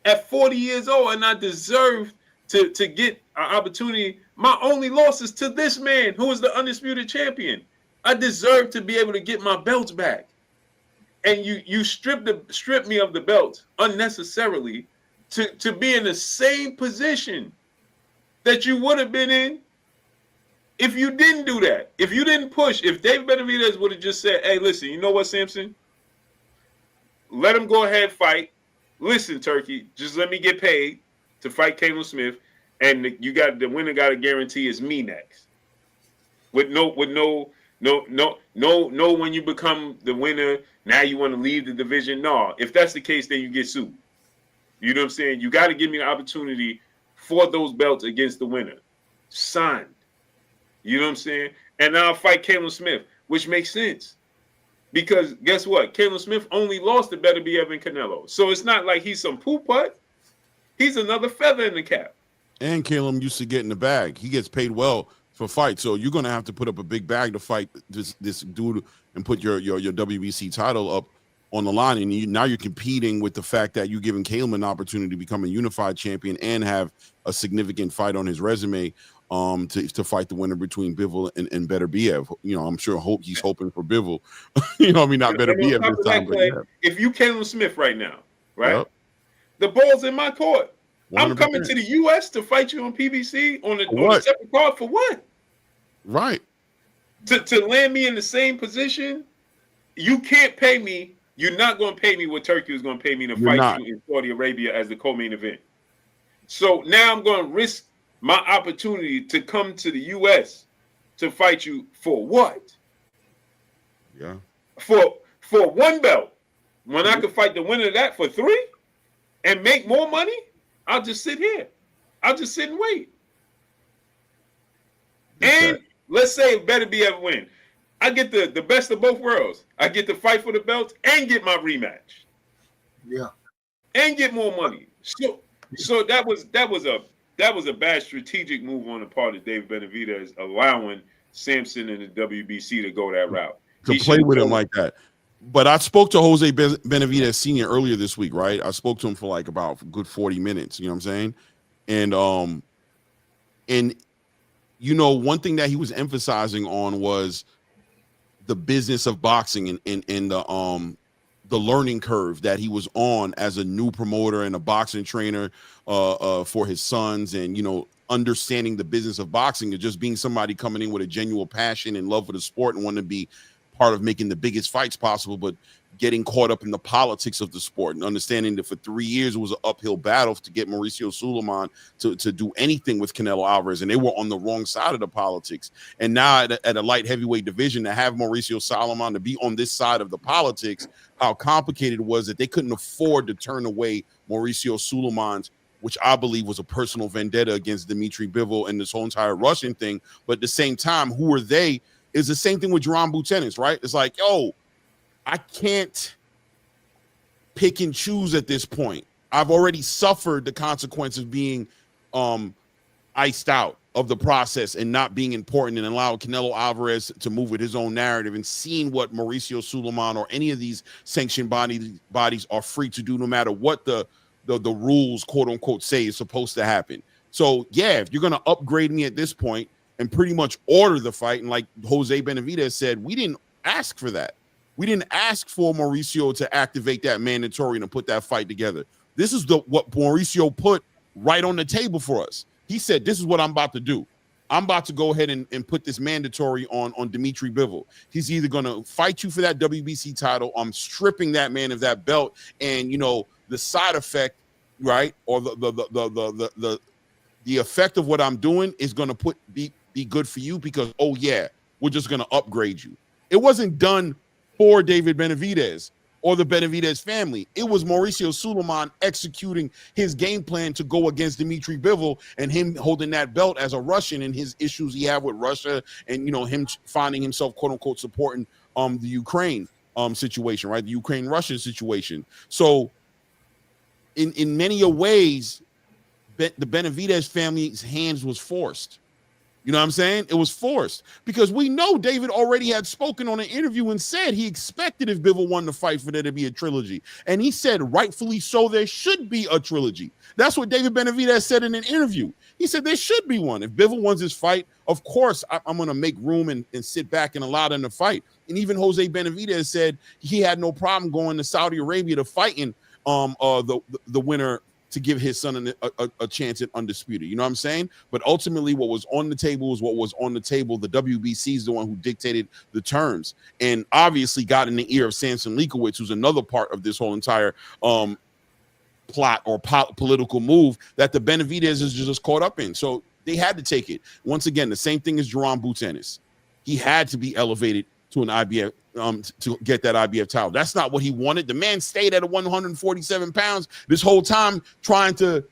at 40 years old, and I deserve to get an opportunity. My only loss is to this man who is the undisputed champion. I deserve to be able to get my belts back. And you strip me of the belts unnecessarily to be in the same position that you would have been in if you didn't do that. If you didn't push, if David Benavidez would have just said, hey, listen, you know what, Samson? Let him go ahead fight. Listen, Turkey, just let me get paid to fight Caleb Smith, and the winner got a guarantee is me next. With no No. When you become the winner, now you want to leave the division. No, if that's the case, then you get sued. You know what I'm saying? You got to give me the opportunity for those belts against the winner. Signed. You know what I'm saying? And now I'll fight Caleb Smith, which makes sense. Because guess what? Caleb Smith only lost to Better Be Evan Canelo. So it's not like he's some poo putt. He's another feather in the cap. And Caleb used to get in the bag. He gets paid well for fights. So you're going to have to put up a big bag to fight this dude and put your WBC title up on the line. And now you're competing with the fact that you're giving Caleb an opportunity to become a unified champion and have a significant fight on his resume to fight the winner between Bivol and Better Biev. You know, I'm sure he's hoping for Bivol. You know, I mean, not Better Biev this time. But if you Caleb Smith right now, right? Yep. The ball's in my court. 100%. I'm coming to the U.S. to fight you on PBC on a separate card for what? Right. To land me in the same position, you can't pay me. You're not going to pay me what Turkey was going to pay me to fight you in Saudi Arabia as the co-main event. So now I'm going to risk my opportunity to come to the U.S. to fight you for what? Yeah. For one belt. When I could fight the winner of that for 3 and make more money, I'll just sit here. I'll just sit and wait. And let's say it Better Be Ever win. I get the best of both worlds. I get to fight for the belts and get my rematch. Yeah. And get more money. So that was a bad strategic move on the part of David Benavidez, allowing Sampson and the WBC to go that route. To play with him like that. But I spoke to Jose Benavidez Sr. earlier this week, right? I spoke to him for like about a good 40 minutes, you know what I'm saying? And you know, one thing that he was emphasizing on was the business of boxing and the learning curve that he was on as a new promoter and a boxing trainer for his sons, and you know, understanding the business of boxing and just being somebody coming in with a genuine passion and love for the sport and wanting to be part of making the biggest fights possible, but getting caught up in the politics of the sport and understanding that for 3 years it was an uphill battle to get Mauricio Sulaiman to do anything with Canelo Alvarez, and they were on the wrong side of the politics. And now at a light heavyweight division, to have Mauricio Sulaiman to be on this side of the politics, how complicated it was that they couldn't afford to turn away Mauricio Sulaiman's, which I believe was a personal vendetta against Dmitry Bivol and this whole entire Russian thing. But at the same time, who are they? Is the same thing with Jaron Butenis, right? It's like, yo, I can't pick and choose at this point. I've already suffered the consequences of being iced out of the process and not being important, and allowing Canelo Alvarez to move with his own narrative, and seeing what Mauricio Sulaiman or any of these sanctioned bodies are free to do, no matter what the rules, quote unquote, say is supposed to happen. So yeah, if you're going to upgrade me at this point and pretty much order the fight, and like Jose Benavidez said, we didn't ask for that. We didn't ask for Mauricio to activate that mandatory and to put that fight together. This is what Mauricio put right on the table for us. He said, this is what I'm about to do. I'm about to go ahead and put this mandatory on Dmitry Bivol. He's either going to fight you for that WBC title. I'm stripping that man of that belt. And, you know, the side effect, right, or the effect of what I'm doing is going to be good for you, because, oh, yeah, we're just going to upgrade you. It wasn't done for David Benavidez or the Benavidez family. It was Mauricio Sulaiman executing his game plan to go against Dmitry Bivol, and him holding that belt as a Russian, and his issues he had with Russia, and, you know, him finding himself, quote unquote, supporting the Ukraine situation, right? The Ukraine-Russian situation. So in many ways, the Benavidez family's hands was forced. You know what I'm saying? It was forced, because we know David already had spoken on an interview and said he expected, if Bivol won the fight, for there to be a trilogy. And he said, rightfully so, there should be a trilogy. That's what David Benavidez said in an interview. He said there should be one. If Bivol wins his fight, of course, I'm going to make room and sit back and allow them to fight. And even Jose Benavidez said he had no problem going to Saudi Arabia to fighting the winner, to give his son a chance at undisputed. You know what I'm saying? But ultimately, what was on the table was what was on the table. The WBC is the one who dictated the terms, and obviously got in the ear of Samson Leakowitz, who's another part of this whole entire plot or political move that the Benavidez is just caught up in. So they had to take it. Once again, the same thing as Jaron Butenis. he had to be elevated to an IBF to get that IBF title. That's not what he wanted. The man stayed at 147 pounds this whole time trying to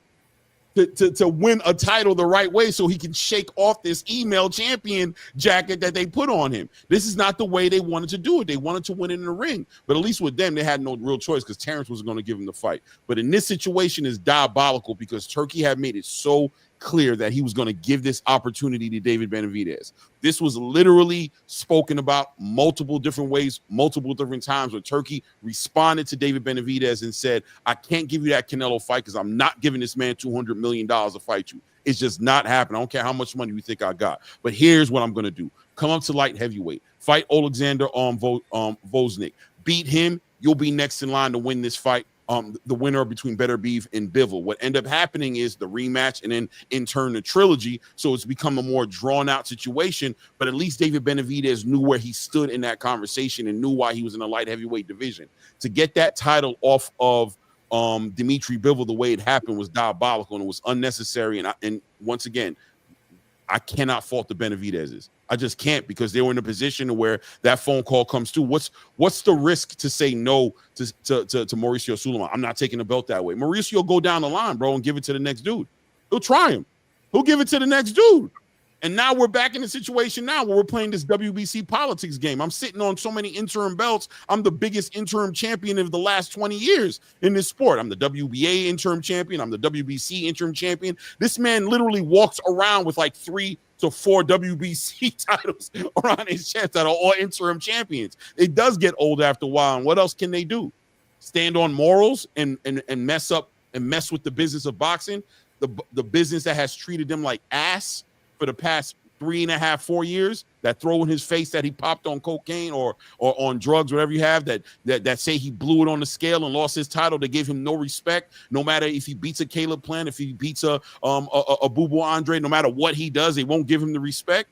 win a title the right way so he can shake off this email champion jacket that they put on him. This is not the way they wanted to do it. They wanted to win it in the ring. But at least with them, they had no real choice because Terrence was going to give him the fight. But in this situation, is diabolical because Turkey had made it so clear that he was going to give this opportunity to David Benavidez. This was literally spoken about multiple different ways, multiple different times, where Turkey responded to David Benavidez and said, I can't give you that Canelo fight because I'm not giving this man $200 million to fight you. It's just not happening. I don't care how much money you think I got. But here's what I'm going to do. Come up to light heavyweight. Fight Alexander Voznik. Beat him. You'll be next in line to win this fight. The winner between Better Beef and Bivol. What ended up happening is the rematch and then in turn the trilogy. So it's become a more drawn out situation, but at least David Benavidez knew where he stood in that conversation and knew why he was in the light heavyweight division. To get that title off of Dimitri Bivol the way it happened was diabolical and it was unnecessary. And once again, I cannot fault the Benavidez's. I just can't because they were in a position where that phone call comes through. What's the risk to say no to Mauricio Sulaiman? I'm not taking the belt that way. Mauricio will go down the line, bro, and give it to the next dude. He'll try him. He'll give it to the next dude. And now we're back in the situation now where we're playing this WBC politics game. I'm sitting on so many interim belts. I'm the biggest interim champion of the last 20 years in this sport. I'm the WBA interim champion. I'm the WBC interim champion. This man literally walks around with like 3 to 4 WBC titles around his chest that are all interim champions. It does get old after a while. And what else can they do? Stand on morals and mess with the business of boxing, the business that has treated them like ass for the past 3.5, 4 years, that throw in his face that he popped on cocaine or on drugs, whatever you have, that say he blew it on the scale and lost his title. They gave him no respect, no matter if he beats a Caleb Plant, if he beats a Boo Andre, no matter what he does, they won't give him the respect.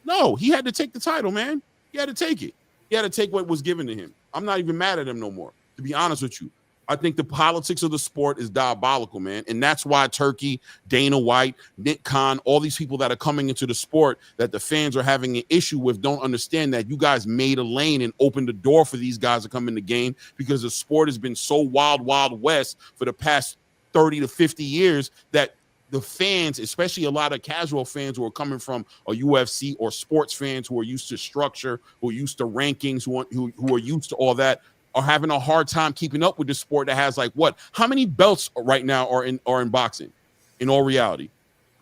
No, he had to take the title, man. He had to take it. He had to take what was given to him. I'm not even mad at him no more, to be honest with you. I think the politics of the sport is diabolical, man. And that's why Turkey, Dana White, Nick Khan, all these people that are coming into the sport that the fans are having an issue with don't understand that you guys made a lane and opened the door for these guys to come in the game because the sport has been so wild west for the past 30 to 50 years that the fans, especially a lot of casual fans who are coming from a UFC or sports fans who are used to structure, who are used to rankings, who are used to all that, are having a hard time keeping up with the sport that has like what? How many belts right now are in boxing? In all reality,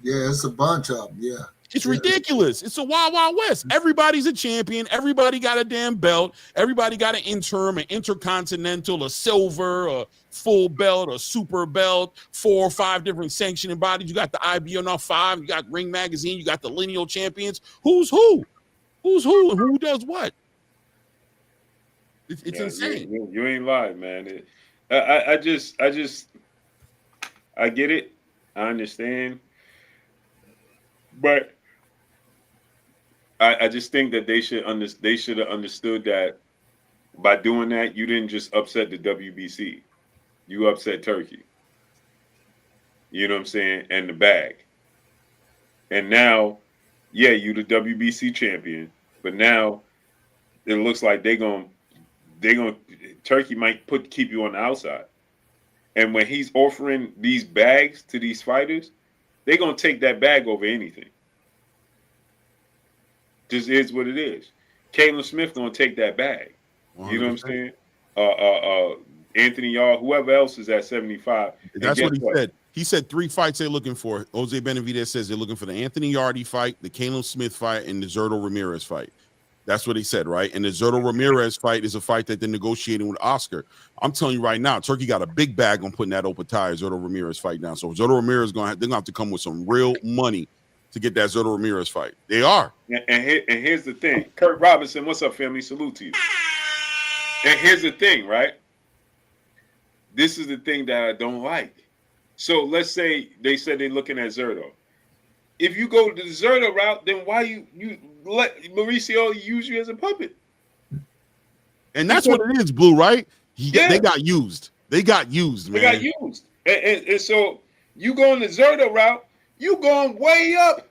yeah, it's a bunch of them. Yeah, it's ridiculous. It's a wild west. Everybody's a champion. Everybody got a damn belt. Everybody got an interim, an intercontinental, a silver, a full belt, a super belt, 4 or 5 different sanctioning bodies. You got the IBO 5. You got Ring Magazine. You got the lineal champions. Who's who? Who's who? And who does what? It's insane. You ain't lying, man. I get it. I understand. But I just think that they should have understood that by doing that, you didn't just upset the WBC. You upset Turkey. You know what I'm saying? And the bag. And now, yeah, you the WBC champion, but now it looks like Turkey might keep you on the outside. And when he's offering these bags to these fighters, they're going to take that bag over anything. Just is what it is. Caleb Smith going to take that bag. 100%. You know what I'm saying? Anthony Yarde, whoever else is at 75. That's what he said. He said 3 fights they're looking for. Jose Benavidez says they're looking for the Anthony Yarde fight, the Caleb Smith fight, and the Zurdo Ramirez fight. That's what he said, right? And the Zurdo Ramirez fight is a fight that they're negotiating with Oscar. I'm telling you right now, Turkey got a big bag on putting that open tie Zurdo Ramirez fight down. So Zurdo Ramirez they're gonna have to come with some real money to get that Zurdo Ramirez fight. They are. And here's the thing. Kurt Robinson, what's up, family? Salute to you. And here's the thing, right? This is the thing that I don't like. So let's say they said they're looking at Zurdo. If you go the Zurdo route, then why you let Mauricio use you as a puppet? And that's what it is, Blue, right? They got used. They got used, man. They got used. And so you going the Zurdo route, you going way up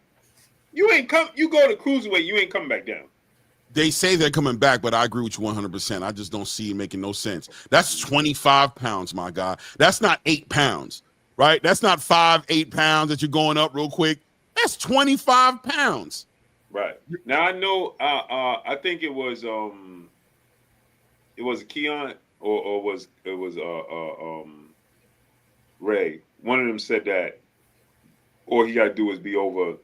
You ain't come. You go to cruiserweight. You ain't coming back down. They say they're coming back, but I agree with you 100%. I just don't see it making no sense. That's 25 pounds, my guy. That's not 8 pounds, right? That's not 8 pounds that you're going up real quick. That's 25 pounds. Right. Now I know. I think it was Keon or was Ray. One of them said that all he got to do is be over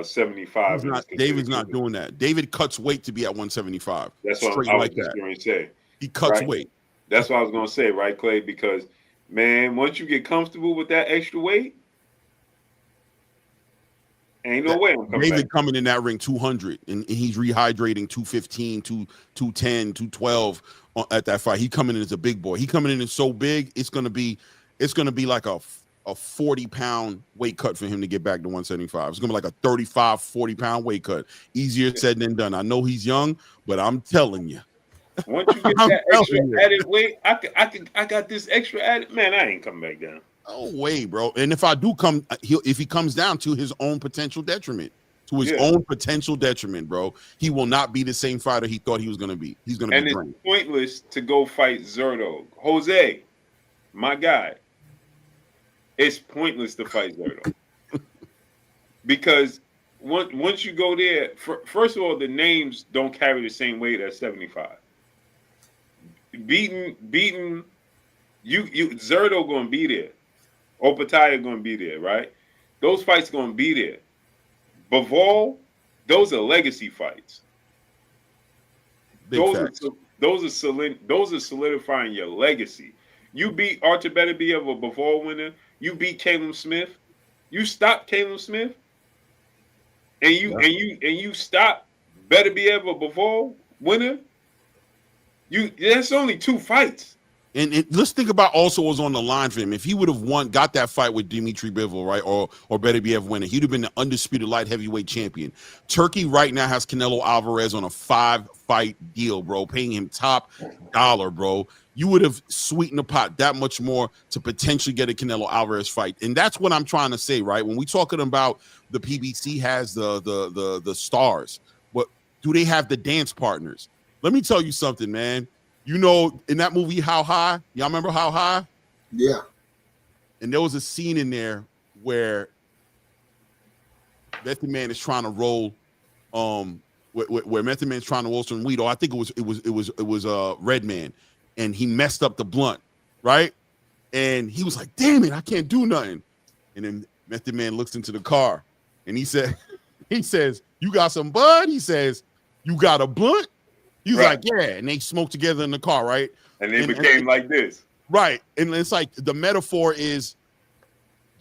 75. David's not doing that. David cuts weight to be at 175. That's what I was just going to say. He cuts weight. That's what I was going to say, right, Clay? Because, man, once you get comfortable with that extra weight, ain't no way I'm coming David back. Coming in that ring 200, and he's rehydrating 215, 210, 212 at that fight. He coming in as a big boy. He coming in as so big, it's gonna be like a 40-pound weight cut for him to get back to 175. It's gonna be like a 35, 40-pound weight cut. Easier said than done. I know he's young, but I'm telling you. Once you get that extra added weight, I got this extra added. Man, I ain't coming back down. No way, bro. And if I do come, if he comes down to his own potential detriment, bro, he will not be the same fighter he thought he was going to be. He's going to be drained. It's pointless to go fight Zerto. Jose, my guy, it's pointless to fight Zerto. Because once you go there, first of all, the names don't carry the same weight as 75. Beating you Zerto going to be there. Opataya going to be there, right? Those fights going to be there. Bivol, those are legacy fights. Those are solidifying your legacy. You beat Artur Beterbiev, a Bivol winner. You beat Caleb Smith. You stopped Caleb Smith, and you stop Beterbiev, a Bivol winner. That's only 2 fights. And let's think about also what was on the line for him. If he would have got that fight with Dimitri Bivol, right, or Beterbiev winner, he'd have been the undisputed light heavyweight champion. Turkey right now has Canelo Alvarez on a 5-fight deal, bro, paying him top dollar, bro. You would have sweetened the pot that much more to potentially get a Canelo Alvarez fight. And that's what I'm trying to say, right? When we talking about the PBC has the stars, but do they have the dance partners? Let me tell you something, man. You know, in that movie, How High? Y'all remember How High? Yeah. And there was a scene in there where Method Man is trying to roll, where Method Man is trying to roll some weed. Or I think it was Redman, and he messed up the blunt, right? And he was like, "Damn it, I can't do nothing." And then Method Man looks into the car, and he says, "You got some bud?" He says, "You got a blunt?" He's like, "Yeah," and they smoked together in the car, right? And they became like this. Right. And it's like the metaphor is,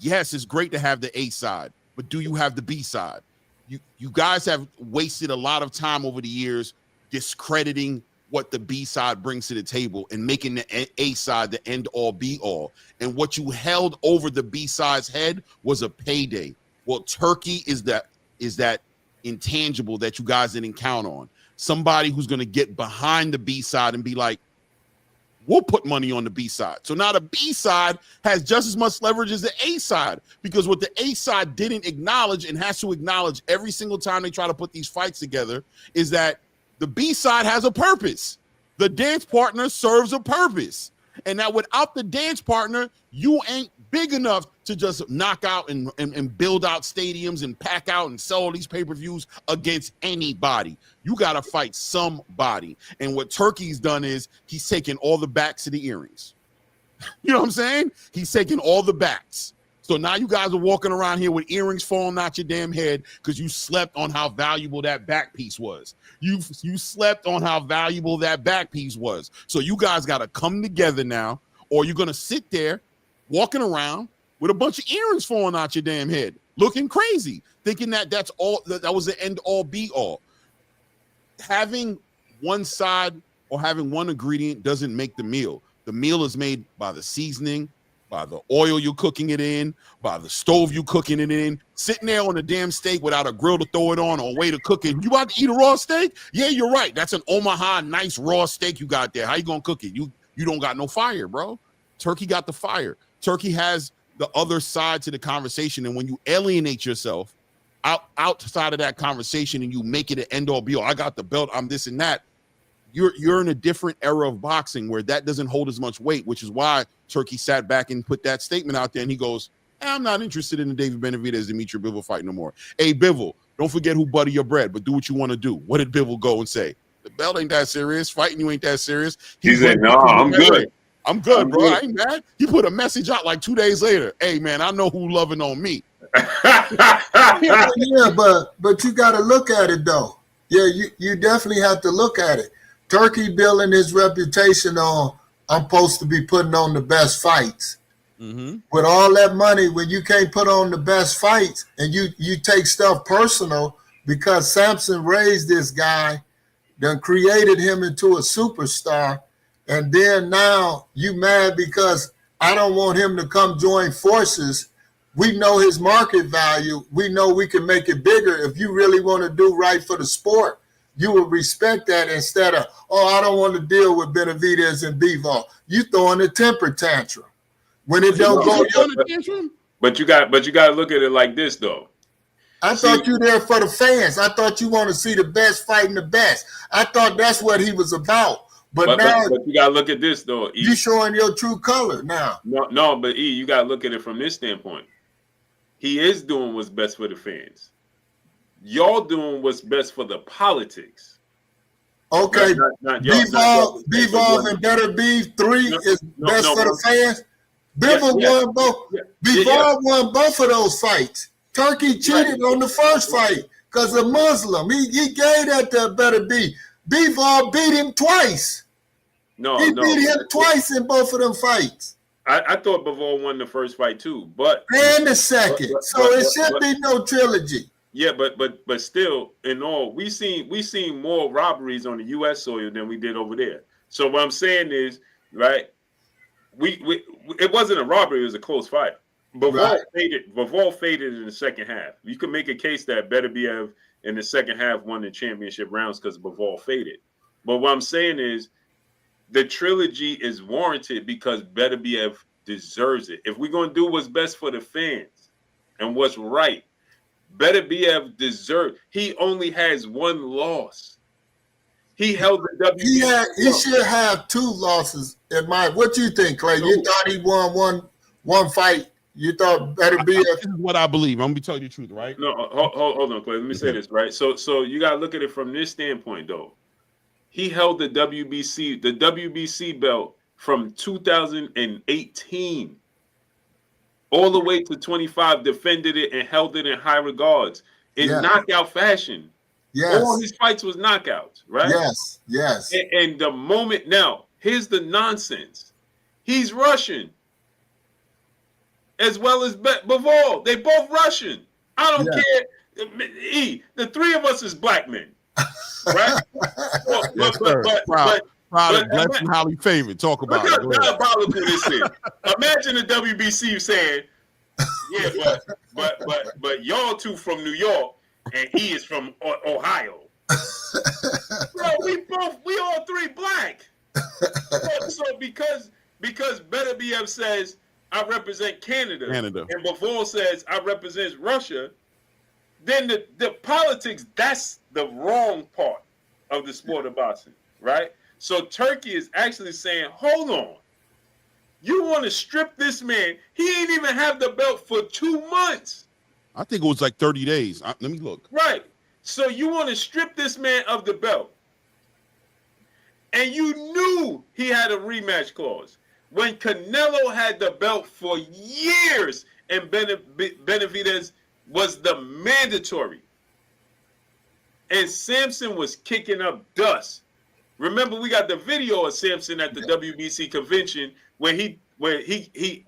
yes, it's great to have the A side, but do you have the B side? You guys have wasted a lot of time over the years discrediting what the B side brings to the table and making the A side the end all be all. And what you held over the B side's head was a payday. Well, Turkey is that intangible that you guys didn't count on. Somebody who's going to get behind the B side and be like, we'll put money on the B side. So now the B side has just as much leverage as the A side, because what the A side didn't acknowledge and has to acknowledge every single time they try to put these fights together is that the B side has a purpose. The dance partner serves a purpose. And that without the dance partner, you ain't big enough to just knock out and build out stadiums and pack out and sell all these pay-per-views against anybody. You got to fight somebody. And what Turkey's done is he's taken all the backs to the earrings. You know what I'm saying? He's taking all the backs. So now you guys are walking around here with earrings falling out your damn head because you slept on how valuable that back piece was. You slept on how valuable that back piece was. So you guys got to come together now, or you're going to sit there walking around with a bunch of earrings falling out your damn head, looking crazy, thinking that that's all, that was the end all be all. Having one side or having one ingredient doesn't make the meal. The meal is made by the seasoning, by the oil you're cooking it in, by the stove you cooking it in, sitting there on a damn steak without a grill to throw it on or a way to cook it. You about to eat a raw steak? Yeah, you're right. That's an Omaha nice raw steak you got there. How you gonna cook it? You don't got no fire, bro. Turkey got the fire. Turkey has the other side to the conversation. And when you alienate yourself outside of that conversation and you make it an end all be all, I got the belt, I'm this and that, you're in a different era of boxing where that doesn't hold as much weight, which is why Turkey sat back and put that statement out there, and he goes, I'm not interested in the David Benavidez Dimitri Bivol fight no more. Hey, Bivol, don't forget who butter your bread, but do what you want to do. What did Bivol go and say? The belt ain't that serious. Fighting you ain't that serious. He said, no, I'm good. I'm good, bro. I ain't mad. He put a message out like 2 days later. Hey, man, I know who loving on me. Yeah, but you got to look at it, though. Yeah, you definitely have to look at it. Turkey building his reputation on, I'm supposed to be putting on the best fights. Mm-hmm. With all that money, when you can't put on the best fights and you take stuff personal because Sampson raised this guy, then created him into a superstar, and then now you mad because I don't want him to come join forces. We know his market value. We know we can make it bigger. If you really want to do right for the sport, you would respect that instead of, I don't want to deal with Benavidez and Bivol. You throwing a temper tantrum. When it don't go, but you got to look at it like this, though. I thought you there for the fans. I thought you want to see the best fighting the best. I thought that's what he was about. But now you got to look at this, though. You showing your true color now. No, but you got to look at it from this standpoint. He is doing what's best for the fans. Y'all doing what's best for the politics. Okay, Bivol and Better Beef 3 is best for the fans. Bivol won both. Bivol won both of those fights. Turkey cheated on the first fight because a Muslim. He gave that to Better Beef. Bivol beat him twice. He beat him twice in both of them fights. I thought Bivol won the first fight too, and the second. So it should be no trilogy. Yeah, but still, in all, we seen more robberies on the U.S. soil than we did over there. So what I'm saying is, right, we it wasn't a robbery; it was a close fight. Bivol faded in the second half. You could make a case that Beterbiev in the second half won the championship rounds because Bivol faded. But what I'm saying is, the trilogy is warranted because Beterbiev deserves it. If we're gonna do what's best for the fans and what's right, Beterbiev deserves. He only has one loss. He held the WBC. He should have 2 losses in mind. What you think, Clay? You thought he won one fight? You thought Beterbiev? This is what I believe. I'm gonna be telling you the truth, right? No, hold on, Clay. Let me say this, right? So you gotta look at it from this standpoint, though. He held the WBC belt from 2018 all the way to 25, defended it and held it in high regards in knockout fashion. Yes. All his fights was knockouts, right? Yes. And the moment now, here's the nonsense. He's Russian as well as Bivol. They both Russian. I don't care. The 3 of us is black men. Right? Proud of blessed and highly favored. Talk about it. Look how diabolical this is. Imagine the WBC saying, "Yeah, but y'all two from New York and he is from Ohio." Bro, we all 3 black. So because Beterbiev says I represent Canada, and Bivol says I represent Russia, then the politics, that's the wrong part of the sport of boxing, right? So Turkey is actually saying, hold on. You want to strip this man? He ain't even have the belt for 2 months. I think it was like 30 days. Let me look. Right. So you want to strip this man of the belt. And you knew he had a rematch clause. When Canelo had the belt for years and Benavidez was the mandatory. And Sampson was kicking up dust. Remember, we got the video of Sampson at the WBC convention where he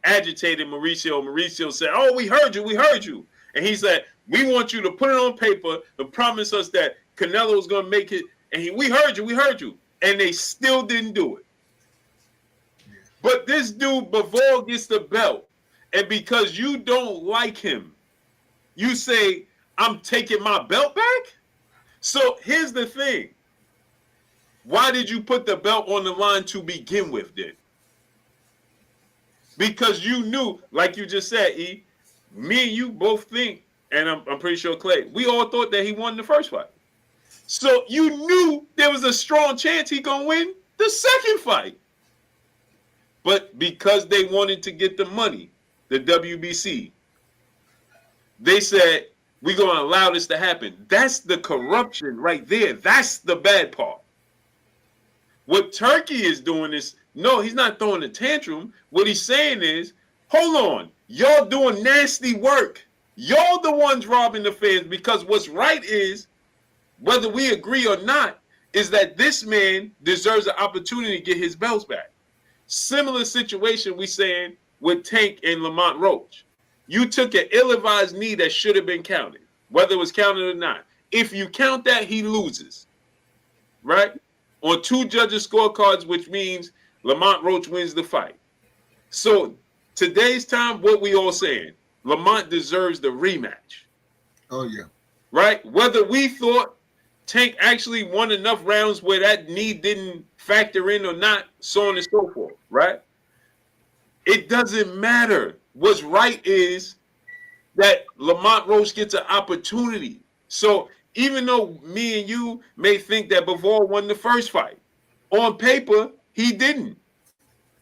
agitated Mauricio. Mauricio said, "Oh, we heard you. And he said, "We want you to put it on paper and promise us that Canelo was going to make it." And we heard you. And they still didn't do it. But this dude, Bivol, gets the belt. And because you don't like him, you say, "I'm taking my belt back"? So here's the thing. Why did you put the belt on the line to begin with then? Because you knew, like you just said, me and you both think and I'm pretty sure Clay, we all thought that he won the first fight. So you knew there was a strong chance he gonna win the second fight. But because they wanted to get the money, the WBC, they said, we're gonna allow this to happen. That's the corruption right there. That's the bad part. What Turkey is doing is, no, he's not throwing a tantrum. What he's saying is, hold on, y'all doing nasty work. Y'all the ones robbing the fans, because what's right is, whether we agree or not, is that this man deserves an opportunity to get his belts back. Similar situation we saying with Tank and Lamont Roach. You took an ill-advised knee that should have been counted, whether it was counted or not. If you count that, he loses, right? On 2 judges' scorecards, which means Lamont Roach wins the fight. So today's time, what we all saying, Lamont deserves the rematch. Oh, yeah. Right? Whether we thought Tank actually won enough rounds where that knee didn't factor in or not, so on and so forth, right? It doesn't matter. What's right is that Lamont Roach gets an opportunity. So even though me and you may think that Bivol won the first fight, on paper, he didn't.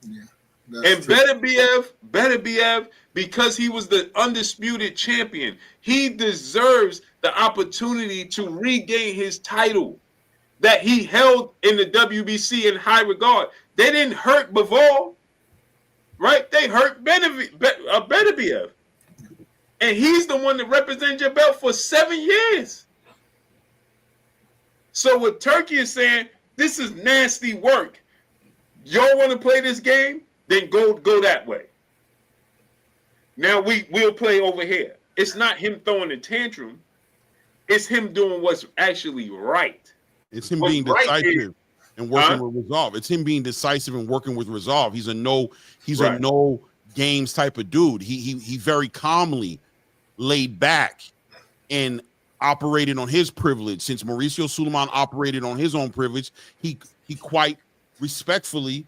Yeah, and Beterbiev, because he was the undisputed champion, he deserves the opportunity to regain his title that he held in the WBC in high regard. They didn't hurt Bivol, right? They hurt Beterbiev. And he's the one that represented your belt for 7 years. So what Turkey is saying, this is nasty work. Y'all want to play this game? Then go that way. Now we'll play over here. It's not him throwing a tantrum. It's him doing what's actually right. It's him being decisive and working with resolve. It's him being decisive and working with resolve. He's a no games type of dude. He very calmly laid back and operated on his privilege. Since Mauricio Suleiman operated on his own privilege, he quite respectfully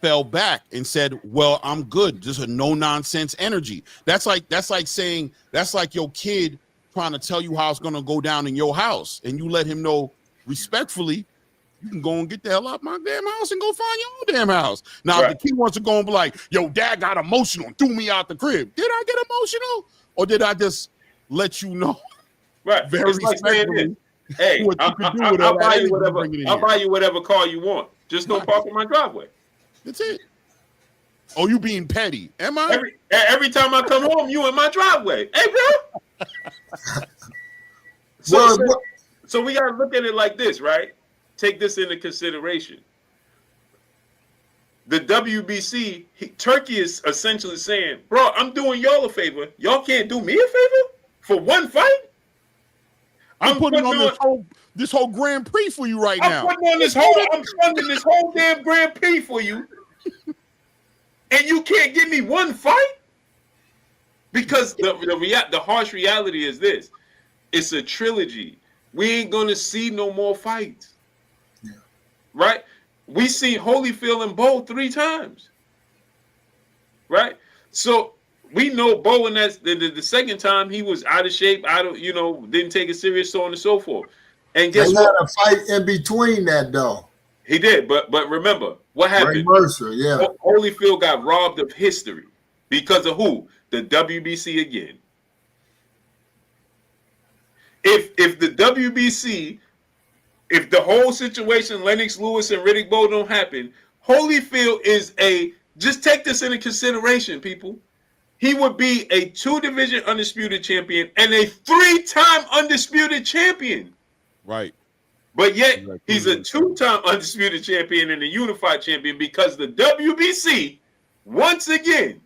fell back and said, well, I'm good. Just a no nonsense energy. That's like your kid trying to tell you how it's going to go down in your house, and you let him know respectfully, you can go and get the hell out my damn house and go find your own damn house. Now, if the kid wants to go and be like, yo, dad got emotional and threw me out the crib. Did I get emotional? Or did I just let you know? Right. Very respectfully. Hey, I'll buy you whatever car you want. Just don't park in my driveway. That's it. Oh, you being petty. Am I? Every time I come home, you in my driveway. Hey, bro. So we got to look at it like this, right? Take this into consideration. The WBC, Turkey is essentially saying, bro, I'm doing y'all a favor. Y'all can't do me a favor for one fight? I'm putting on this whole Grand Prix for you right now. I'm funding this whole damn Grand Prix for you. And you can't give me one fight? Because the harsh reality is this. It's a trilogy. We ain't going to see no more fights. Yeah. Right? We seen Holyfield and Bo 3 times. Right? So we know Bo, and that's the second time he was out of shape, didn't take it serious, so on and so forth. And guess what? He had a fight in between that, though. He did, but remember what happened. Ray Mercer, yeah. Holyfield got robbed of history because of who? The WBC again. If the WBC, if the whole situation, Lennox Lewis and Riddick Bowe don't happen, Holyfield is just take this into consideration, people. He would be a 2-division undisputed champion and a 3-time undisputed champion. Right. But yet he's a 2-time undisputed champion and a unified champion because the WBC, once again,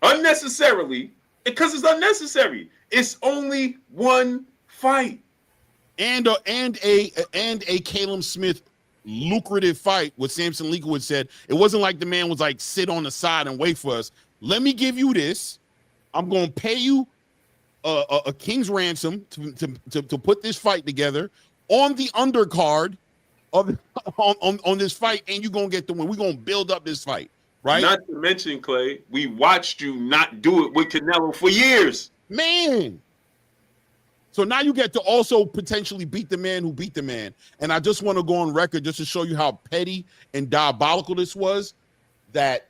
unnecessarily, because it's unnecessary. It's only one fight. And a Caleb Smith lucrative fight. What Samson Leakwood said, it wasn't like the man was like, sit on the side and wait for us. Let me give you this. I'm going to pay you a king's ransom to put this fight together on the undercard of on this fight, and you're going to get the win. We're going to build up this fight. right? Not to mention, Clay, we watched you not do it with Canelo for years. Man. So now you get to also potentially beat the man who beat the man. And I just want to go on record just to show you how petty and diabolical this was, that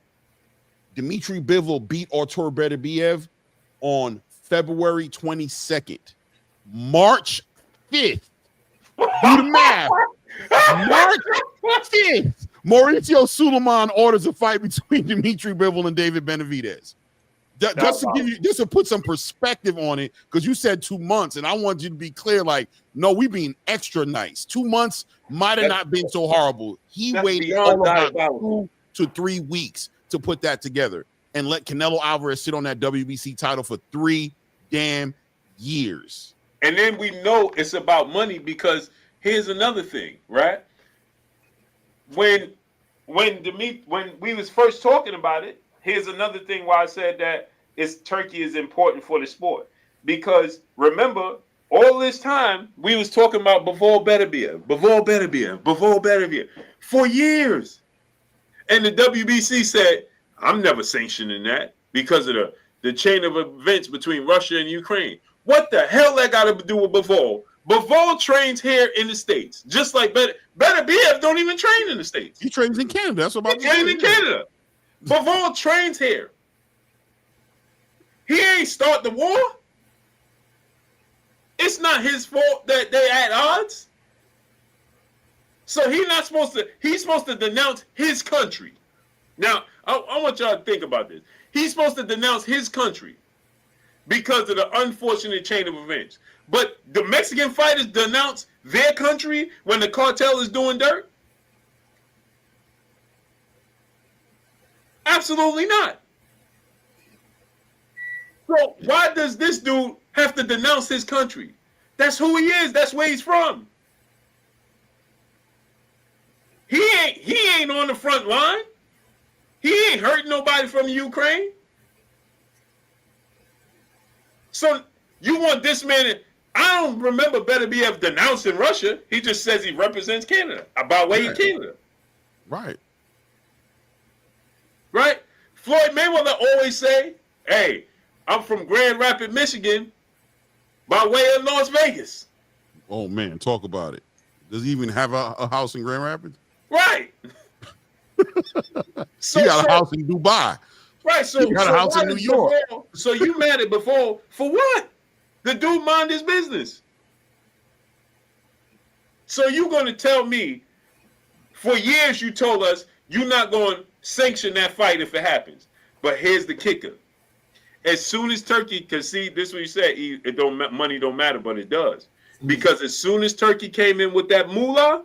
Dmitry Bivol beat Artur Beterbiev on February 22nd. March 5th. Do the math. March 5th. Mauricio Sulaiman orders a fight between Dmitry Bivol and David Benavidez. Just to give you, just to put some perspective on it, because you said 2 months, and I want you to be clear, like, no, we being extra nice. 2 months might have not been so horrible. He waited all about 2 to 3 weeks to put that together and let Canelo Alvarez sit on that WBC title for 3 damn years. And then we know it's about money, because here's another thing, right? When we was first talking about it, here's another thing why I said that Turkey is important for the sport. Because remember, all this time we was talking about Bivol Beterbiev for years. And the WBC said, I'm never sanctioning that because of the chain of events between Russia and Ukraine. What the hell that got to do with Bivol? Bivol trains here in the States, just like Beterbiev don't even train in the States. He trains in Canada. That's about he trains in Canada. Bivol trains here. He ain't start the war. It's not his fault that they at odds. So he's supposed to denounce his country. Now, I want y'all to think about this. He's supposed to denounce his country because of the unfortunate chain of events. But the Mexican fighters denounce their country when the cartel is doing dirt? Absolutely not. So why does this dude have to denounce his country? That's who he is. That's where he's from. He ain't on the front line. He ain't hurting nobody from Ukraine. So you want this man? I don't remember Beterbiev denouncing Russia. He just says he represents Canada, by way of Canada. Right. Right? Floyd Mayweather always say, hey, I'm from Grand Rapids, Michigan, by way of Las Vegas. Oh, man, talk about it. Does he even have a house in Grand Rapids? Right. He got a house in Dubai. Right. So he got a house in New York. So you mad at Bivol for what? The dude mind his business. So you going to tell me, for years you told us you're not going to sanction that fight if it happens. But here's the kicker. As soon as Turkey, because see, this is what you said, money don't matter, but it does. Because as soon as Turkey came in with that moolah,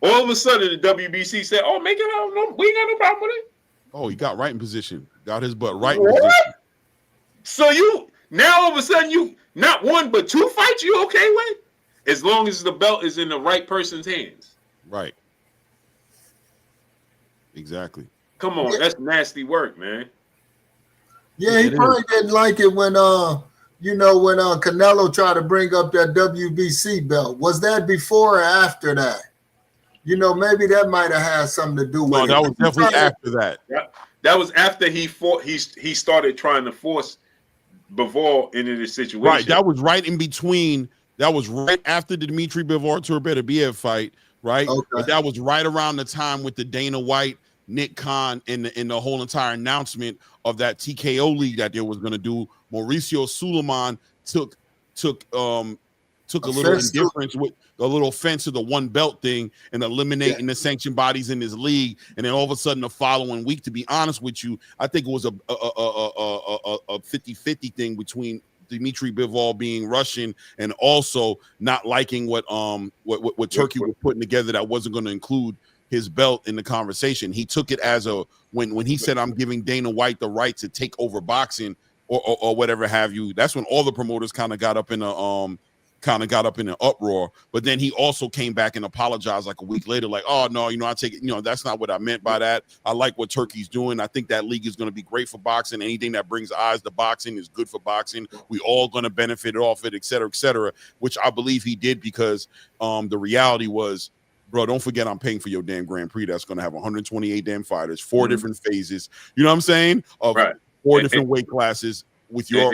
all of a sudden the WBC said, oh, make it out. No, we ain't got no problem with it. Oh, he got right in position. Got his butt right in position. So now all of a sudden you, not one, but 2 fights you okay with? As long as the belt is in the right person's hands. Right. Exactly. Come on, that's nasty work, man. Yeah, he probably didn't like it when Canelo tried to bring up that WBC belt. Was that before or after that? Maybe that might have had something to do with it. No, that was definitely after that. That was after he started trying to force Bivol into this situation. Right, that was right in between. That was right after the Dmitry Bivol Beterbiev fight, right? Okay. But that was right around the time with the Dana White, Nick Khan, and the whole entire announcement of that TKO league that they was going to do. Mauricio Sulaiman took a little indifference with a little offense to the one belt thing and eliminating the sanctioned bodies in his league. And then all of a sudden the following week, to be honest with you, I think it was a 50-50 thing between Dmitry Bivol being Russian and also not liking what Turkey was putting together that wasn't going to include his belt in the conversation. He took it as when he said, I'm giving Dana White the right to take over boxing or whatever have you. That's when all the promoters kind of got up in an uproar. But then he also came back and apologized like a week later, like, oh no, I take it, that's not what I meant by that. I like what Turkey's doing. I think that league is going to be great for boxing. Anything that brings eyes to boxing is good for boxing. We all going to benefit off it, et cetera, which I believe he did, because the reality was bro, don't forget I'm paying for your damn Grand Prix. That's going to have 128 damn fighters, 4 different phases. You know what I'm saying? Of 4 different weight classes with your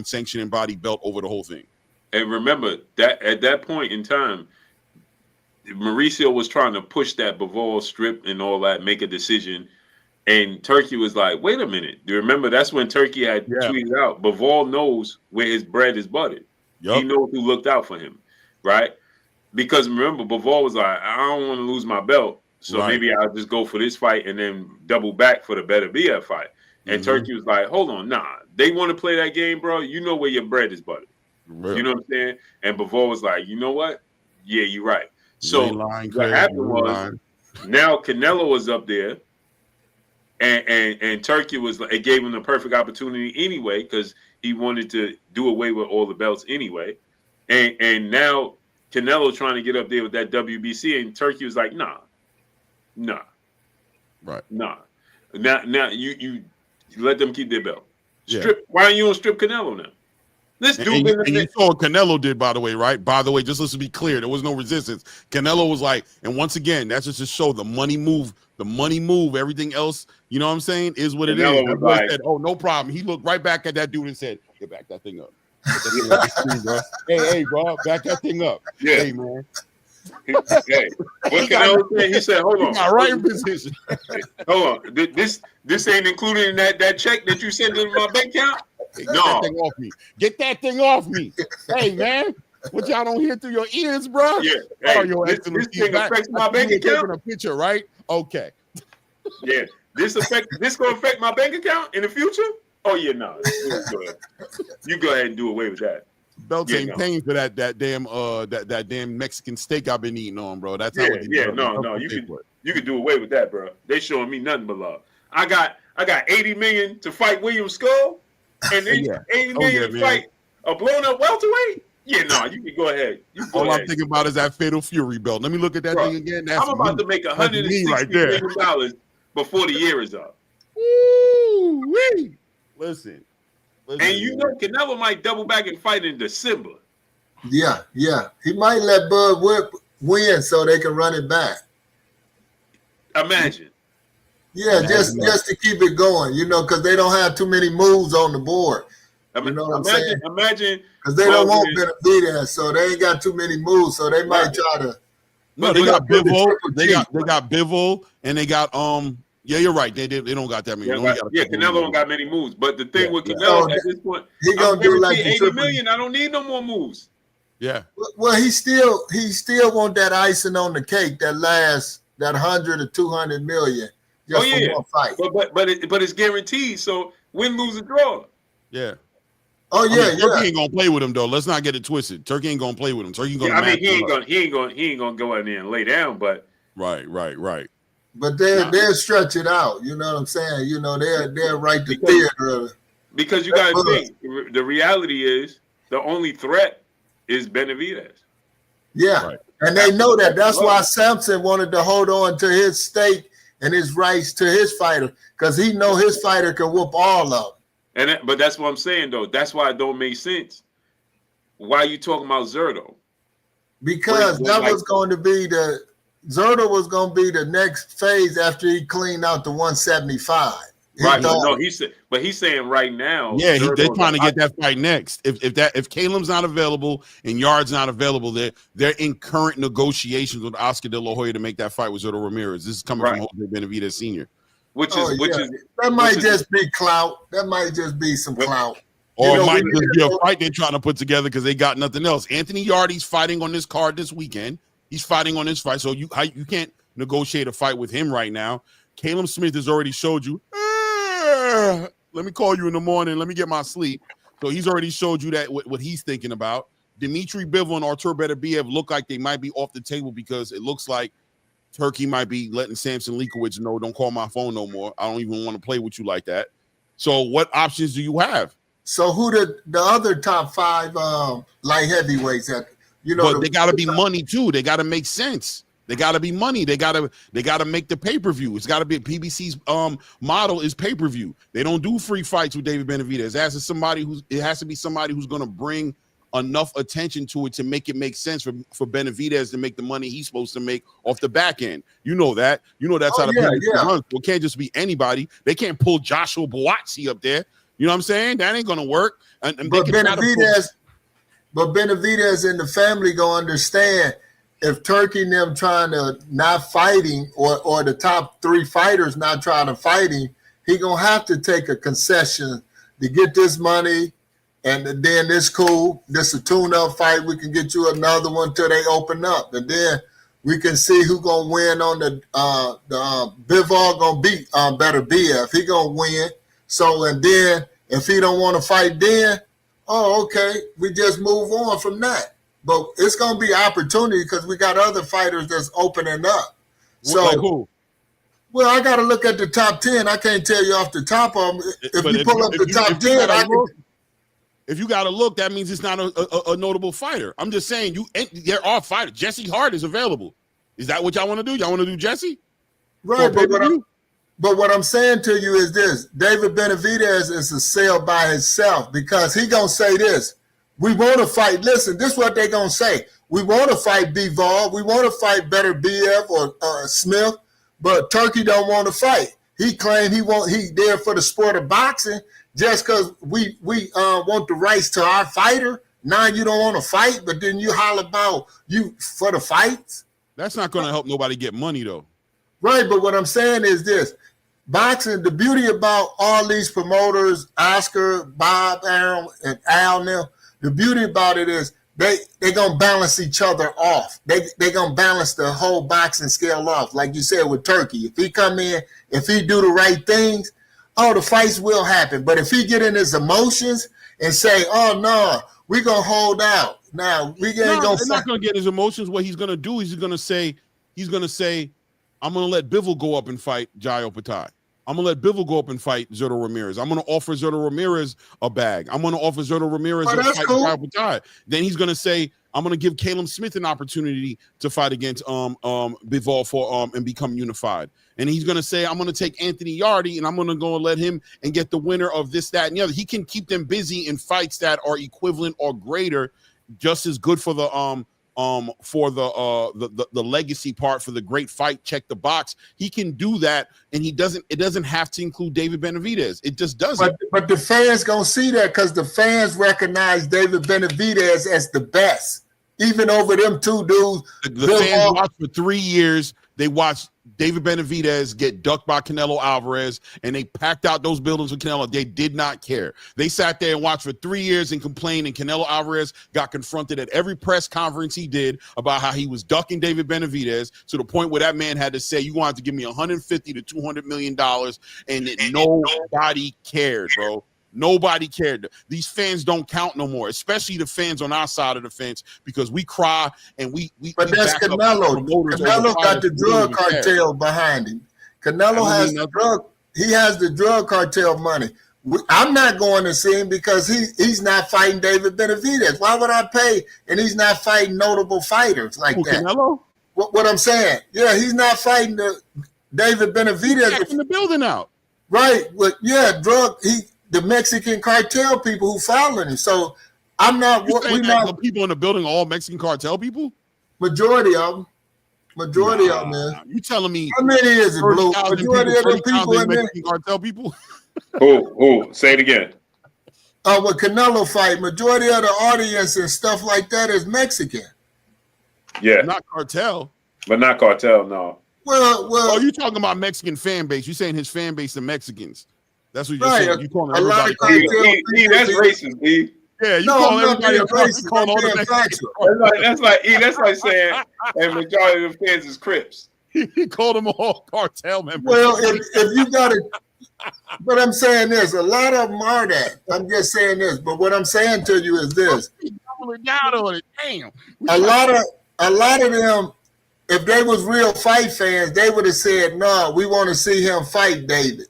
sanctioning body belt over the whole thing. And remember that at that point in time, Mauricio was trying to push that Bivol strip and all that, make a decision. And Turkey was like, wait a minute. Do you remember that's when Turkey had tweeted out, Bivol knows where his bread is buttered. He knows who looked out for him, right? Because remember, Bivol was like, I don't want to lose my belt, so maybe I'll just go for this fight and then double back for the better BF fight. And Turkey was like, hold on, nah. They want to play that game, bro. You know where your bread is buttered. You know what I'm saying? And Bivol was like, you know what? Yeah, you're right. So what happened was now Canelo was up there, and Turkey was like, it gave him the perfect opportunity anyway because he wanted to do away with all the belts anyway, and now Canelo trying to get up there with that WBC, and Turkey was like, nah. Now you let them keep their belt. Why don't you don't strip Canelo now? This dude and you saw what Canelo did, by the way, right? By the way, just let's be clear, there was no resistance. Canelo was like, and once again, that's just to show the money move, everything else, you know what I'm saying, is what it is. Was like, said, oh, no problem. He looked right back at that dude and said, get back that thing up. Bro. Hey, bro, back that thing up. Yeah. Hey, man. What Canelo said? He said, hold on. Got right in position. Hold on. This ain't included in that check that you sent to my bank account? Get that thing off me. Get that thing off me. Hey, man. What y'all don't hear through your ears, bro? Yeah. Hey, this thing affects my bank account? A picture, right? Okay. Yeah. This gonna affect my bank account in the future? Oh yeah, no. You go ahead and do away with that. Belts ain't paying for that damn Mexican steak I've been eating on, bro. That's how no. You could do away with that, bro. They showing me nothing but love. I got 80 million to fight William Skull, and then 80 million to fight a blown up welterweight. Yeah, no, you can go ahead. All I'm thinking about is that Fatal Fury belt. Let me look at that thing again. I'm about to make $160 million before the year is up. Ooh-wee. Listen. And you know Canelo might double back and fight in December. Yeah. He might let Bud Whip win so they can run it back. Imagine. Yeah, just to keep it going, because they don't have too many moves on the board. You know what I'm saying? Imagine. Because they don't want Benavidez, so they ain't got too many moves, so they might try to. No, they got Bivol. They got Bivol, and they got Yeah, you're right. They don't got that many. Canelo don't got many moves. But the thing with Canelo at this point, he gonna do like 80 million. I don't need no more moves. Yeah. Well, he still want that icing on the cake. That 100 or 200 million. Just for one fight. But it's guaranteed. So win, lose, or draw. Yeah. Oh yeah, Turkey ain't gonna play with him though. Let's not get it twisted. Turkey ain't gonna play with him. Turkey gonna. He ain't gonna go in there and lay down. But right. But they'll stretch it out. You know what I'm saying? They'll write the theater. Because you gotta think, the reality is the only threat is Benavidez. Yeah, right. And they know that. That's why Sampson wanted to hold on to his stake and his rights to his fighter, because he know his fighter can whoop all of them. But that's what I'm saying though. That's why it don't make sense. Why are you talking about Zerto? Because was going to be Zerto was going to be the next phase after he cleaned out the 175. Right. No, he's saying right now. Yeah, they're trying to get that fight next. If Caleb's not available and Yard's not available, they're in current negotiations with Oscar De La Hoya to make that fight with Zerto Ramirez. This is coming from Jose Benavidez Sr. Which is that might just be clout. That might just be some clout. Or it might just be a fight they're trying to put together because they got nothing else. Anthony Yardy's fighting on this card this weekend. He's fighting on this fight, so you can't negotiate a fight with him right now. Caleb Smith has already showed you. Let me call you in the morning. Let me get my sleep. So he's already showed you that what he's thinking about. Dimitri Bivol and Artur Beterbiev look like they might be off the table because it looks like Turkey might be letting Samson Likowicz know, don't call my phone no more. I don't even want to play with you like that. So what options do you have? So who the other top 5 light heavyweights at? But they got to be money too. They got to make sense. They got to be money. They got to make the pay-per-view. It's got to be PBC's model is pay-per-view. They don't do free fights with David Benavidez. It has to be somebody who's going to bring enough attention to it to make it make sense for Benavidez to make the money he's supposed to make off the back end. You know that. That's how the PBC runs. It can't just be anybody. They can't pull Joshua Buatsi up there. You know what I'm saying? That ain't gonna work. And but Benavidez and the family gonna understand if Turkey and them trying to not fighting or the top 3 fighters not trying to fight him, he gonna have to take a concession to get this money, and then this cool. This a tune-up fight. We can get you another one till they open up, and then we can see who gonna win on the Bivol gonna beat Better BF. He gonna win. So, and then if he don't want to fight then, okay, we just move on from that. But it's going to be opportunity because we got other fighters that's opening up. So, like who? Well, I got to look at the top 10. I can't tell you off the top of them. If you pull up the top 10, if you got to look, that means it's not a notable fighter. I'm just saying, there are fighters. Jesse Hart is available. Is that what y'all want to do? Y'all want to do Jesse? Right, but what I'm saying to you is this. David Benavidez is a sell by himself because he going to say this. We want to fight. Listen, this is what they going to say. We want to fight Bivol. We want to fight Better BF or Smith, but Turkey don't want to fight. He claimed he there for the sport of boxing just because we want the rights to our fighter. Now you don't want to fight, but then you holler about you for the fights. That's not going to help nobody get money, though. Right, but what I'm saying is this. Boxing, the beauty about all these promoters, Oscar, Bob, Aaron, and Al now, the beauty about it is they going to balance each other off. They going to balance the whole boxing scale off. Like you said with Turkey, if he come in, if he do the right things, the fights will happen. But if he get in his emotions and say, oh, no, we going to hold out. Now, we ain't going to He's not going to get his emotions. What he's going to do is he's going to say, I'm going to let Bivol go up and fight Jai Opetaia. I'm going to let Bivol go up and fight Zurdo Ramirez. I'm going to offer Zurdo Ramirez a bag. I'm going to offer Zurdo Ramirez a fight cool. Jai Opetaia. Then he's going to say, I'm going to give Caleb Smith an opportunity to fight against Bivol for and become unified. And he's going to say, I'm going to take Anthony Yardy and I'm going to go and let him and get the winner of this, that, and the other. He can keep them busy in fights that are equivalent or greater, just as good for the legacy part, for the great fight, check the box. He can do that, and it doesn't have to include David Benavidez. It just doesn't. But the fans gonna see that because the fans recognize David Benavidez as the best, even over them two dudes. The fans watched for 3 years. They watched David Benavidez get ducked by Canelo Alvarez, and they packed out those buildings with Canelo. They did not care. They sat there and watched for 3 years and complained, and Canelo Alvarez got confronted at every press conference he did about how he was ducking David Benavidez to the point where that man had to say, you want to have to give me $150 to $200 million, and nobody cared, bro. Nobody cared. These fans don't count no more, especially the fans on our side of the fence, because we cry and we. But that's Canelo. Canelo got the drug cartel behind him. Canelo has the drug. He has the drug cartel money. I'm not going to see him because he's not fighting David Benavidez. Why would I pay? And he's not fighting notable fighters like that. Canelo? What I'm saying? Yeah, he's not fighting David Benavidez. He's in the building out. Right. But yeah, the Mexican cartel people who following him. So I'm not. The people in the building are all Mexican cartel people. Majority of them. Majority of them, man. You telling me how many is it, Blue? Majority of the people in Mexican cartel people. Who? Say it again. With Canelo fight, majority of the audience and stuff like that is Mexican. Yeah, not cartel. But not cartel, no. Well. Oh, you talking about Mexican fan base? You saying his fan base are Mexicans? That's what you're saying. You calling everybody cartel? That's racist, B. Yeah, you call everybody racist. You call all the Mexicans. That's like saying, and majority of the fans is Crips. He called them all cartel members. Well, if you got it, but I'm saying this, a lot of them are that. I'm just saying this, but what I'm saying to you is this: damn. A lot of them, if they was real fight fans, they would have said, "No, we want to see him fight David."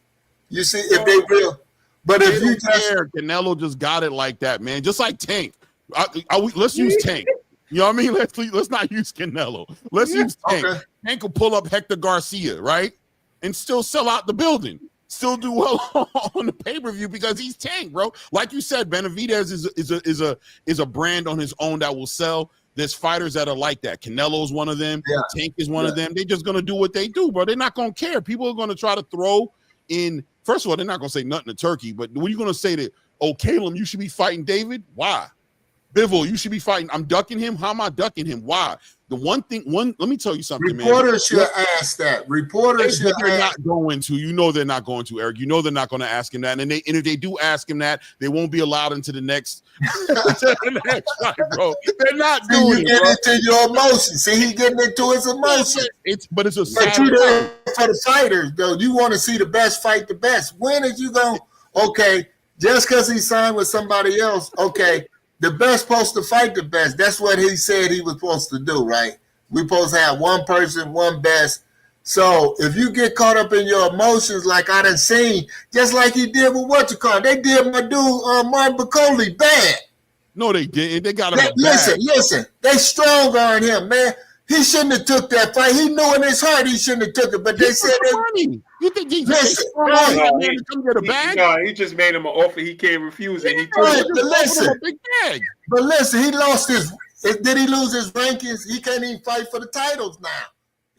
You see, if they real, but if you just Canelo just got it like that, man. Just like Tank. Let's use Tank. You know what I mean? Let's not use Canelo. Let's use Tank. Okay. Tank will pull up Hector Garcia, right, and still sell out the building. still do well on the pay-per-view because he's Tank, bro. Like you said, Benavidez is a brand on his own that will sell. There's fighters that are like that. Canelo's one of them. Yeah. Tank is one of them. They're just gonna do what they do, bro. They're not gonna care. People are gonna try to throw in. First of all, they're not gonna say nothing to Turkey, but when you gonna say that, oh, Caleb, you should be fighting David? Why? Bivol, you should be fighting. I'm ducking him. How am I ducking him? Why? The let me tell you something, Reporters should ask that. Reporters should they're not going to. You know they're not going to, Eric. You know they're not going to ask him that. And if they do ask him that, they won't be allowed into the next fight, bro. They're not doing it, bro. Into your emotions. See, he's getting into his emotions. It's a you there for the fighters, though. You want to see the best fight the best. When is you going, okay, just because he signed with somebody else, okay, the best supposed to fight the best. That's what he said he was supposed to do, right? We supposed to have one person, one best. So if you get caught up in your emotions like I done seen, just like he did with they did my dude Martin Bacoli bad. No, they didn't. They got him bad. Listen. They strong on him, man. He shouldn't have took that fight. He knew in his heart he shouldn't have took it, but they said money. You think he just he just made him an offer he can't refuse, and he took a big bag. But listen, he lost his. Did he lose his rankings? He can't even fight for the titles now.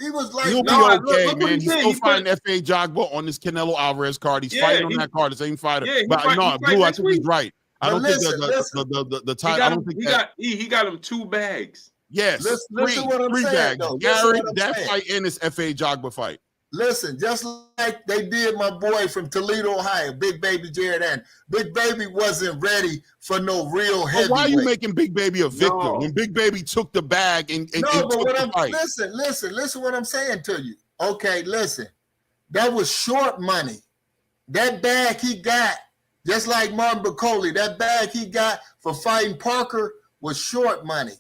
He was like, he'll be okay, man. He's still fighting F.A. Jogba on this Canelo Alvarez card. He's fighting on that card, the same fighter. Yeah, but Blue, I think he's right. I don't think the title. I don't think he got him 2 bags. Yes, listen what I'm 3 saying, bags. Gary, that fight and this F.A. Jogba fight. Listen, just like they did my boy from Toledo, Ohio, Big Baby Jared Allen. Big Baby wasn't ready for no real heavyweight. Why are you making Big Baby a victim when Big Baby took the bag and took the fight? Listen what I'm saying to you. Okay, listen. That was short money. That bag he got, just like Martin Bacoli, that bag he got for fighting Parker was short money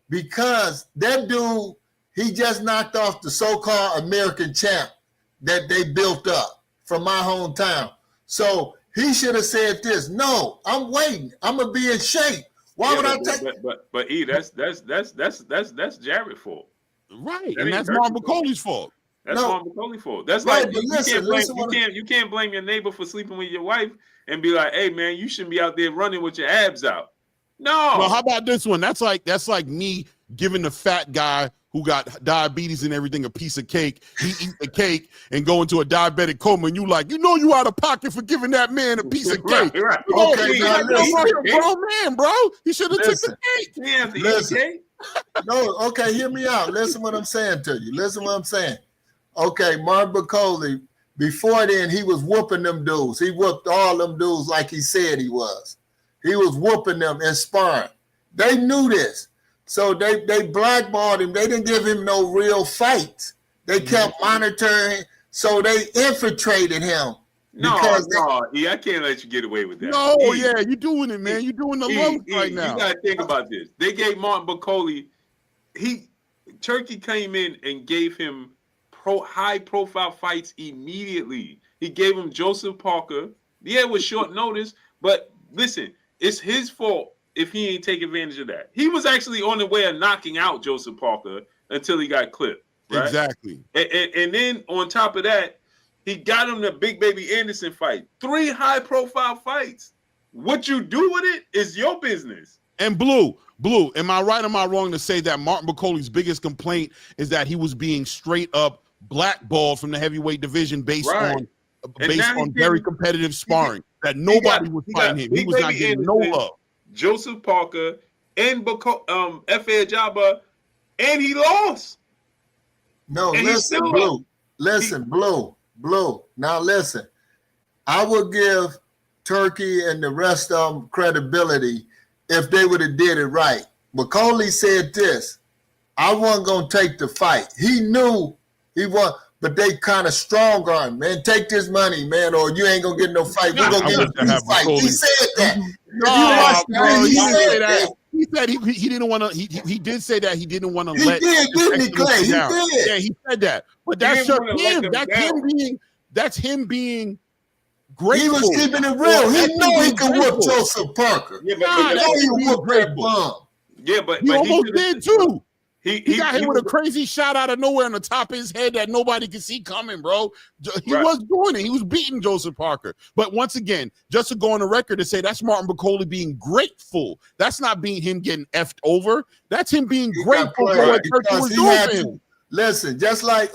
because that dude, he just knocked off the so-called American champ that they built up from my hometown. So he should have said this. No, I'm waiting. I'm gonna be in shape. Why would I take? But that's Jared's fault. Right, and that's Martin Bacoli's fault. That's Martin Bacoli's fault. That's right, like you can't blame your neighbor for sleeping with your wife and be like, hey man, you shouldn't be out there running with your abs out. No. Well, how about this one? That's like me giving the fat guy who got diabetes and everything a piece of cake. He eat the cake and go into a diabetic coma, and you out of pocket for giving that man a piece of cake. Right. Okay, grown man, bro. He should have took the cake. Yeah, the cake. No, okay, hear me out. Listen what I'm saying to you. Listen what I'm saying. Okay, Martin Bacoli, before then, he was whooping them dudes. He whooped all them dudes like he said he was. He was whooping them and sparring. They knew this. So they blackballed him. They didn't give him no real fights. They kept monitoring. So they infiltrated him. I can't let you get away with that. No, you're doing it, man. You're doing the low right now. You got to think about this. They gave Martin Bacoli, Turkey came in and gave him high-profile fights immediately. He gave him Joseph Parker. Yeah, it was short notice, but listen, it's his fault if he ain't take advantage of that. He was actually on the way of knocking out Joseph Parker until he got clipped. Right? Exactly. And then on top of that, he got him the Big Baby Anderson fight. 3 high-profile fights. What you do with it is your business. And Blue, am I right or am I wrong to say that Martin Bacoli's biggest complaint is that he was being straight up blackballed from the heavyweight division based on very competitive sparring, that nobody was fighting him. He was not getting no love. Joseph Parker and F.A. Jabba, and he lost. No, listen, Blue. Listen, Blue. Now listen. I would give Turkey and the rest of them credibility if they would have did it right. Bacoli said this: I wasn't gonna take the fight. He knew he won, but they kind of strong on him, man. Take this money, man, or you ain't gonna get no fight. We're gonna get a fight. He said that. He said he didn't want to. He did say that he didn't want to let. He did, didn't he, Clay? He did. Yeah, he said that. But that's him. That's him being grateful. He was keeping it real. He knew he could whoop Joseph Parker. Yeah, but he whooped that bum. Yeah, but he almost did too. He got hit with a crazy shot out of nowhere on the top of his head that nobody could see coming, bro. He was doing it. He was beating Joseph Parker. But once again, just to go on the record and say that's Martin Bakole being grateful. That's not being him getting effed over. That's him being grateful for what Turkey was doing. Listen, just like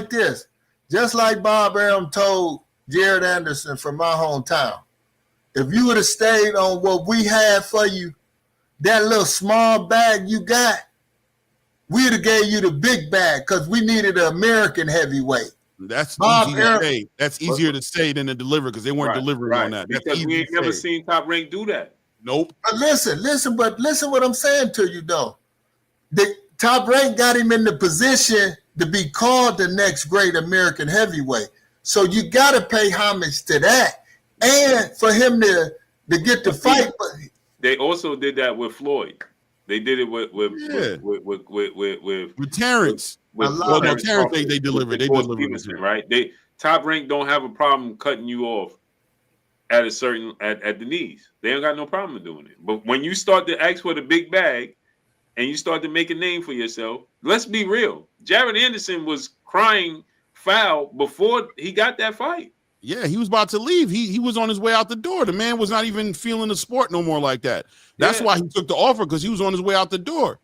this. Just like Bob Arum told Jared Anderson from my hometown, if you would have stayed on what we had for you, that little small bag you got, we'd have gave you the big bag because we needed an American heavyweight. That's easy to say. That's easier to say than to deliver because they weren't delivering on that. That's because we ain't never seen Top Rank do that. Nope. But listen what I'm saying to you, though. The Top Rank got him in the position to be called the next great American heavyweight. So you got to pay homage to that. And for him to get the fight. They also did that with Floyd. They did it with Terrence. Terrence, they delivered. They delivered, right? Top Rank don't have a problem cutting you off at the knees. They don't got no problem doing it. But when you start to ask for the big bag and you start to make a name for yourself, let's be real. Jared Anderson was crying foul before he got that fight. Yeah, he was about to leave. He was on his way out the door. The man was not even feeling the sport no more like that. That's why he took the offer, because he was on his way out the door.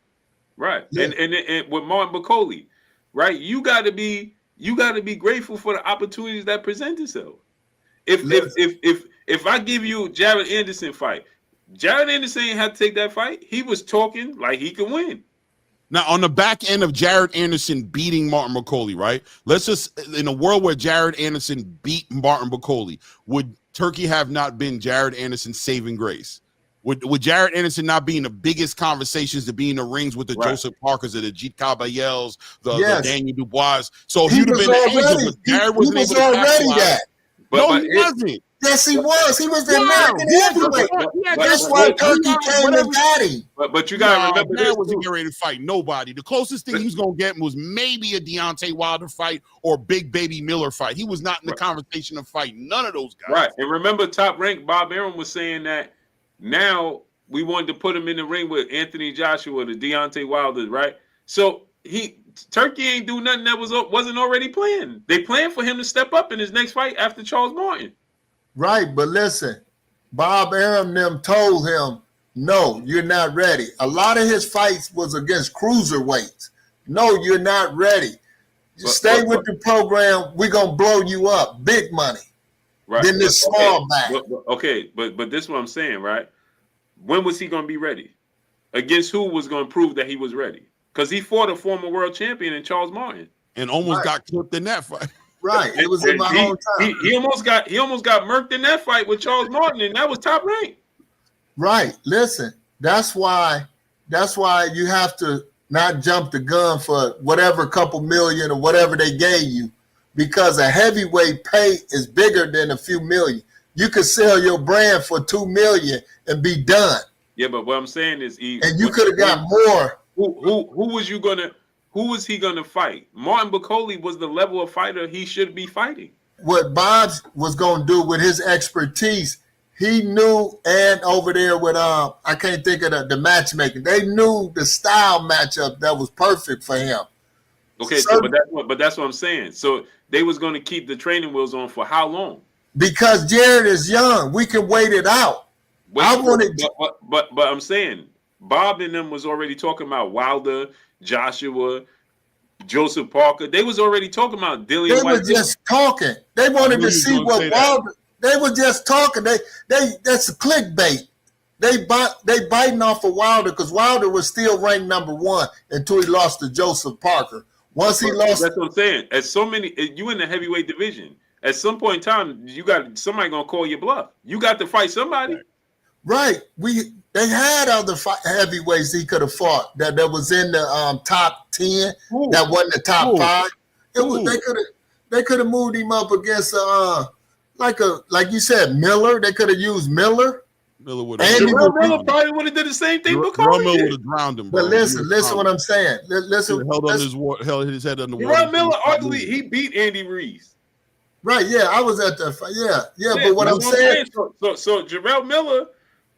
Right. Yeah. And with Martin Bakole, right? You gotta be grateful for the opportunities that present itself. If I give you Jared Anderson fight, Jared Anderson ain't had to take that fight. He was talking like he could win. Now, on the back end of Jared Anderson beating Martin Bakole, right? Let's just, in a world where Jared Anderson beat Martin Bakole, would Turkey have not been Jared Anderson's saving grace? Would Jared Anderson not be in the biggest conversations to be in the rings with the Joseph Parkers, the Jeet Kabayels, the Daniel Dubois? So he would have been the angel, but Jared wasn't able to capitalize. No, he wasn't. Yes, he was. He was the American heavyweight. That's why Turkey came and got him. But you gotta remember, Jared wasn't getting ready to fight nobody. The closest thing he was gonna get was maybe a Deontay Wilder fight or Big Baby Miller fight. He was not in the conversation of fighting none of those guys. Right. And remember, Top Rank Bob Arum was saying that now we wanted to put him in the ring with Anthony Joshua, the Deontay Wilder, right? So Turkey ain't do nothing that wasn't already planned. They planned for him to step up in his next fight after Charles Martin. Right, but listen, Bob Arum them told him, no, you're not ready. A lot of his fights was against cruiserweights. No, you're not ready. Stay with the program. We're going to blow you up. Big money. Right. Then this small back. But this is what I'm saying, right? When was he going to be ready? Against who was going to prove that he was ready? Because he fought a former world champion in Charles Martin. And almost got clipped in that fight. Right, it was in my hometown. He almost got murked in that fight with Charles Martin, and that was Top Rank. Right. Listen, that's why you have to not jump the gun for whatever couple million or whatever they gave you, because a heavyweight pay is bigger than a few million. You could sell your brand for $2 million and be done. Yeah, but what I'm saying is, and you could have got more. Who was he gonna fight? Martin Bakole was the level of fighter he should be fighting. What Bob was gonna do with his expertise, he knew, and over there with I can't think of the matchmaking. They knew the style matchup that was perfect for him. Okay, but that's what I'm saying. So they was gonna keep the training wheels on for how long? Because Jared is young, we can wait it out. But I'm saying Bob and them was already talking about Wilder, Joshua, Joseph Parker. They was already talking about Dillian White. They were just talking. They wanted to see what Wilder. They were just talking. That's a clickbait. They biting off of Wilder because Wilder was still ranked #1 until he lost to Joseph Parker. Once he lost, that's what I'm saying. You in the heavyweight division. At some point in time, you got somebody gonna call your bluff. You got to fight somebody. Right. They had other heavyweights he could have fought that was in the top 10. Ooh. That wasn't the top 5. They could have moved him up against like you said, Miller. They could have used Miller. Miller probably would have did the same thing. Miller would have drowned him. Bro. But listen what I'm saying. Listen, held his head under water. Miller arguably he beat Andy Reese. Right, yeah, I was at that fight. Yeah. But what I'm saying, so Jarrell Miller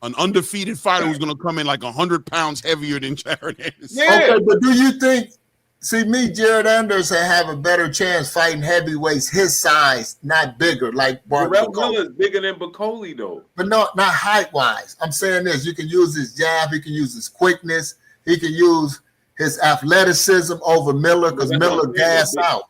An undefeated fighter who's going to come in like 100 pounds heavier than Jared Anderson. Yeah. Okay, but do you think? See, Jared Anderson have a better chance fighting heavyweights his size, not bigger, like Jarrell Miller is bigger than Bacoli, though. But not height-wise. I'm saying this. You can use his jab. He can use his quickness. He can use his athleticism over Miller because Miller gas out.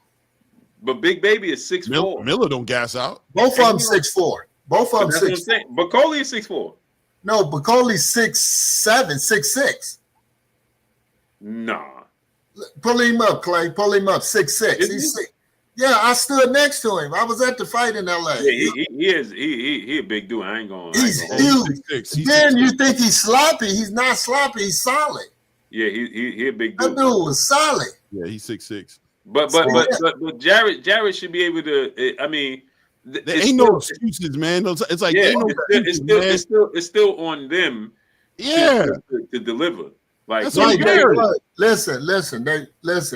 But Big Baby is 6'4". Miller don't gas out. Both of them 6'4". Both of them 6'4". Bacoli is 6'4". No, Bacoli's 6'7", 6'6". Nah. Pull him up, Clay. Pull him up. 6'6". He's 6. Yeah, I stood next to him. I was at the fight in L.A. Yeah, he a big dude. I ain't going. He's huge. Then you think he's sloppy. He's not sloppy. He's solid. Yeah, he a big dude. That dude was solid. Yeah, he's 6'6". But Jared should be able to. I mean, there ain't no excuses, man. It's like it's still on them. Yeah, to deliver. Like listen.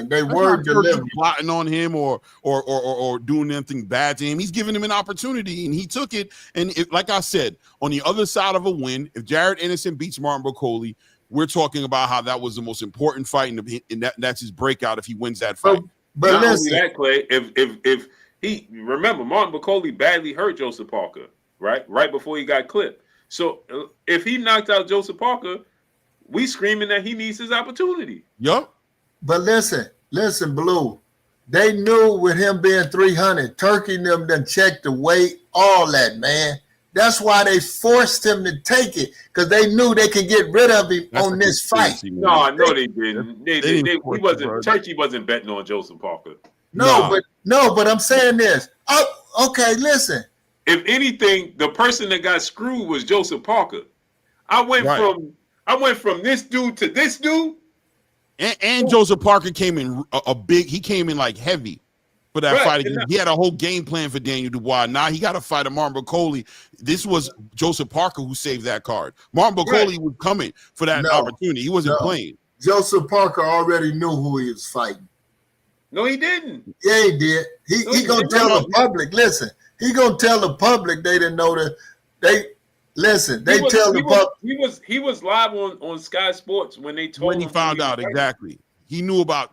They were delivering, plotting on him or doing anything bad to him. He's giving him an opportunity, and he took it. And like I said, on the other side of a win, if Jared Anderson beats Martin Bacoli, we're talking about how that was the most important fight, and that's his breakout if he wins that fight. But not listen, only that, Clay, if he remember Martin Bacoli badly hurt Joseph Parker, right before he got clipped. So if he knocked out Joseph Parker, we screaming that he needs his opportunity. Yup. But listen, Blue. They knew with him being 300, Turkey and them done checked the weight, all that, man. That's why they forced him to take it, because they knew they could get rid of him on this fight. No, they didn't. He wasn't. Turkey wasn't betting on Joseph Parker. But I'm saying this. Oh, okay, listen. If anything, the person that got screwed was Joseph Parker. I went from this dude to this dude. And Joseph Parker came in he came in like heavy for that fight. He had a whole game plan for Daniel Dubois. Now he got to fight a Martin Bacoli. This was Joseph Parker who saved that card. Martin Bacoli was coming for that opportunity. He wasn't playing. Joseph Parker already knew who he was fighting. No, he didn't. Yeah, he did. He gonna tell the public. Listen, he gonna tell the public they didn't know that they. Listen, they tell the public. He was live on Sky Sports when they told him. When he found out, exactly. He knew about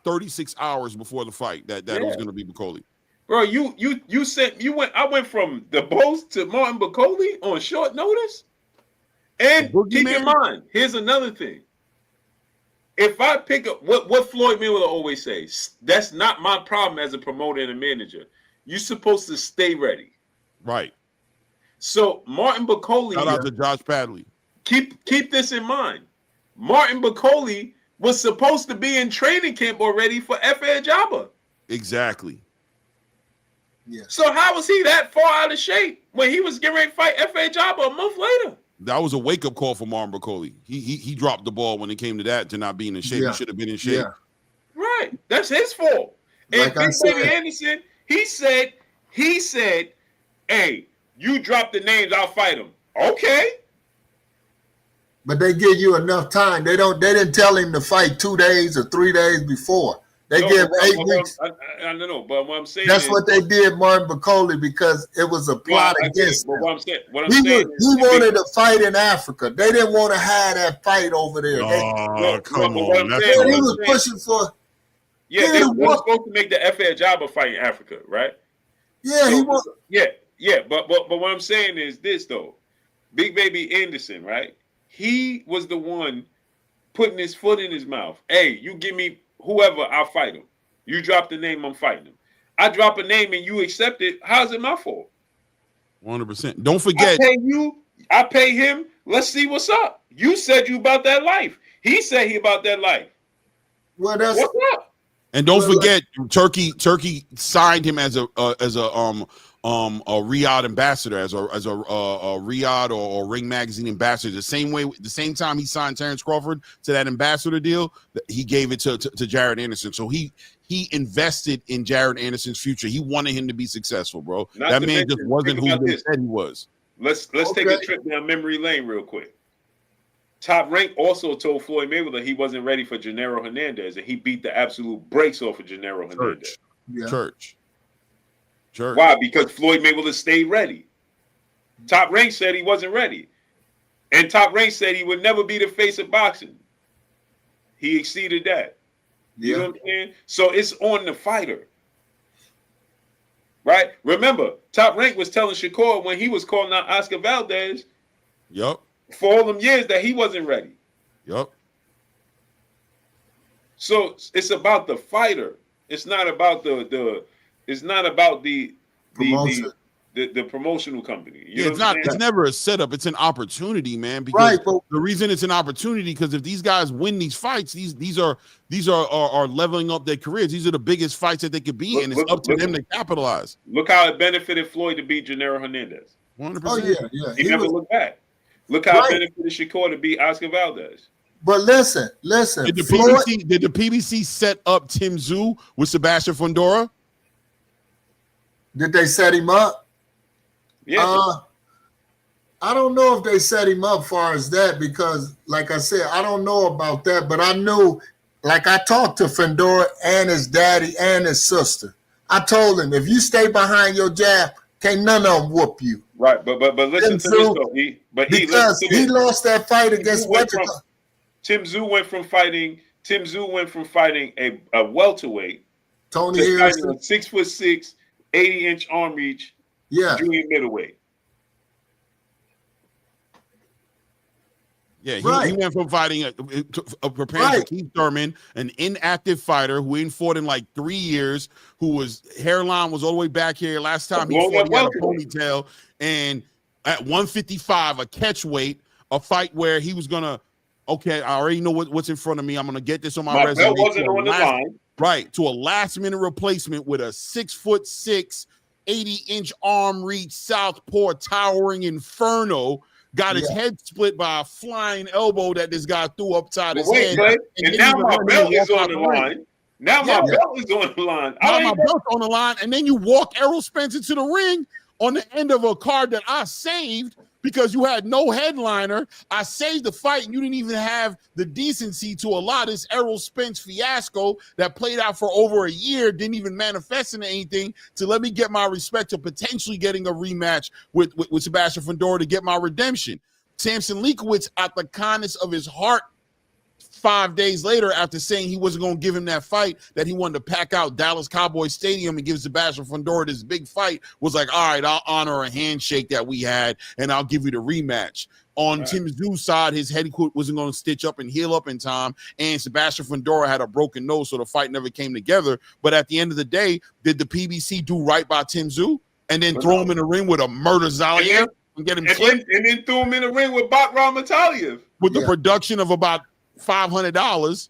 36 hours before the fight that was going to be Bacoli. Bro, I went from the Boast to Martin Bacoli on short notice. And keep in mind, here's another thing. If I pick up what Floyd Mayweather always says, that's not my problem as a promoter and a manager. You're supposed to stay ready. Right. So Martin Bacoli. Shout out to Josh Padley. Keep this in mind. Martin Bacoli was supposed to be in training camp already for Efe Ajagba. Exactly. Yeah. So how was he that far out of shape when he was getting ready to fight Efe Ajagba a month later? That was a wake-up call for Martin Bacoli. He dropped the ball when it came to that, to not being in shape. He should have been in shape. Yeah. Right. That's his fault. And Big Baby Anderson, he said, hey, you drop the names, I'll fight them. Okay. But they give you enough time. They didn't tell him to fight 2 days or 3 days before. They give 8 weeks. I don't know, but what I'm saying that's what they did, Martin Bacoli, because it was a plot against him. He wanted to fight in Africa. They didn't want to have that fight over there. Come on. He was pushing for. Yeah, they were supposed to make the Efe Ajagba fight in Africa, right? Yeah, he was. Yeah, but what I'm saying is this though, Big Baby Anderson, right? He was the one putting his foot in his mouth. Hey, you give me whoever, I'll fight him. You drop the name, I'm fighting him. I drop a name and you accept it. How's it my fault? 100%. Don't forget. I pay you. I pay him. Let's see what's up. You said you about that life. He said he about that life. Well, that's what's up. And don't forget, Turkey signed him as a Riyadh ambassador, as a Riyadh or Ring Magazine ambassador. The same time he signed Terrence Crawford to that ambassador deal, he gave it to Jared Anderson. So he invested in Jared Anderson's future. He wanted him to be successful, bro. That man just wasn't who they said he was. Let's take a trip down memory lane real quick. Top Rank also told Floyd Mayweather he wasn't ready for Gennaro Hernandez, and he beat the absolute brakes off of Gennaro Hernandez. Church. Why? Because Floyd Mayweather stayed ready. Top Rank said he wasn't ready. And Top Rank said he would never be the face of boxing. He exceeded that. You know what I'm saying? So it's on the fighter. Right? Remember, Top Rank was telling Shakur when he was calling out Oscar Valdez for all them years that he wasn't ready. So it's about the fighter. It's not about the promotional company. It's never a setup. It's an opportunity, man. Because the reason it's an opportunity, because if these guys win these fights, these are leveling up their careers. These are the biggest fights that they could be in. It's up to them to capitalize. Look how it benefited Floyd to beat Gennaro Hernandez. 100%. Oh yeah. He never looked back. Look how it benefited Shakur to beat Oscar Valdez. But listen. Did the PBC set up Tim Tszyu with Sebastian Fundora? Did they set him up? Yeah. I don't know if they set him up far as that, because, like I said, I don't know about that. But I knew, like, I talked to Fundora and his daddy and his sister. I told him, if you stay behind your jab, can't none of them whoop you. Right, but listen to this though. He lost that fight against Tim Tszyu went from fighting a welterweight, Tony to Harris, fighting a 6'6", 80-inch arm reach, junior middleweight. Yeah, he went from fighting preparing for Keith Thurman, an inactive fighter who ain't fought in like 3 years, who was hairline was all the way back here. Last time he fought, he had a ponytail, and at 155, a catch weight, a fight where he was gonna. Okay, I already know what's in front of me. I'm gonna get this on my resume. Belt wasn't on the line. Right, to a last-minute replacement with a 6'6", 80-inch arm reach, southpaw, towering inferno. Got his head split by a flying elbow that this guy threw upside his head. And now my belt is on the line. Now my belt is on the line. Now my belt's on the line, and then you walk Errol Spence into the ring on the end of a card that I saved because you had no headliner. I saved the fight, and you didn't even have the decency to allow this Errol Spence fiasco that played out for over a year, didn't even manifest into anything, to let me get my respect to potentially getting a rematch with Sebastian Fundora to get my redemption. Samson Leakowitz, at the kindness of his heart, 5 days later, after saying he wasn't going to give him that fight, that he wanted to pack out Dallas Cowboys Stadium and give Sebastian Fundora this big fight, was like, all right, I'll honor a handshake that we had, and I'll give you the rematch. On Tim Tszyu's side, his head wasn't going to stitch up and heal up in time, and Sebastian Fundora had a broken nose, so the fight never came together. But at the end of the day, did the PBC do right by Tim Tszyu and then throw him in the ring with a murder Zaliev and get him clipped? And then threw him in the ring with Bakram Mataliev with the production of about $500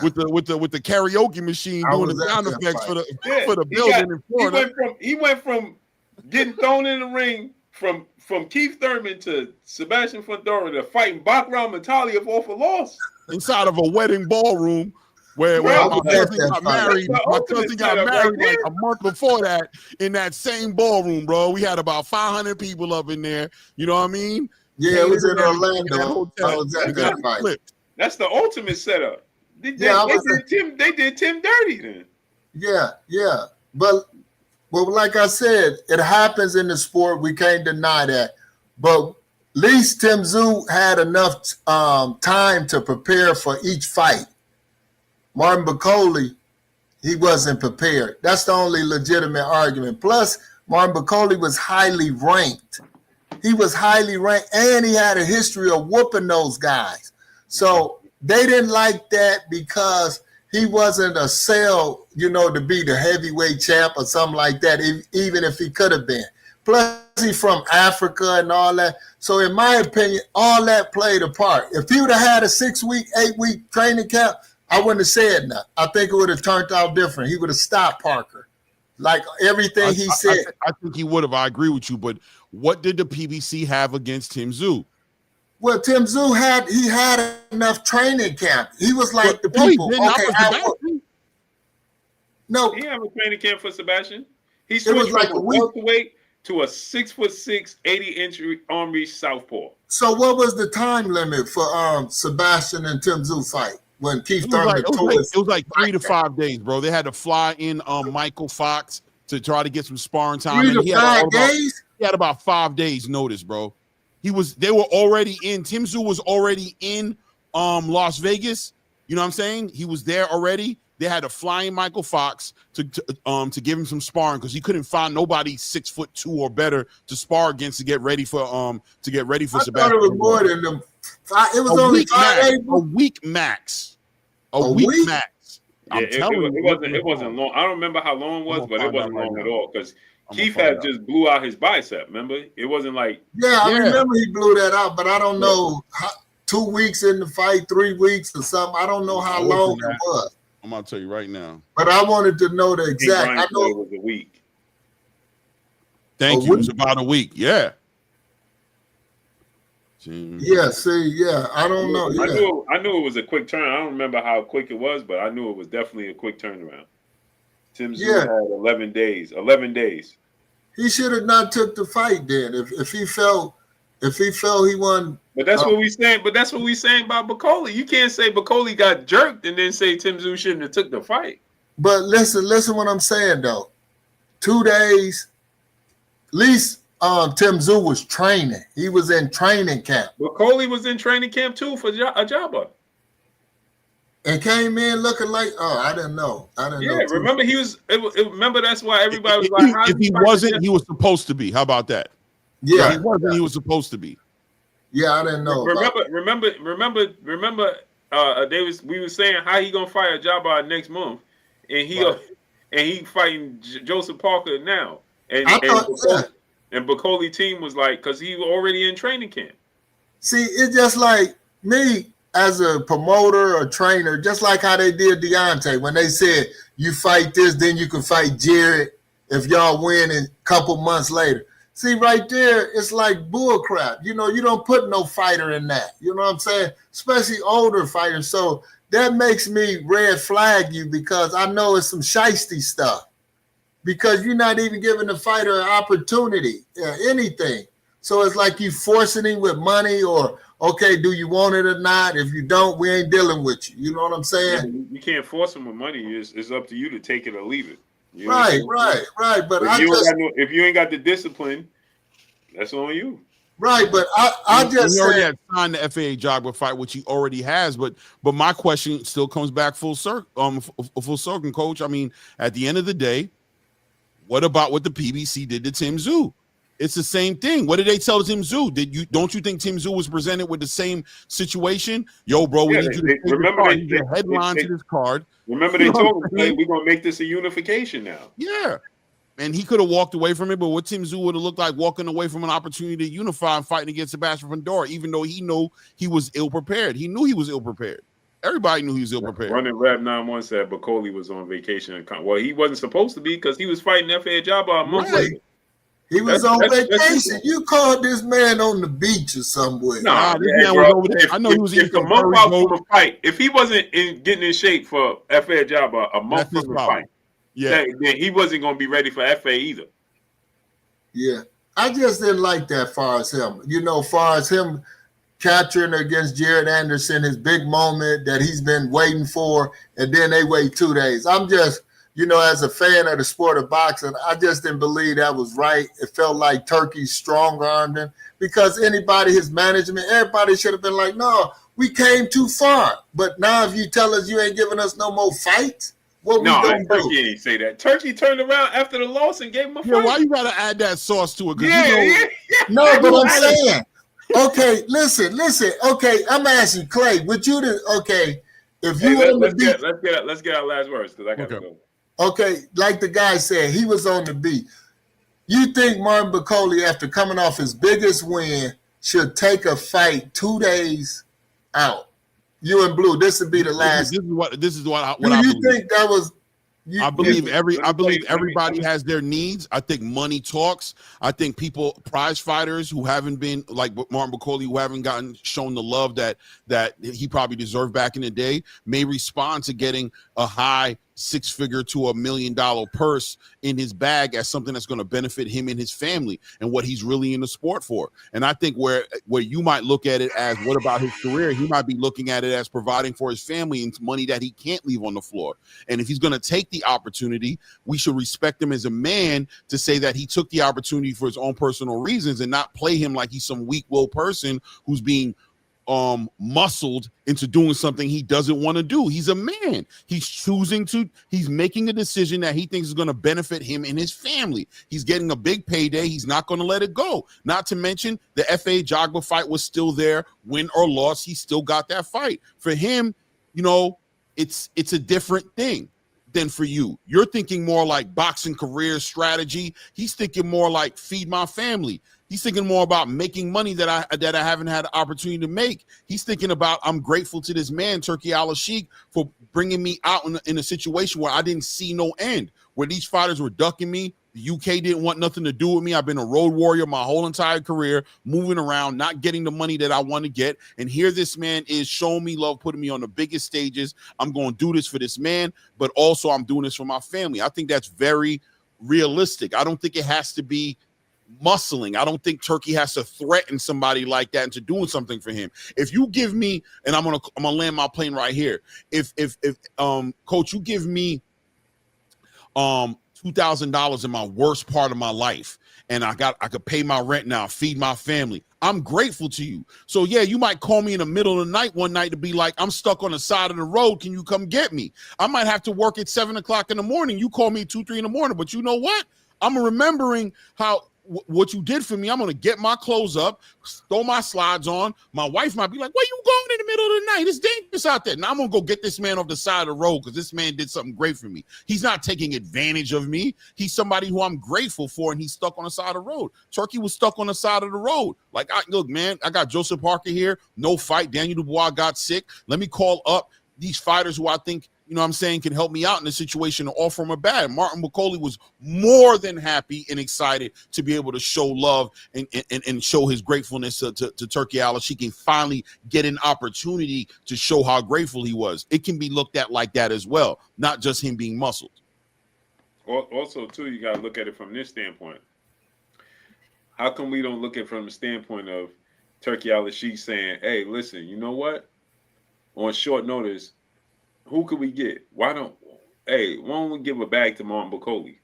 with the karaoke machine doing the sound effects for the building in Florida. He went from getting thrown in the ring from Keith Thurman to Sebastian Fundora to fighting Bakram Mataliev off a loss inside of a wedding ballroom where my cousin got married. My cousin got married like a month before that in that same ballroom, bro. We had about 500 people up in there. You know what I mean? Yeah, it was in Orlando. I was at that fight. That's the ultimate setup. They did Tim dirty then. Yeah. But like I said, it happens in the sport. We can't deny that. But at least Tim Tszyu had enough time to prepare for each fight. Martin Bacoli, he wasn't prepared. That's the only legitimate argument. Plus, Martin Bacoli was highly ranked. He was highly ranked, and he had a history of whooping those guys. So they didn't like that because he wasn't a sell, to be the heavyweight champ or something like that, even if he could have been. Plus, he's from Africa and all that. So in my opinion, all that played a part. If he would have had a 6-week, 8-week training camp, I wouldn't have said nothing. I think it would have turned out different. He would have stopped Parker. Like everything he said. I think he would have. I agree with you. But what did the PBC have against Tim Tszyu? Well, Tim Tszyu had enough training camp. He was like the people. No, he had a training camp for Sebastian. He switched from a welterweight to a 6'6", 80-inch arm reach southpaw. So what was the time limit for Sebastian and Tim Tszyu fight when Keith Thurman tore his? It was like 3 to 5 days, bro. They had to fly in Michael Fox to try to get some sparring time. 3 to 5 days? He had about 5 days notice, bro. They were already in. Tim Tszyu was already in Las Vegas. You know what I'm saying? He was there already. They had to fly in Michael Fox to give him some sparring because he couldn't find nobody 6'2" or better to spar against to get ready for Sebastian. I thought it was more than them. It was only 5 days. A week max. A week max. Yeah, it wasn't long. I don't remember how long it was, but it wasn't long at all because Keith had just blew out his bicep. Remember, it wasn't like I remember he blew that out, but I don't know 2 weeks in the fight, 3 weeks or something. I don't know how long it was. I'm gonna tell you right now. But I wanted to know the exact. I know it was a week. Thank you. It was about a week. Yeah. Yeah. See. Yeah. I don't know. Yeah. I knew it was a quick turn. I don't remember how quick it was, but I knew it was definitely a quick turnaround. Tim Tszyu had 11 days. 11 days. He should have not took the fight then. If he felt he won. But that's what we saying. But that's what we saying about Bakoli. You can't say Bakoli got jerked and then say Tim Tszyu shouldn't have took the fight. But listen what I'm saying though. 2 days, at least Tim Tszyu was training. He was in training camp. Bakoli was in training camp too for Ajaba. And came in looking like, I didn't know. Yeah, remember he was. Remember that's why everybody was like, if he wasn't, he was supposed to be. How about that? Yeah, if he wasn't, he was supposed to be. Yeah, I didn't know. Remember. We were saying how he gonna fight Ajaba next month, and he fighting Joseph Parker now, and Bakoli team was like because he was already in training camp. See, it's just like me. As a promoter or trainer, just like how they did Deontay, when they said you fight this, then you can fight Jared if y'all win a couple months later. See, right there, it's like bull crap. You know, you don't put no fighter in that. You know what I'm saying? Especially older fighters. So that makes me red flag you because I know it's some shiesty stuff because you're not even giving the fighter an opportunity, anything. So it's like you forcing him with money or, okay, do you want it or not? If you don't, we ain't dealing with you. You know what I'm saying? Yeah, you can't force him with money. It's up to you to take it or leave it. You know right. But if you ain't got the discipline, that's on you. Right, but he already had signed the FAA Jogba fight, which he already has. But my question still comes back full circle, Coach. I mean, at the end of the day, what about what the PBC did to Tim Tszyu? It's the same thing. What did they tell Tim Tszyu? Don't you think Tim Tszyu was presented with the same situation? Yo, bro, we need you to take the headline to this card. Remember they told him, hey, we're gonna make this a unification now. Yeah. And he could have walked away from it, but what Tim Tszyu would have looked like walking away from an opportunity to unify and fighting against Sebastian Fundora, even though he knew he was ill-prepared. He knew he was ill-prepared. Everybody knew he was ill-prepared. Running Rap 91 said Bakoli was on vacation. Well, he wasn't supposed to be because he was fighting FA Jabba a month later. He was on vacation. You called this man on the beach or somewhere. I know he was eating a month out from a fight. If he wasn't getting in shape for FA Jabba a month from the fight, then he wasn't going to be ready for FA either. Yeah. I just didn't like that far as him. You know, far as him capturing against Jared Anderson, his big moment that he's been waiting for, and then they wait 2 days. I'm just... You know, as a fan of the sport of boxing, I just didn't believe that was right. It felt like Turkey strong-armed him because anybody, his management, everybody should have been like, no, we came too far. But now if you tell us you ain't giving us no more fights, what we gonna do? Turkey ain't say that. Turkey turned around after the loss and gave him a fight. Why you got to add that sauce to it? No, but I'm saying, okay, listen. Okay, I'm asking Clay, would you if you let's get our last words because I got to go. Okay, like the guy said, he was on the beat. You think Martin Bakoli, after coming off his biggest win, should take a fight 2 days out? You and Blue, this would be the last. This is what I think that was? I believe everybody has their needs. I think money talks. I think prize fighters who haven't been like Martin Bakoli, who haven't shown the love that he probably deserved back in the day, may respond to getting a high 6-figure to $1 million purse in his bag as something that's going to benefit him and his family and what he's really in the sport for. And I think where you might look at it as what about his career, he might be looking at it as providing for his family and money that he can't leave on the floor. And if he's going to take the opportunity, we should respect him as a man to say that he took the opportunity for his own personal reasons and not play him like he's some weak-willed person who's being muscled into doing something he doesn't want to do. He's a man. He's making a decision that he thinks is going to benefit him and his family. He's getting a big payday. He's not going to let it go. Not to mention the FA Jogba fight was still there. Win or loss, he still got that fight. For him, it's a different thing than for you. You're thinking more like boxing career strategy. He's thinking more like feed my family. He's thinking more about making money that I haven't had the opportunity to make. He's thinking about, I'm grateful to this man, Turki Al-Sheikh, for bringing me out in a situation where I didn't see no end, where these fighters were ducking me. The UK didn't want nothing to do with me. I've been a road warrior my whole entire career, moving around, not getting the money that I want to get. And here this man is showing me love, putting me on the biggest stages. I'm going to do this for this man, but also I'm doing this for my family. I think that's very realistic. I don't think it has to be muscling. I don't think Turki has to threaten somebody like that into doing something for him. If you give me, and I'm gonna land my plane right here. If coach, you give me $2,000 in my worst part of my life, and I could pay my rent now, feed my family, I'm grateful to you. So yeah, you might call me in the middle of the night one night to be like, I'm stuck on the side of the road. Can you come get me? I might have to work at 7 o'clock in the morning. You call me 2, 3 in the morning, but you know what? I'm remembering what you did for me. I'm going to get my clothes up, throw my slides on. My wife might be like, where you going in the middle of the night? It's dangerous out there. Now I'm going to go get this man off the side of the road because this man did something great for me. He's not taking advantage of me. He's somebody who I'm grateful for, and he's stuck on the side of the road. Turki was stuck on the side of the road. Like, look, man, I got Joseph Parker here. No fight. Daniel Dubois got sick. Let me call up these fighters who I think, can help me out in this situation and offer him a bag. Martin McCauley was more than happy and excited to be able to show love and show his gratefulness to Turki Al-Sheikh and finally get an opportunity to show how grateful he was. It can be looked at like that as well, not just him being muscled. Also, too, you got to look at it from this standpoint. How come we don't look at it from the standpoint of Turki Al-Sheikh saying, hey, listen, you know what? On short notice, who could we get? Why don't we give a bag to Martin McCauley?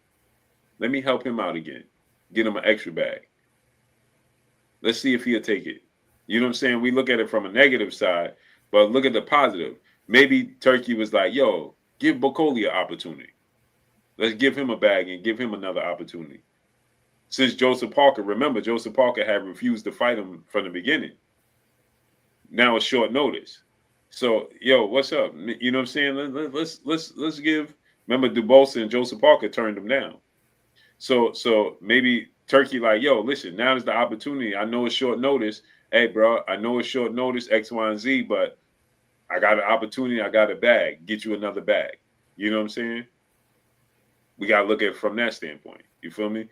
Let me help him out again. Get him an extra bag. Let's see if he'll take it. You know what I'm saying? We look at it from a negative side, but look at the positive. Maybe Turki was like, yo, give McCauley an opportunity. Let's give him a bag and give him another opportunity. Since Joseph Parker had refused to fight him from the beginning. Now it's short notice. So, yo, what's up? You know what I'm saying? Let's give. Remember, Dubosa and Joseph Parker turned him down. So maybe Turki like, yo, listen, now is the opportunity. I know it's short notice. Hey, bro, I know it's short notice, X, Y, and Z, but I got an opportunity. I got a bag. Get you another bag. You know what I'm saying? We got to look at it from that standpoint. You feel me?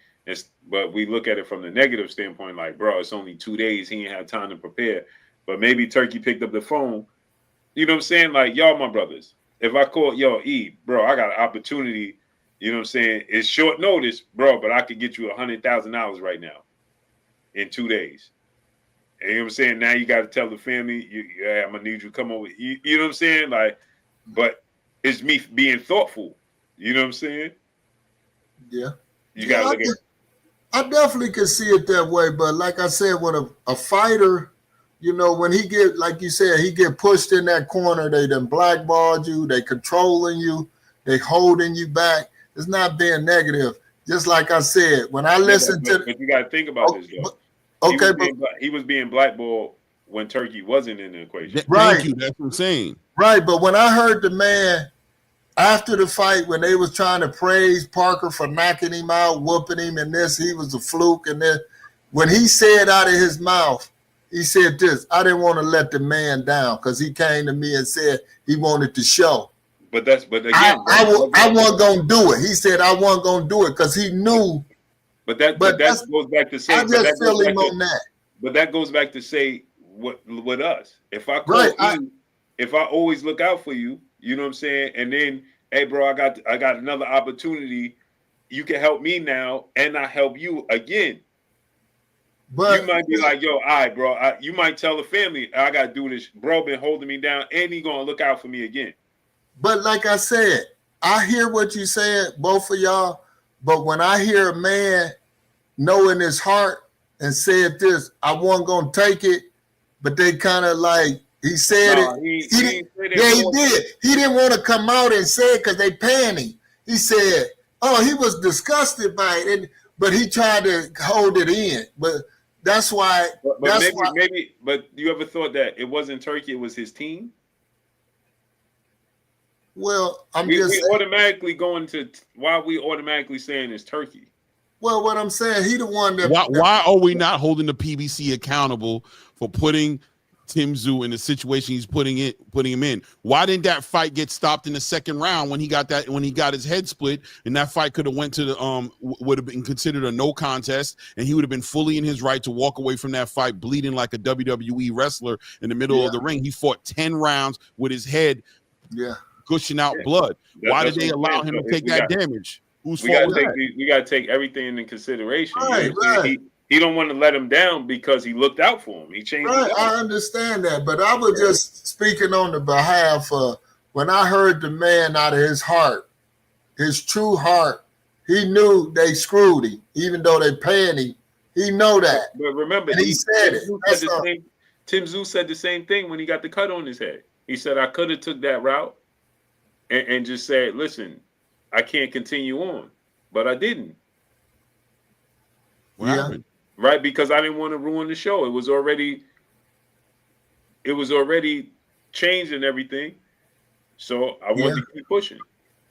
But we look at it from the negative standpoint, like, bro, it's only 2 days. He ain't had time to prepare. But maybe Turki picked up the phone. You know what I'm saying? Like, y'all, my brothers, if I call, yo, E, bro, I got an opportunity. You know what I'm saying? It's short notice, bro, but I could get you $100,000 right now in 2 days. And you know what I'm saying? Now you got to tell the family, I'm going to need you to come over. You know what I'm saying? Like, but it's me being thoughtful. You know what I'm saying? Yeah. You got to look at. I definitely can see it that way. But like I said, when a fighter, when he get, like you said, he get pushed in that corner, they done blackballed you, they controlling you, they holding you back. It's not being negative. Just like I said, when I listen to... But you got to think about this, though. Okay, he was being blackballed when Turki wasn't in the equation. Right. Thank you. That's what I'm saying. Right, but when I heard the man, after the fight, when they was trying to praise Parker for knocking him out, whooping him, and this, he was a fluke, and then when he said out of his mouth, he said this, I didn't want to let the man down because he came to me and said he wanted to show. But again, I wasn't going to do it. He said I wasn't going to do it because he knew. But that goes back to say. I just feel him on that. But that goes back to say with us. If I call if I always look out for you, you know what I'm saying, and then hey, bro, I got another opportunity. You can help me now, and I help you again. But you might be like, yo, all right, bro. You might tell the family, I got to do this. Bro been holding me down, and he going to look out for me again. But like I said, I hear what you said, both of y'all. But when I hear a man know in his heart and said this, I wasn't going to take it, but they kind of like, he said He did. He didn't want to come out and say it because they paying him. He said, oh, he was disgusted by it, but he tried to hold it in. But that's why. But you ever thought that it wasn't Turkey, it was his team? Well, we automatically going to why we automatically saying it's Turkey. Well, what I'm saying, he the one that. Why are we not holding the PBC accountable for putting Tim Tszyu in the situation he's putting him in? Why didn't that fight get stopped in the second round when he got his head split, and that fight could have went to the would have been considered a no contest, and he would have been fully in his right to walk away from that fight bleeding like a WWE wrestler in the middle of the ring. He fought 10 rounds with his head gushing out blood. Why did they allow him to take that damage? We got to take everything into consideration. Right. He don't want to let him down because he looked out for him. He changed. Right, I understand that, but I was just speaking on the behalf of when I heard the man out of his heart, his true heart. He knew they screwed him, even though they paying him. He know that. But remember, he said it. Tim Tszyu said the same thing when he got the cut on his head. He said, "I could have took that route and just said, listen, I can't continue on, but I didn't." What happened? Right, because I didn't want to ruin the show. It was already changed and everything, so I wanted to keep pushing.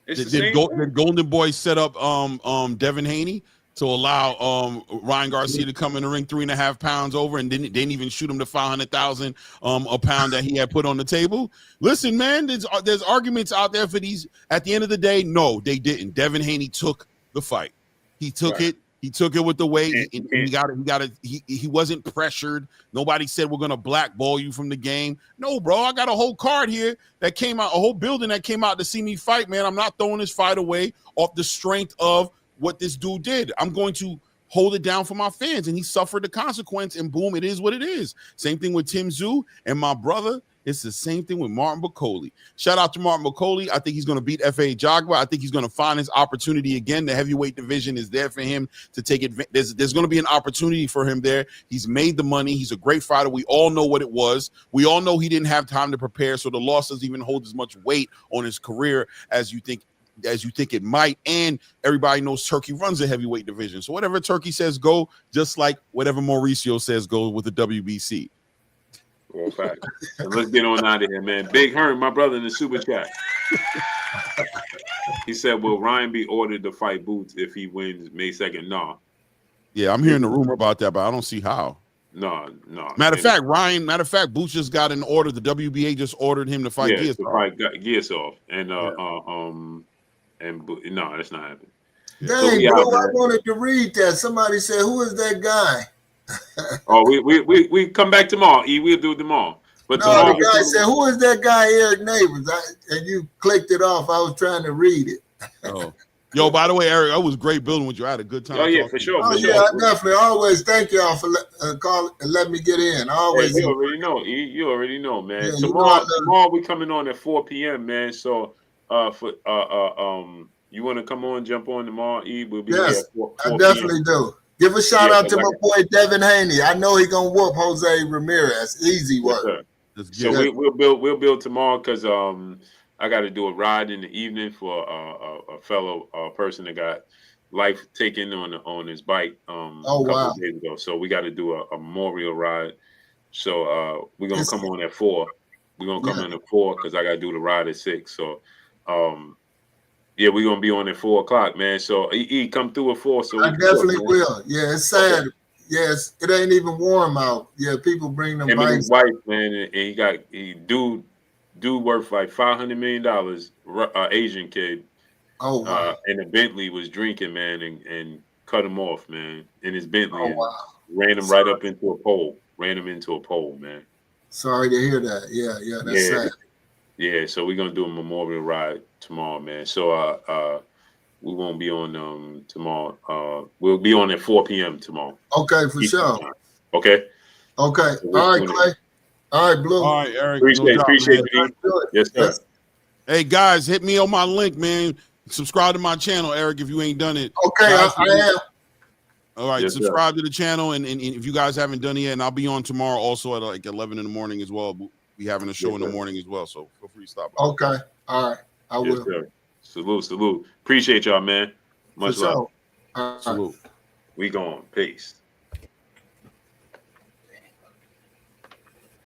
Did Golden Boy set up Devin Haney to allow Ryan Garcia to come in the ring 3.5 pounds over, and didn't even shoot him to 500,000 a pound that he had put on the table? Listen, man, there's arguments out there for these. At the end of the day, no, they didn't. Devin Haney took the fight. He took it. He took it with the weight. He wasn't pressured. Nobody said we're gonna blackball you from the game. No, bro. I got a whole card here that came out, a whole building that came out to see me fight, man. I'm not throwing this fight away off the strength of what this dude did. I'm going to hold it down for my fans, and he suffered the consequence, and boom, it is what it is. Same thing with Tim Tszyu and my brother. It's the same thing with Martin Bakole. Shout out to Martin Bakole. I think he's going to beat F.A. Jagba. I think he's going to find his opportunity again. The heavyweight division is there for him to take advantage. There's going to be an opportunity for him there. He's made the money. He's a great fighter. We all know what it was. We all know he didn't have time to prepare, so the loss doesn't even hold as much weight on his career as you think it might. And everybody knows Turkey runs the heavyweight division. So whatever Turkey says go, just like whatever Mauricio says go with the WBC. Well, fact. Let's get on out of here, man. Big Hearn, my brother in the super chat. He said, will Ryan be ordered to fight Boots if he wins May 2nd? No. Yeah, I'm hearing the rumor about that, but I don't see how. No. Matter of fact, Boots just got an order. The WBA just ordered him to fight Giasov. And no, that's not happening. Dang, bro, I wanted to read that. Somebody said, who is that guy? Oh, we come back tomorrow. We'll do it tomorrow. But no, tomorrow, the guy said, who is that guy, Eric Neighbors? And you clicked it off. I was trying to read it. Oh. Yo, by the way, Eric, I was great building with you. I had a good time. Oh, yeah, for sure. Oh, yeah, I definitely. Always thank y'all for calling and letting me get in. Always. Hey, you already know, man. Yeah, tomorrow we coming on at 4 p.m., man. So you want to come on, jump on tomorrow, we'll be here at 4 I definitely do. Give a shout out to my boy Devin Haney. I know he's gonna whoop Jose Ramirez. Easy work. So we'll build tomorrow because I got to do a ride in the evening for a fellow person that got life taken on his bike a couple of days ago. So we got to do a memorial ride. So we're gonna come on at 4. We're gonna come in at 4 because I got to do the ride at 6. So we're gonna be on at 4 o'clock, man. So come through at 4. So I definitely will. Yeah, it's sad. Okay. Yes, it ain't even warm out. Yeah, people bring them bikes. His wife, man, and he dude worth like $500 million. Asian kid. Oh wow. And the Bentley was drinking, man, and cut him off, man, in his Bentley. Oh wow. Ran him right up into a pole. Ran him into a pole, man. Sorry to hear that. Yeah, that's sad. Yeah, so we're gonna do a memorial ride tomorrow, man. So we won't be on tomorrow. We'll be on at 4 p.m. tomorrow. Okay, for sure. Time. Okay. Okay. So all right, Clay. All right, Blue. All right, Eric. Appreciate you. Yes, sir. Hey guys, hit me on my link, man. Subscribe to my channel, Eric, if you ain't done it. Okay, guys, I am. All right, yes, subscribe to the channel, and if you guys haven't done it yet, and I'll be on tomorrow also at like 11 in the morning as well. We having a show in the morning as well, so feel free to stop by. Okay, all right, I will. Sir. Salute. Appreciate y'all, man. Much love. Sure. Salute. We gone. Peace.